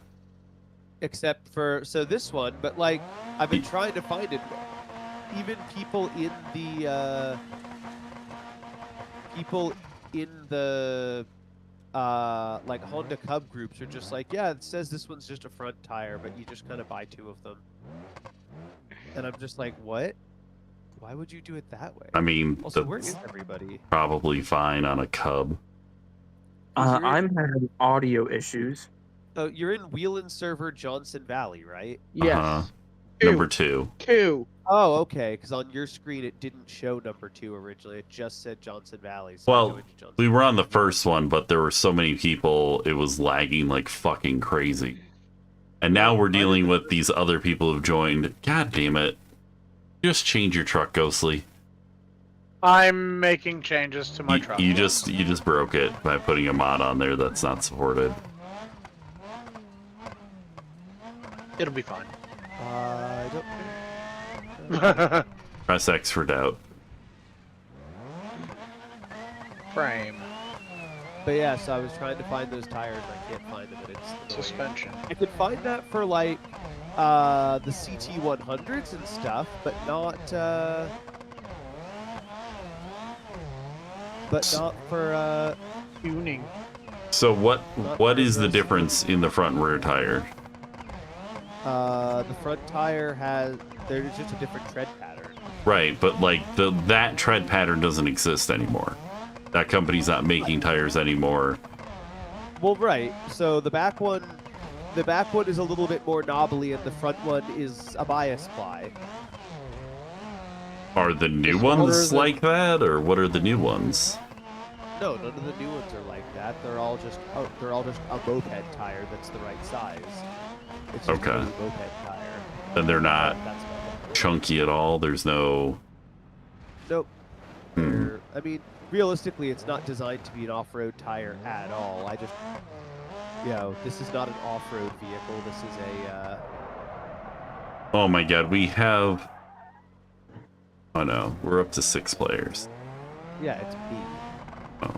Except for this one, but like I've been trying to find it. Even people in the like Honda Cub groups are just like, yeah, it says this one's just a front tire, but you just kind of buy 2 of them. And I'm just like, what? Why would you do it that way? I mean, also, where is everybody? Probably fine on a Cub. I'm having audio issues. Oh, you're in Wheeling Server, Johnson Valley, right? Yes. Number 2. 2. Oh, okay. Because on your screen it didn't show number 2 originally. It just said Johnson Valley. So Well, we were on the first one, but there were so many people, it was lagging like fucking crazy. And now we're dealing with these other people who've joined. God damn it. Just change your truck, Ghostly. I'm making changes to my truck. You just broke it by putting a mod on there that's not supported. It'll be fine. I don't. Press X for doubt. Frame. But yeah, so I was trying to find those tires. I can't find them, and it's annoying. Suspension. I could find that for like the CT100s and stuff, but not for tuning. So what is the difference in the front and rear tire? The front tire there's just a different tread pattern. Right, but like that tread pattern doesn't exist anymore. That company's not making tires anymore. Well, right. So the back one is a little bit more knobbly, and the front one is a bias ply. Are the new ones like that, or what are the new ones? No, none of the new ones are like that. They're all just a moped tire that's the right size. It's just Okay. a moped tire. And they're not That's chunky at all. There's no. Nope. Hmm. I mean, realistically, it's not designed to be an off-road tire at all. This is not an off-road vehicle. This is a. Oh my god, we have. Oh no, we're up to 6 players. Yeah, it's me. Oh.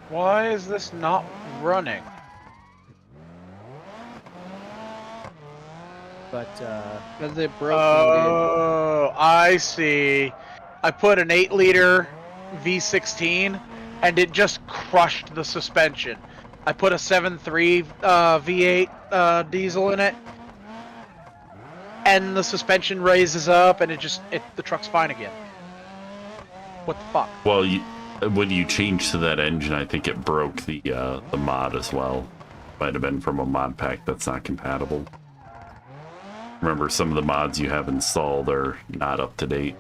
Why is this not running? But because it broke. Oh, I see. I put an 8-liter V16 and it just crushed the suspension. I put a 7.3 V8 diesel in it, and the suspension raises up, and the truck's fine again. What the fuck? Well, when you change to that engine, I think it broke the mod as well. Might have been from a mod pack that's not compatible. Remember, some of the mods you have installed are not up to date.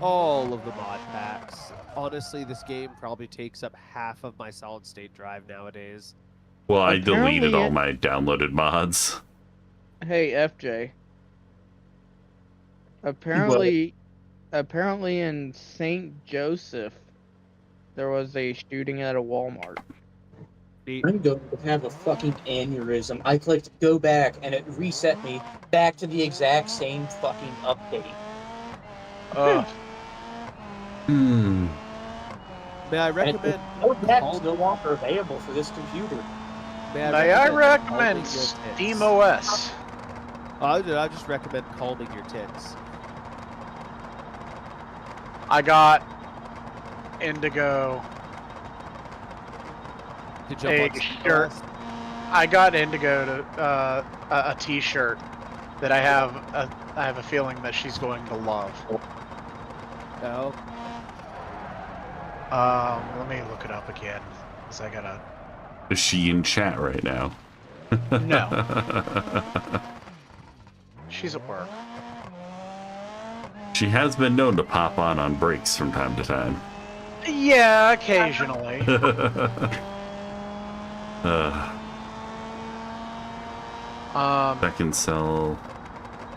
all of the mod packs. Honestly, this game probably takes up half of my solid state drive nowadays. Well, I Apparently deleted all my downloaded mods. Hey, FJ. Apparently in St. Joseph, there was a shooting at a Walmart. I'm going to have a fucking aneurysm. I clicked go back and it reset me back to the exact same fucking update. May I recommend? No packs no longer available for this computer. May I recommend Steam OS? I just recommend calming your tits. I got Indigo. To jump A on Steam shirt. OS? I got Indigo to a T-shirt that I have a feeling that she's going to love. No. Let me look it up again. 'cause I gotta. Is she in chat right now? No. She's at work. She has been known to pop on breaks from time to time. Yeah, occasionally. Second cell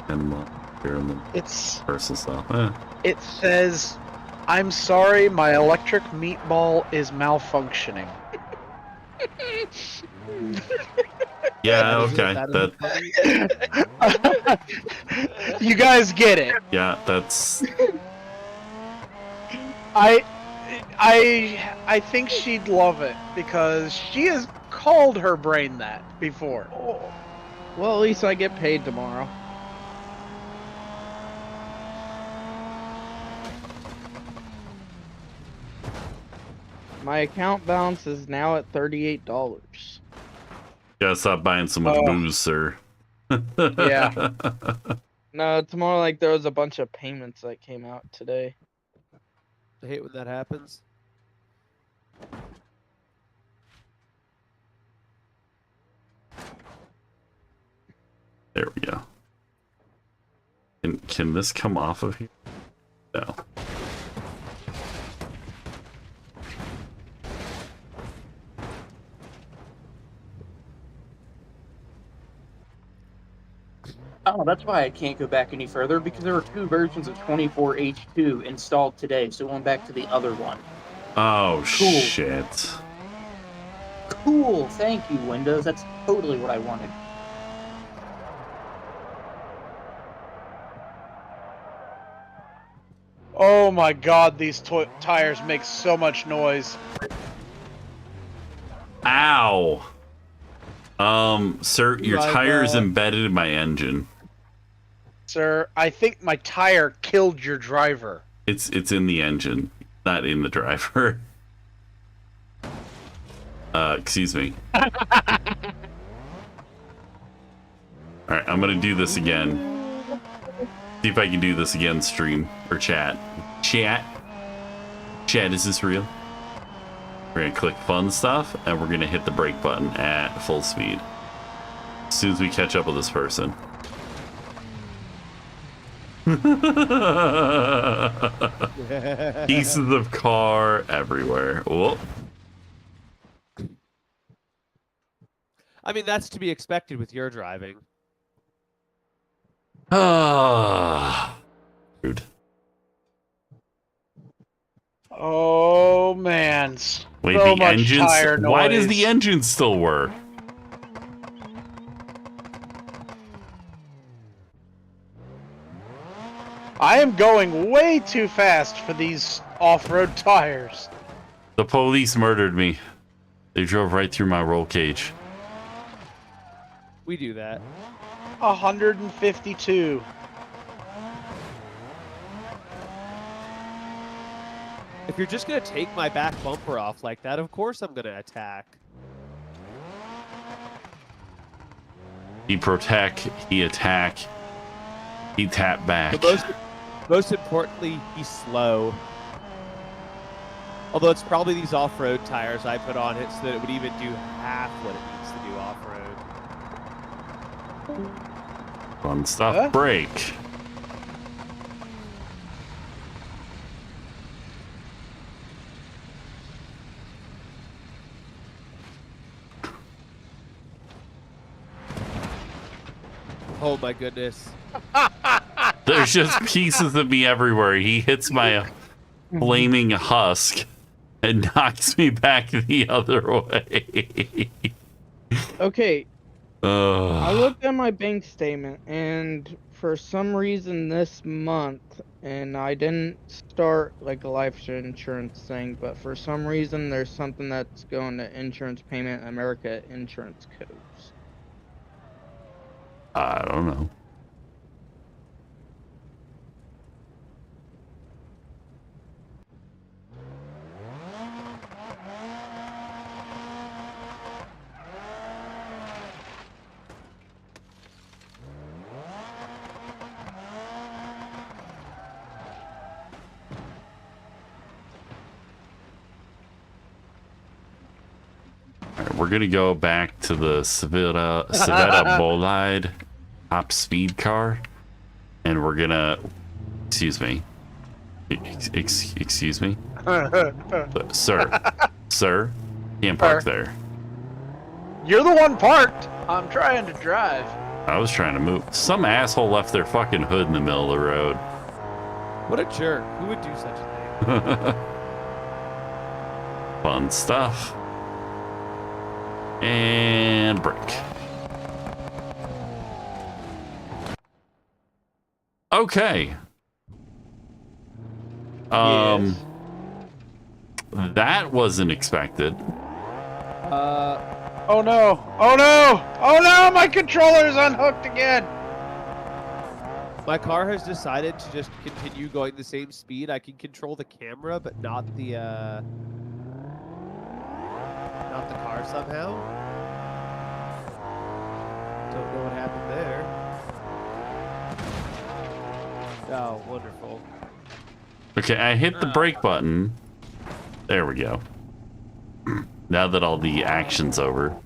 and here in the It's personal cell. It says, "I'm sorry, my electric meatball is malfunctioning." Yeah, okay. That You guys get it. Yeah, that's I think she'd love it because she has called her brain that before. Well, at least I get paid tomorrow. My account balance is now at $38. gotta stop buying so much booze, sir. Yeah. No, it's more like there was a bunch of payments that came out today. I hate when that happens. There we go. Can this come off of here? No. Oh, that's why I can't go back any further, because there are 2 versions of 24H2 installed today, so going back to the other one. Oh, Cool. shit. Cool, thank you, Windows. That's totally what I wanted. Oh my god, these tires make so much noise. Ow. Sir, your tire's embedded in my engine. Sir, I think my tire killed your driver. It's in the engine, not in the driver. Excuse me. Alright, I'm gonna do this again. See if I can do this again, stream or chat. Chat, is this real? We're gonna click fun stuff and we're gonna hit the brake button at full speed as soon as we catch up with this person. Pieces of car everywhere. Whoop. I mean, that's to be expected with your driving. Dude. Oh man. Wait, So the much engine. tire Why does noise. the engine still work? I am going way too fast for these off-road tires. The police murdered me. They drove right through my roll cage. We do that. 152. If you're just gonna take my back bumper off like that, of course I'm gonna attack. He protect, he attack, he tap back. But most importantly, he's slow. Although it's probably these off-road tires I put on it so that it would even do half what it needs to do off-road. Fun stuff. Huh? Break. Oh my goodness. There's just pieces of me everywhere. He hits my flaming husk and knocks me back the other way. Okay, I Ugh. looked at my bank statement, and for some reason this month, and I didn't start like a life insurance thing, but for some reason there's something that's going to Insurance Payment America insurance codes. I don't know. we're gonna go back to the Civetta Bolide top speed car, and we're gonna. Excuse me. Excuse me, sir. Can't park there. You're the one parked. I'm trying to drive. I was trying to move. Some asshole left their fucking hood in the middle of the road. What a jerk. Who would do such a thing? Fun stuff. And brake. Okay. Yes. That wasn't expected. Oh no! Oh no! Oh no! My controller's unhooked again! My car has decided to just continue going the same speed. I can control the camera, but not the car somehow. Don't know what happened there. Oh, wonderful. Okay, I hit the brake button. There we go. Now that all the action's over.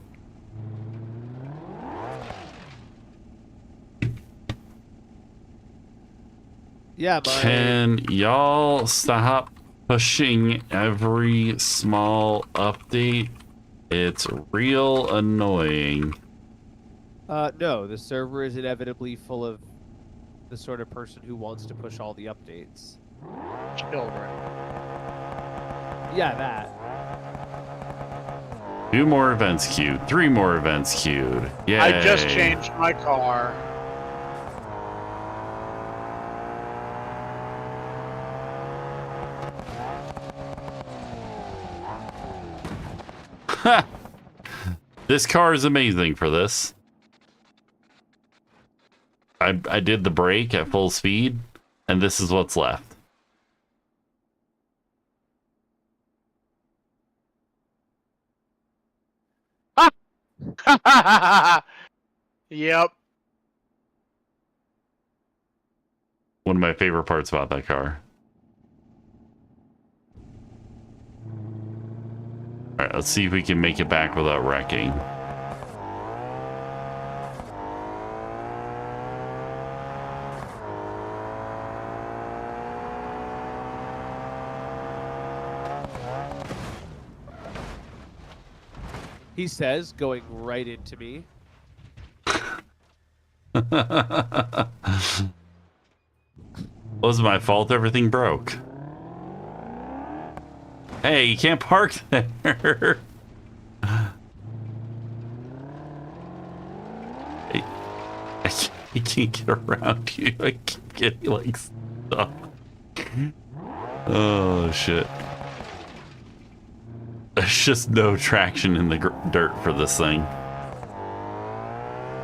Yeah, Can y'all stop pushing every small update? It's real annoying. No, the server is inevitably full of the sort of person who wants to push all the updates. Children. Yeah, that. 2 more events queued. 3 more events queued. Yeah. I just changed my car. This car is amazing for this. I did the brake at full speed, and this is what's left. Yep. One of my favorite parts about that car. Alright, let's see if we can make it back without wrecking. He says, going right into me. Wasn't my fault everything broke. Hey, you can't park there. I can't get around you. I keep getting like stuck. Oh shit. There's just no traction in the dirt for this thing.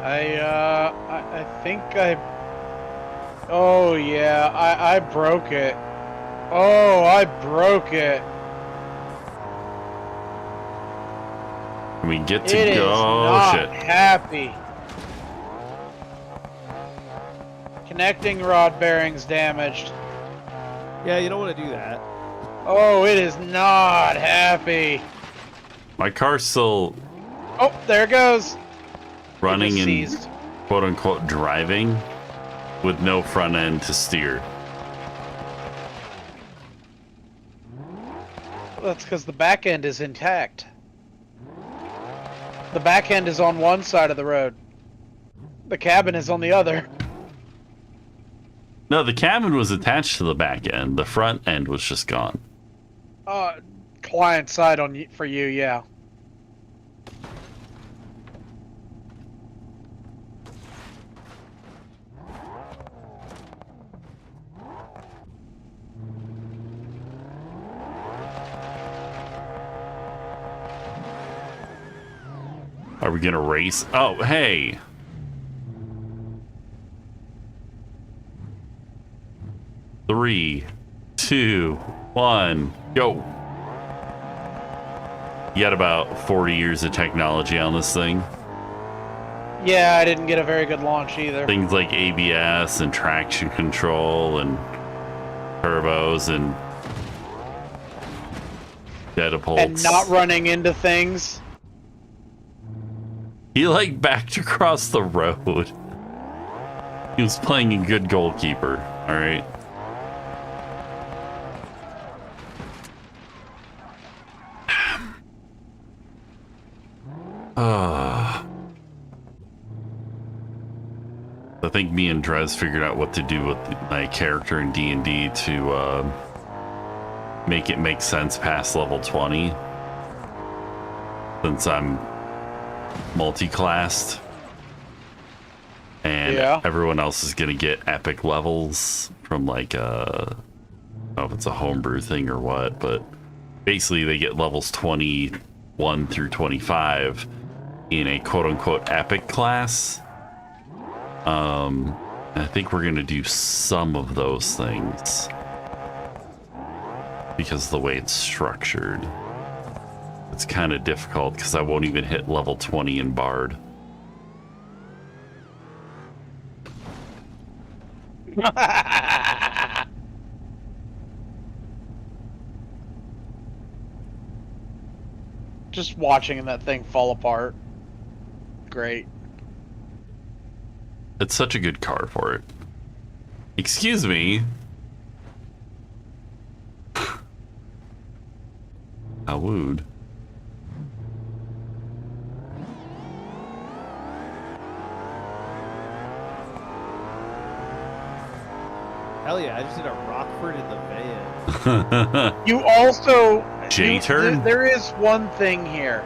I think I. Oh yeah, I broke it. Oh, I broke it. We get to It is go. not Shit. happy. Connecting rod bearings damaged. Yeah, you don't want to do that. Oh, it is not happy. My car's still Oh, there it goes. running It and just seized. quote unquote driving with no front end to steer. That's because the back end is intact. The back end is on one side of the road. The cabin is on the other. No, the cabin was attached to the back end. The front end was just gone. Client side on for you, yeah. Are we gonna race? Oh, hey. Three, 2, 1, go. You got about 40 years of technology on this thing. Yeah, I didn't get a very good launch either. Things like ABS and traction control and turbos and catapults. And not running into things. He like backed across the road. He was playing a good goalkeeper. All right. I think me and Drez figured out what to do with my character in D&D to make it make sense past level 20. Since I'm multi-classed. And everyone else is going to get epic levels from like, I don't know if it's a homebrew thing or what, but basically they get levels 21 through 25 in a quote-unquote epic class. I think we're going to do some of those things because of the way it's structured. It's kind of difficult because I won't even hit level 20 in Bard. Just watching that thing fall apart. Great. It's such a good car for it. Excuse me. How wooed. Hell yeah, I just did a Rockford in the van. You also... J-turn? There is one thing here.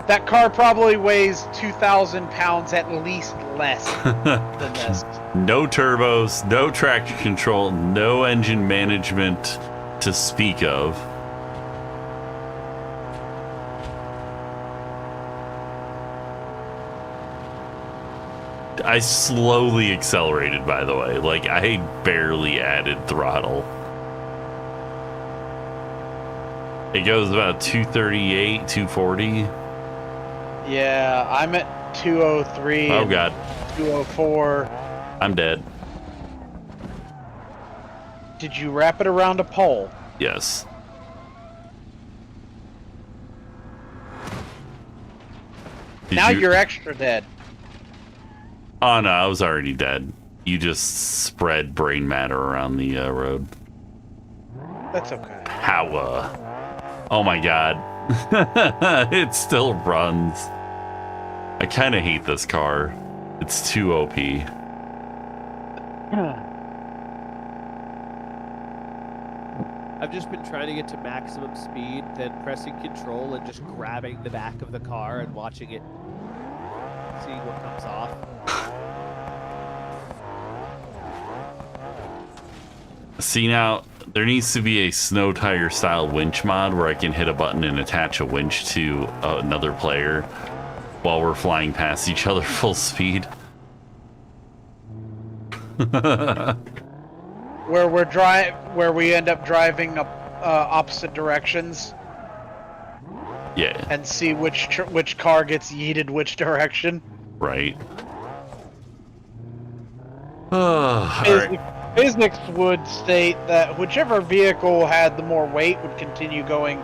That car probably weighs 2,000 pounds at least less than this. No turbos, no traction control, no engine management to speak of. I slowly accelerated, by the way. Like, I barely added throttle. It goes about 238, 240. Yeah, I'm at 203. Oh, God. 204. I'm dead. Did you wrap it around a pole? Yes. Now you're extra dead. Oh, no, I was already dead. You just spread brain matter around the road. That's okay. Power. Oh, my God. It still runs. I kind of hate this car. It's too OP. I've just been trying to get to maximum speed, then pressing control and just grabbing the back of the car and watching it, seeing what comes off. See, now, there needs to be a snow tire style winch mod where I can hit a button and attach a winch to another player while we're flying past each other full speed. Where we end up driving up opposite directions. Yeah. And see which car gets yeeted which direction. Right. All right. Physics would state that whichever vehicle had the more weight would continue going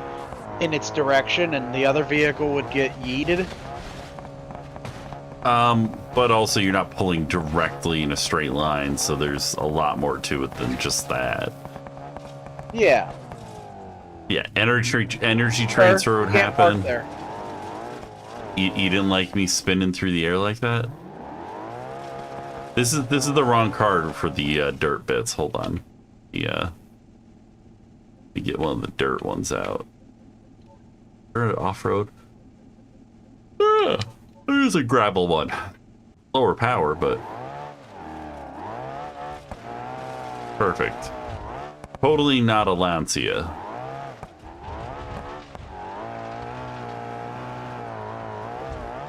in its direction, and the other vehicle would get yeeted. But also you're not pulling directly in a straight line, so there's a lot more to it than just that. Yeah. Yeah, energy transfer would happen. There. You didn't like me spinning through the air like that? This is the wrong card for the dirt bits. Hold on. Yeah. Let me get one of the dirt ones out. Off-road. There's a gravel one. Lower power, but perfect. Totally not a Lancia.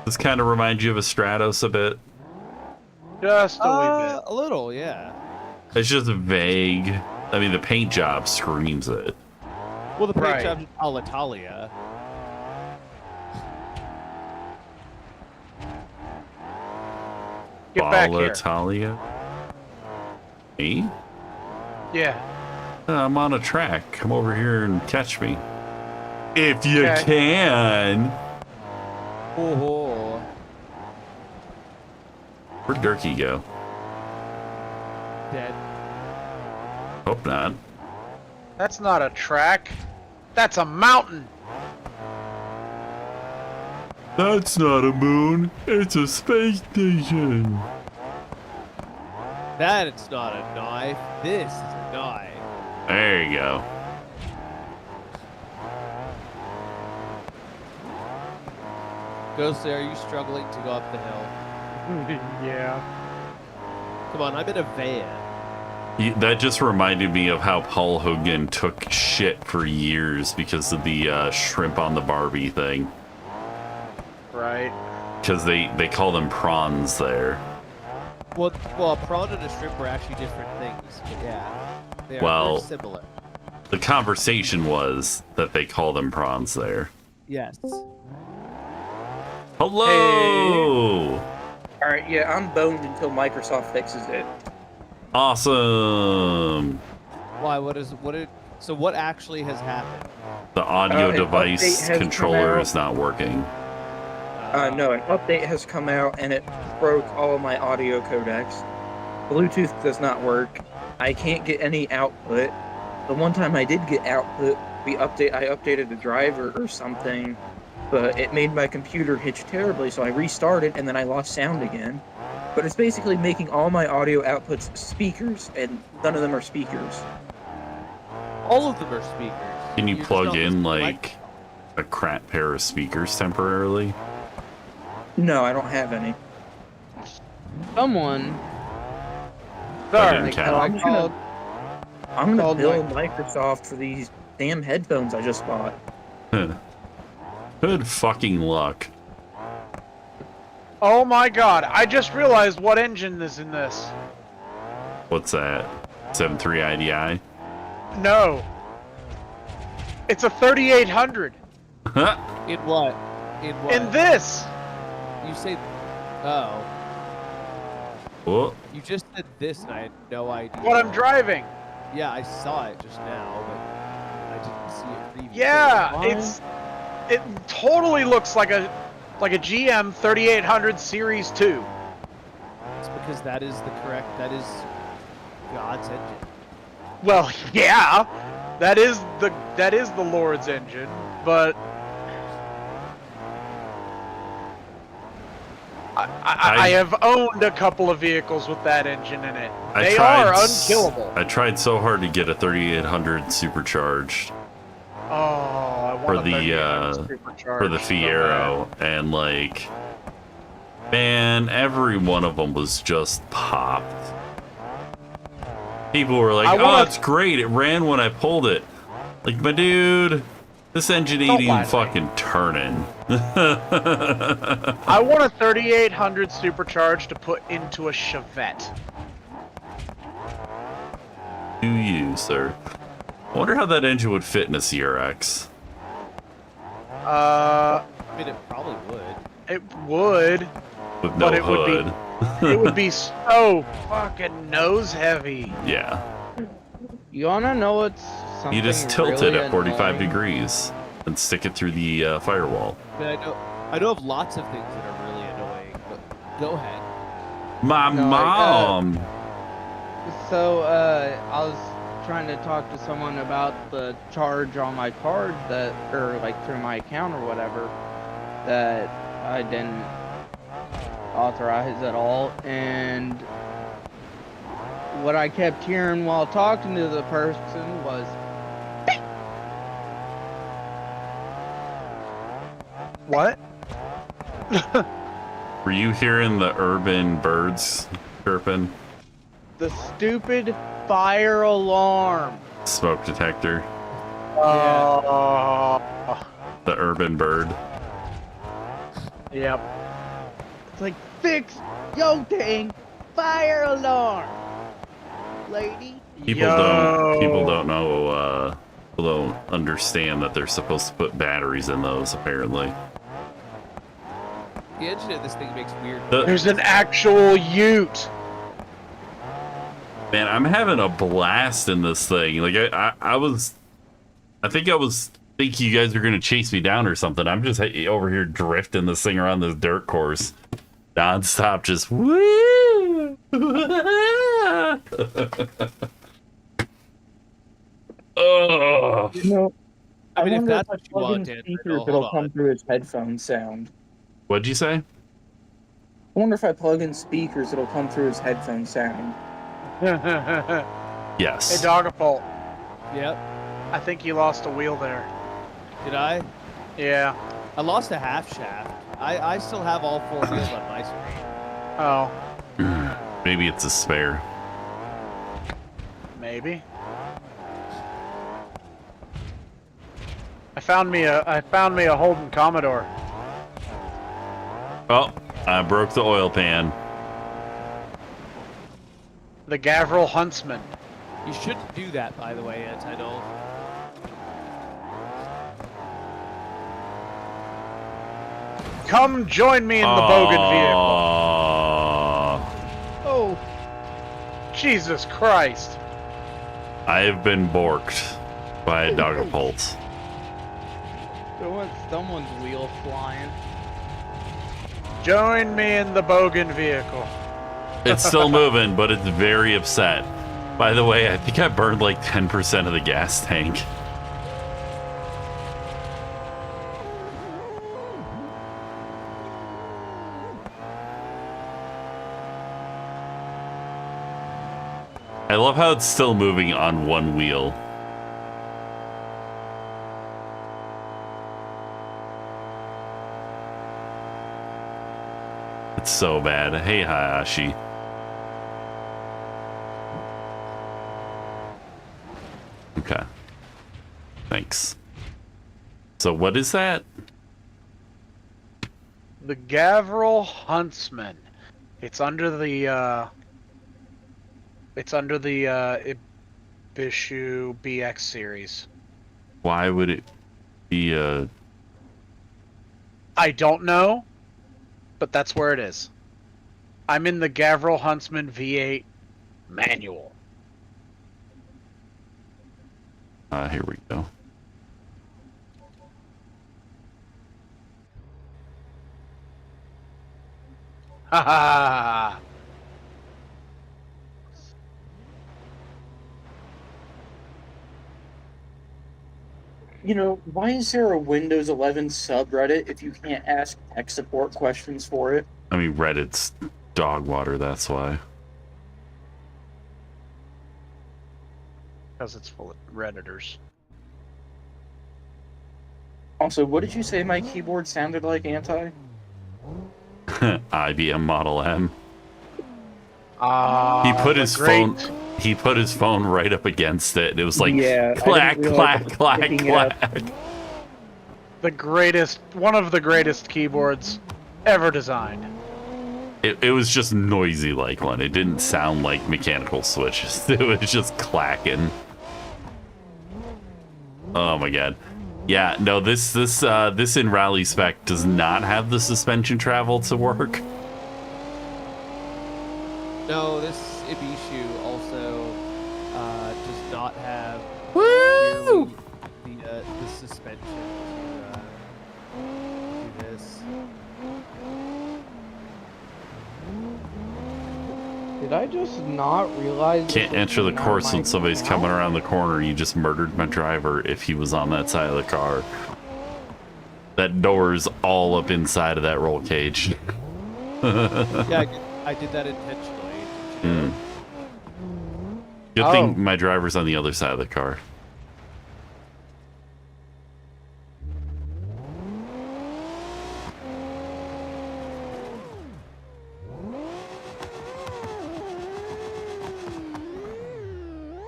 This kind of reminds you of a Stratos a bit. Just a wee bit. A little, yeah. It's just vague. I mean, the paint job screams it. Well, the paint job's Alitalia. Get back here. Alitalia? Me? Yeah. I'm on a track. Come over here and catch me. If you can. Oh, Where'd Durkee go? dead. Hope not. That's not a track. That's a mountain. That's not a moon. It's a space station. That's not a knife. This is a knife. There you go. Ghostly, are you struggling to go up the hill? Yeah. Come on, I'm in a van. That just reminded me of how Paul Hogan took shit for years because of the shrimp on the Barbie thing. Right. Because they call them prawns there. Well, a prawn and a shrimp are actually different things. But yeah, they're Well- similar. The conversation was that they call them prawns there. Yes. Hello! All right, yeah, I'm boned until Microsoft fixes it. Awesome! Why? So what actually has happened? The audio An update device has come controller out. is not working. No, an update has come out and it broke all of my audio codecs. Bluetooth does not work. I can't get any output. The one time I did get output, I updated the driver or something, but it made my computer hitch terribly, so I restarted and then I lost sound again. But it's basically making all my audio outputs speakers, and none of them are speakers. All of them are speakers. Can you You're just plug not in listening to like a crap pair of speakers temporarily? No, I don't have any. Someone, That didn't like count. how I I'm called, I'm gonna Called bill Microsoft for these damn headphones I just bought. Good fucking luck. Oh my god, I just realized what engine is in this. What's that? 7.3 IDI? No. It's a 3800. In what? In what? In this. You say, oh, Oh, you just said this and I had no idea. What I'm driving. Yeah, I saw it just now, but I didn't see it previously. Yeah, it totally looks like a GM 3800 Series 2. It's because that is God's engine. Well, yeah, that is the Lord's engine, but I have owned a couple of vehicles with that engine in it. They are unkillable. I tried so hard to get a 3800 supercharged Oh, I want for a the 3800 for supercharged the so Fiero, and like, man, every one of them was just popped. People were like, "Oh, it's great! It ran when I pulled it." Like, my dude, this engine ain't even fucking turning. I want a 3800 supercharged to put into a Chevette. Do you, sir? I wonder how that engine would fit in a CRX. I mean, it probably would. It would. With no but it hood. would be it would be so fucking nose heavy. Yeah. you wanna know what's something You just tilt really it at 45 annoying? degrees and stick it through the firewall. But I know of lots of things that are really annoying, but go ahead. My No, mom! So, I was trying to talk to someone about the charge on my card that, or like through my account or whatever, that I didn't authorize at all, and what I kept hearing while talking to the person was, What? Were you hearing the urban birds chirping? the stupid fire alarm. Smoke detector? Oh. The urban bird? Yep. It's like, fix yo dang fire alarm, lady. People don't know, people don't understand that they're supposed to put batteries in those, apparently. The engine of this thing makes weird. There's an actual ute. Man, I'm having a blast in this thing. Like, I think I was think you guys are going to chase me down or something. I'm just over here drifting this thing around this dirt course. Non-stop, just woo! Oh. You know, I mean, if wonder that's I what you plug in want, Dan, speakers, hold it'll on. come through its headphone sound. What'd you say? I wonder if I plug in speakers, it'll come through its headphone sound. Hey, Yes. Dogapult. Yep. I think you lost a wheel there. Did I? Yeah. I lost a half shaft. I still have all 4 wheels on my screen. Oh, Maybe it's a spare. maybe. I found me a Holden Commodore. Oh, I broke the oil pan. The Gavril Huntsman. You shouldn't do that, by the way, Anti-Null. Come join me in the Bogan vehicle. Oh, Jesus Christ. I have been borked by a Dogapult. someone's wheel flying. Join me in the Bogan vehicle. It's still moving, but it's very upset. By the way, I think I burned like 10% of the gas tank. I love how it's still moving on one wheel. It's so bad. Hey, Hayashi. Okay. Thanks. So what is that? The Gavril Huntsman. It's under the Ibishu BX series. Why would it be a... I don't know, but that's where it is. I'm in the Gavril Huntsman V8 manual. Here we go. Ha ha! You know, why is there a Windows 11 subreddit if you can't ask tech support questions for it? I mean, Reddit's dog water, that's why. Because it's full of Redditors. Also, what did you say my keyboard sounded like, Anti? IBM Model M. Ah, He put his phone. He put his phone right up against it, and it was like clack, clack, clack, clack. The greatest, one of the greatest keyboards ever designed. It was just noisy like one. It didn't sound like mechanical switches. It was just clacking. Oh my god. Yeah, no, this in Rally Spec does not have the suspension travel to work. No, this Ibishu also does not have Woo! the suspension to do this. Did I just not realize? Can't enter the course when somebody's coming around the corner. You just murdered my driver if he was on that side of the car. That door's all up inside of that roll cage. Yeah, I did that intentionally. Mm. Good thing my driver's on the other side of the car.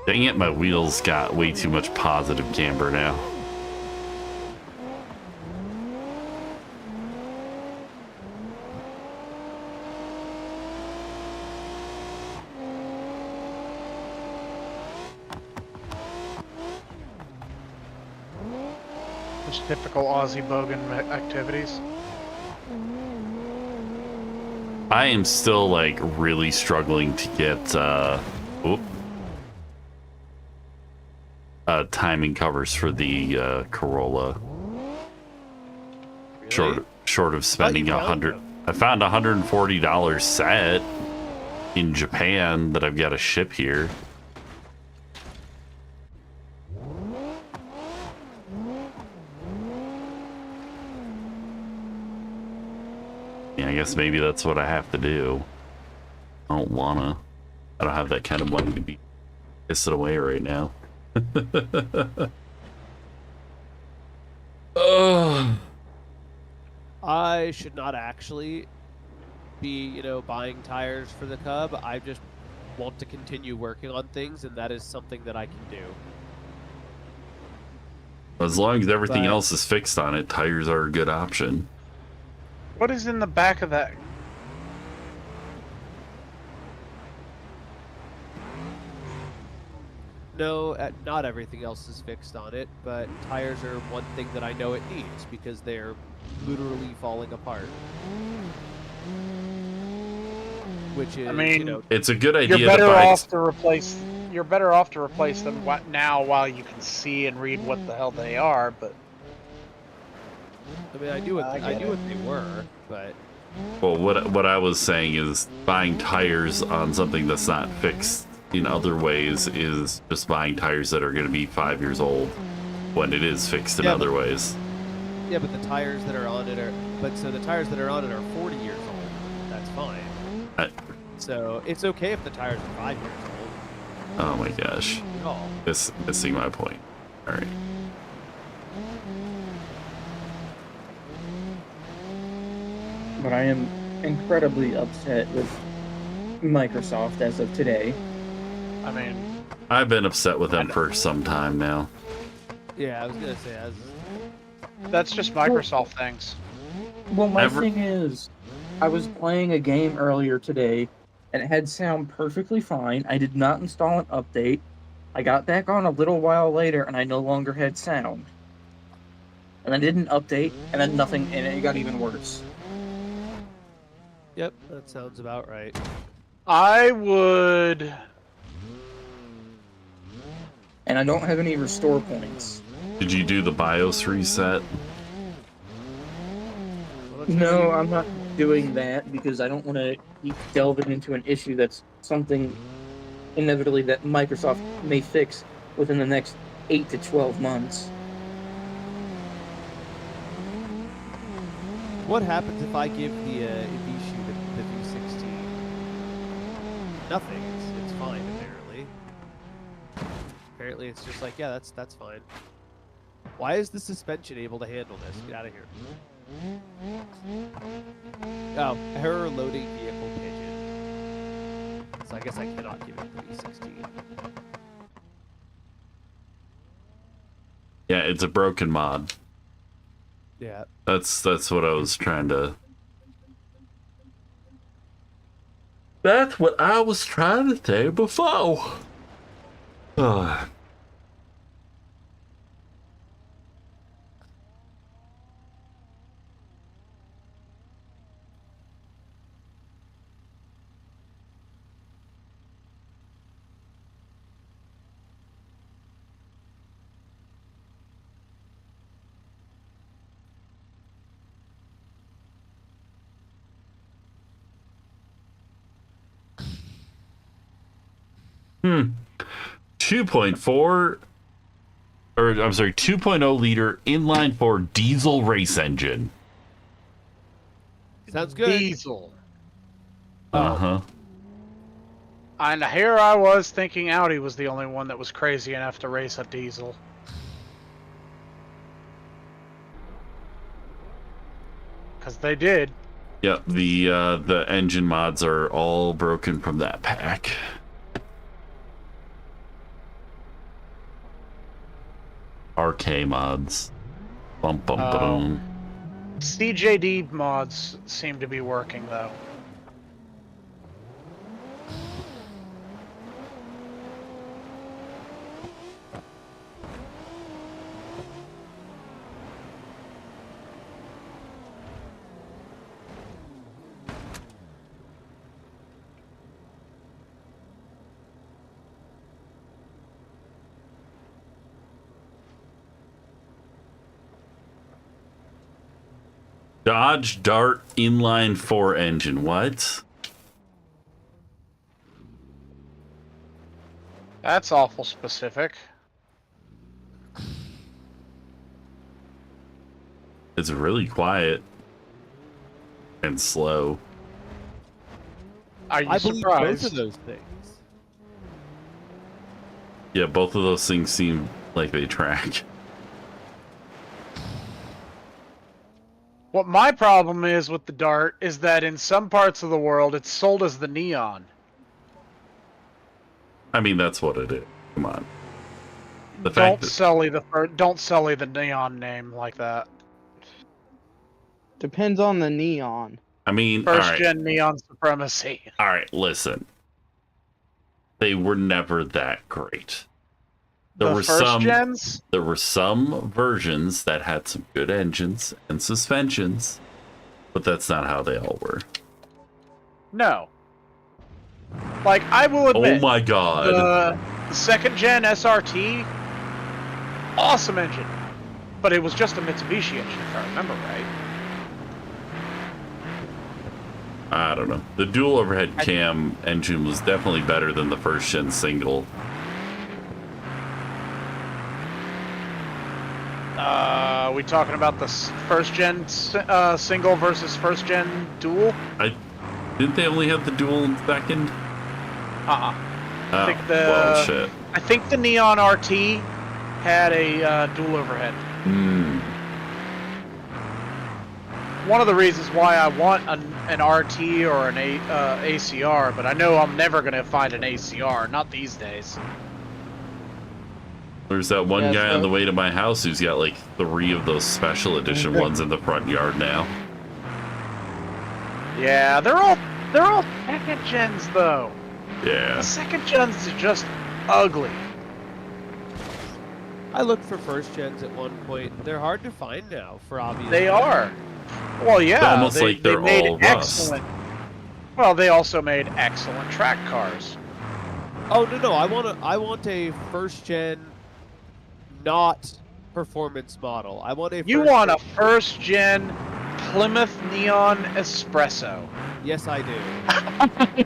Dang it, my wheels got way too much positive camber now. Just typical Aussie Bogan activities. I am still like really struggling to get timing covers for the Corolla. Really? Short of spending found 100. them. I found $140 set in Japan that I've got to ship here. Yeah, I guess maybe that's what I have to do. I don't wanna. I don't have that kind of money to be pissing away right now. Oh. I should not actually be, buying tires for the Cub. I just want to continue working on things, and that is something that I can do. As long as everything But- else is fixed on it, tires are a good option. What is in the back of that? No, not everything else is fixed on it, but tires are one thing that I know it needs because they're literally falling apart. Which is, I mean, It's a good idea you're better to buy. off to replace. You're better off to replace them now while you can see and read what the hell they are. But I mean, I knew what I get it. they were, but Well, what I was saying is buying tires on something that's not fixed in other ways is just buying tires that are going to be 5 years old when it is fixed in Yeah, other but- ways. yeah, but the tires that are on it are, the tires that are on it are 40 years old. That's fine. So it's okay if the tires are 5 years old. Oh my gosh, No. missing my point. All right. But I am incredibly upset with Microsoft as of today. I mean, I've been upset with them for some time now. Yeah, I was gonna say that's just Microsoft things. Well, my thing is, I was playing a game earlier today, and it had sound perfectly fine. I did not install an update. I got back on a little while later, and I no longer had sound. And I didn't update, and then nothing, and it got even worse. Yep, that sounds about right. I would. And I don't have any restore points. Did you do the BIOS reset? No, I'm not doing that because I don't want to keep delving into an issue that's something inevitably that Microsoft may fix within the next 8 to 12 months. What happens if I give the Ibishu the V16? Nothing. It's fine apparently. Apparently it's just like, yeah, that's fine. Why is the suspension able to handle this? Get out of here. Oh, error loading vehicle pigeon. So I guess I cannot give it the V16. Yeah, it's a broken mod. Yeah. That's what I was trying to. That's what I was trying to say before. Ugh. Hmm. 2.4, or I'm sorry, 2.0 liter inline four diesel race engine. Sounds good. Diesel. Uh huh. And here I was thinking Audi was the only one that was crazy enough to race a diesel. Because they did. Yep. The engine mods are all broken from that pack. RK mods. Bum bum Oh. boom. CJD mods seem to be working though. Dodge Dart inline 4 engine. What? That's awful specific. It's really quiet and slow. Are you I believe surprised? both of those things. Yeah, both of those things seem like they track. What my problem is with the Dart is that in some parts of the world it's sold as the Neon. I mean, that's what it is. Come on. The Don't fact that sully the Neon name like that. Depends on the neon. I mean, First all right, gen Neon supremacy. all right. Listen, they were never that great. There The were first some. gens? There were some versions that had some good engines and suspensions, but that's not how they all were. No. Like, I will admit. Oh my god. The second gen SRT, awesome engine. But it was just a Mitsubishi engine, if I remember right. I don't know. The dual overhead cam engine was definitely better than the first gen single. Are we talking about the first gen single versus first gen dual? Didn't they only have the dual and second? Uh-uh. Oh, well, shit. I think the Neon RT had a dual overhead. One of the reasons why I want an RT or an ACR, but I know I'm never going to find an ACR, not these days. There's that one guy on the way to my house who's got like 3 of those special edition ones in the front yard now. Yeah, they're all second gens though. Yeah. The second gens are just ugly. I looked for first gens at one point. They're hard to find now for obvious They reasons. are. Well, yeah. It's almost like they're made all rust. excellent. Well, they also made excellent track cars. Oh no! I want a first gen, not performance model. I want a. You want a first gen Plymouth Neon Espresso? Yes, I do.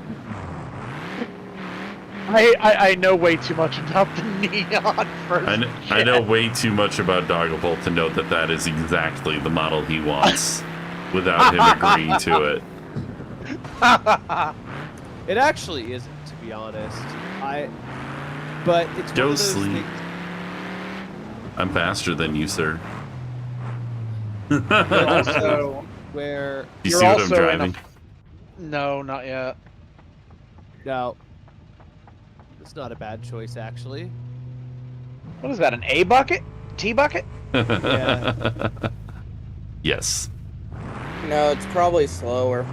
I know way too much about the Neon first. I know way too much about Dogglebolt to know that that is exactly the model he wants without him agreeing to it. It actually isn't, to be honest. But it's one Go of those sleep. things- I'm faster than you, sir. Also, where You you're see what I'm also driving? No, not yet. No, it's not a bad choice actually. What is that? An A bucket? T bucket? Yeah. Yes. No, it's probably slower.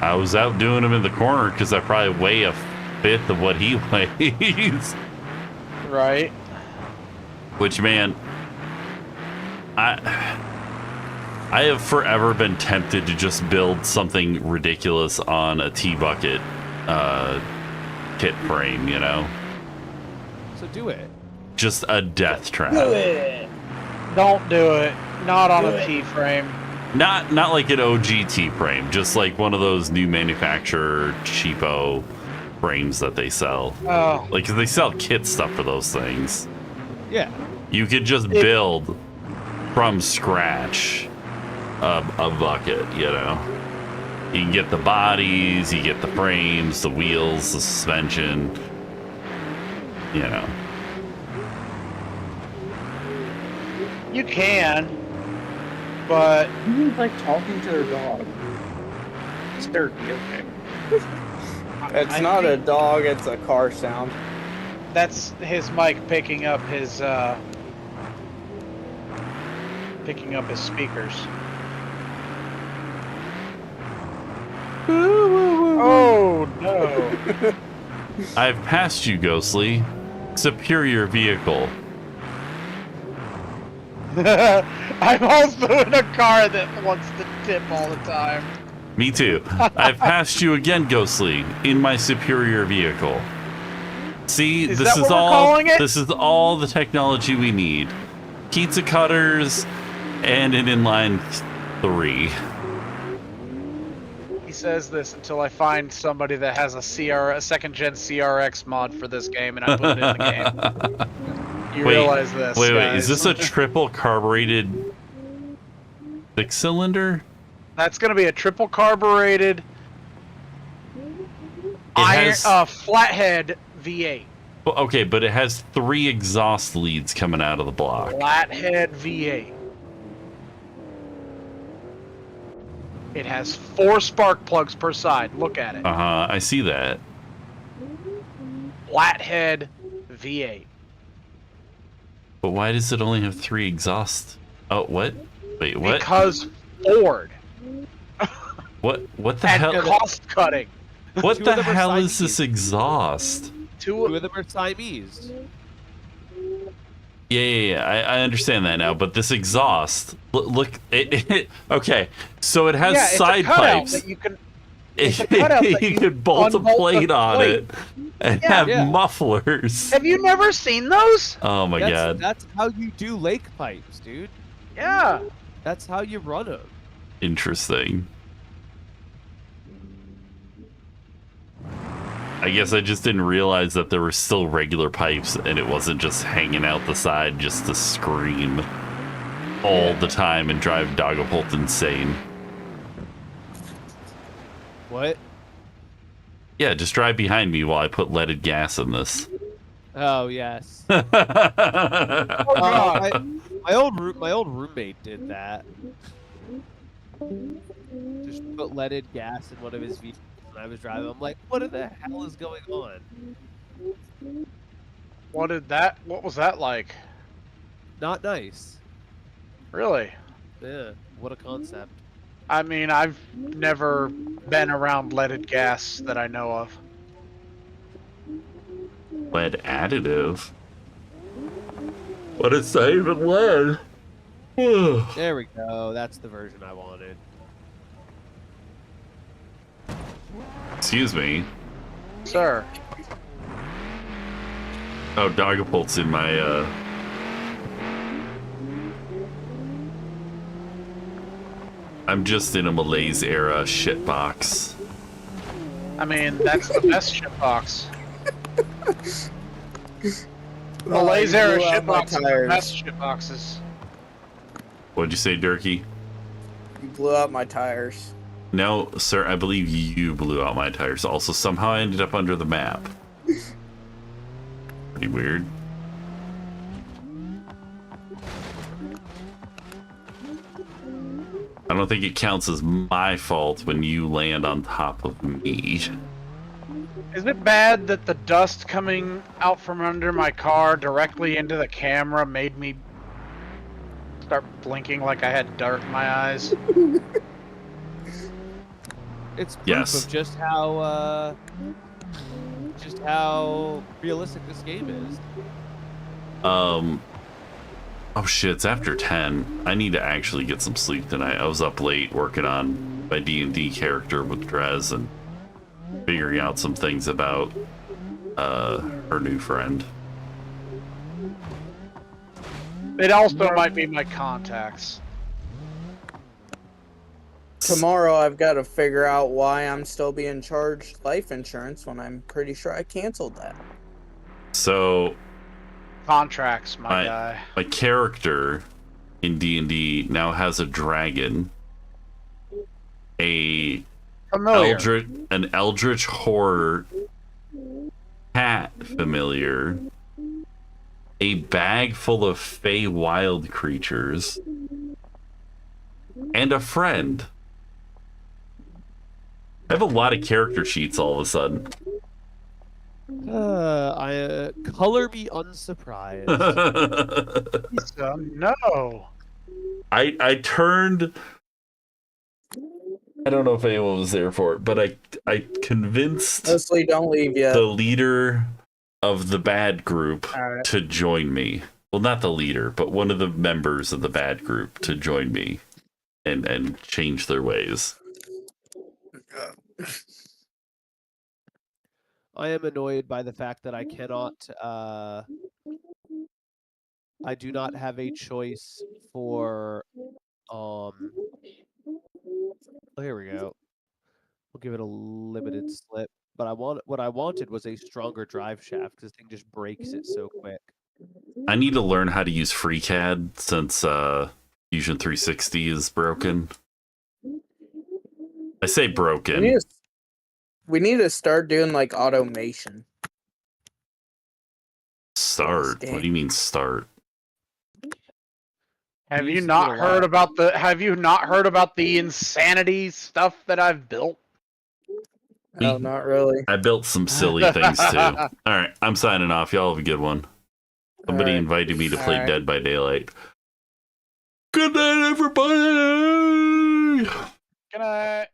I was out doing him in the corner because I probably weigh a fifth of what he weighs. Right. Which, man, I have forever been tempted to just build something ridiculous on a T-bucket kit frame, you know? So do it. Just a death trap. Don't do it. Not on a T frame. Not like an OG T-frame, just like one of those new manufacturer cheapo frames that they sell. Oh. Like, 'cause they sell kit stuff for those things. Yeah. You could just build from scratch a bucket, you know? You can get the bodies, you get the frames, the wheels, the suspension, you know. You can, but Who's like talking to their dog? It's dirty, okay. It's I not a think- dog, it's a car sound. that's his mic picking up his speakers. Oh no. I've passed you, Ghostly. Superior vehicle. I'm also in a car that wants to tip all the time. Me too. I've passed you again, Ghostly, in my superior vehicle. See, Is that what we're calling it? this is all the technology we need. pizza cutters, and an inline 3. He says this until I find somebody that has a second gen CRX mod for this game, and I put it in the game. You realize this? Wait, guys. is this a triple carbureted 6-cylinder? That's going to be a triple carbureted flathead V8. Okay, but it has 3 exhaust leads coming out of the block. Flathead V8. It has 4 spark plugs per side. Look at it. I see that. Flathead V8. But why does it only have 3 exhaust? Oh, what? Wait, what? Because Ford. What the and hell? Cost cutting. What Two the of them are hell is Siamese. this exhaust? Two of them are Siamese. Yeah. I understand that now, but this exhaust, look, okay, so it has it's side a cutout pipes. that you can. It's a cutout that You could bolt a unbolt the plate on plate. it and Yeah. have mufflers. Have you never seen those? Oh my god. That's how you do lake pipes, dude. Yeah. That's how you run them. Interesting. I guess I just didn't realize that there were still regular pipes and it wasn't just hanging out the side just to scream all the time and drive Dogapult insane. What? Yeah, just drive behind me while I put leaded gas in this. Oh yes. Oh, God. My old roommate did that. Just put leaded gas in one of his vehicles when I was driving. I'm like, what the hell is going on? What was that like? Not nice. Really? Yeah. What a concept. I mean, I've never been around leaded gas that I know of. Lead additive? What is that even lead? There we go. That's the version I wanted. Excuse me. Sir. Oh, Dogapult's in my, I'm just in a Malaise era shitbox. I mean, that's the best shitbox. Malaise era shitbox are the best shitboxes. What'd you say, Durkee? You blew out my tires. No, sir, I believe you blew out my tires. Also, somehow I ended up under the map. Pretty weird. I don't think it counts as my fault when you land on top of me. Is it bad that the dust coming out from under my car directly into the camera made me start blinking like I had dirt in my eyes? It's proof Yes. of just how realistic this game is. Oh shit, it's after 10. I need to actually get some sleep tonight. I was up late working on my D&D character with Drez and figuring out some things about her new friend. It also might be my contacts. Tomorrow I've got to figure out why I'm still being charged life insurance when I'm pretty sure I canceled that. So Contracts, my guy. my character in D&D now has a dragon, an eldritch horror cat familiar, a bag full of fey wild creatures, and a friend. I have a lot of character sheets all of a sudden. Color me unsurprised. No. I turned. I don't know if anyone was there for it, but I convinced Mostly don't leave yet. the leader of the bad group to join me. Well, not the leader, but one of the members of the bad group to join me and change their ways. I am annoyed by the fact that I cannot I do not have a choice for oh, here we go. We'll give it a limited slip. But what I wanted was a stronger drive shaft because this thing just breaks it so quick. I need to learn how to use FreeCAD since Fusion 360 is broken. I say broken. We need to start doing like automation. Start? What do you mean start? Have We you used to do not a heard lot. about the insanity stuff that I've built? No, not really. I built some silly things too. All right, I'm signing off. Y'all have a good one. Somebody Alright. invited me to play Alright. Dead by Daylight. Good night, everybody. Good night.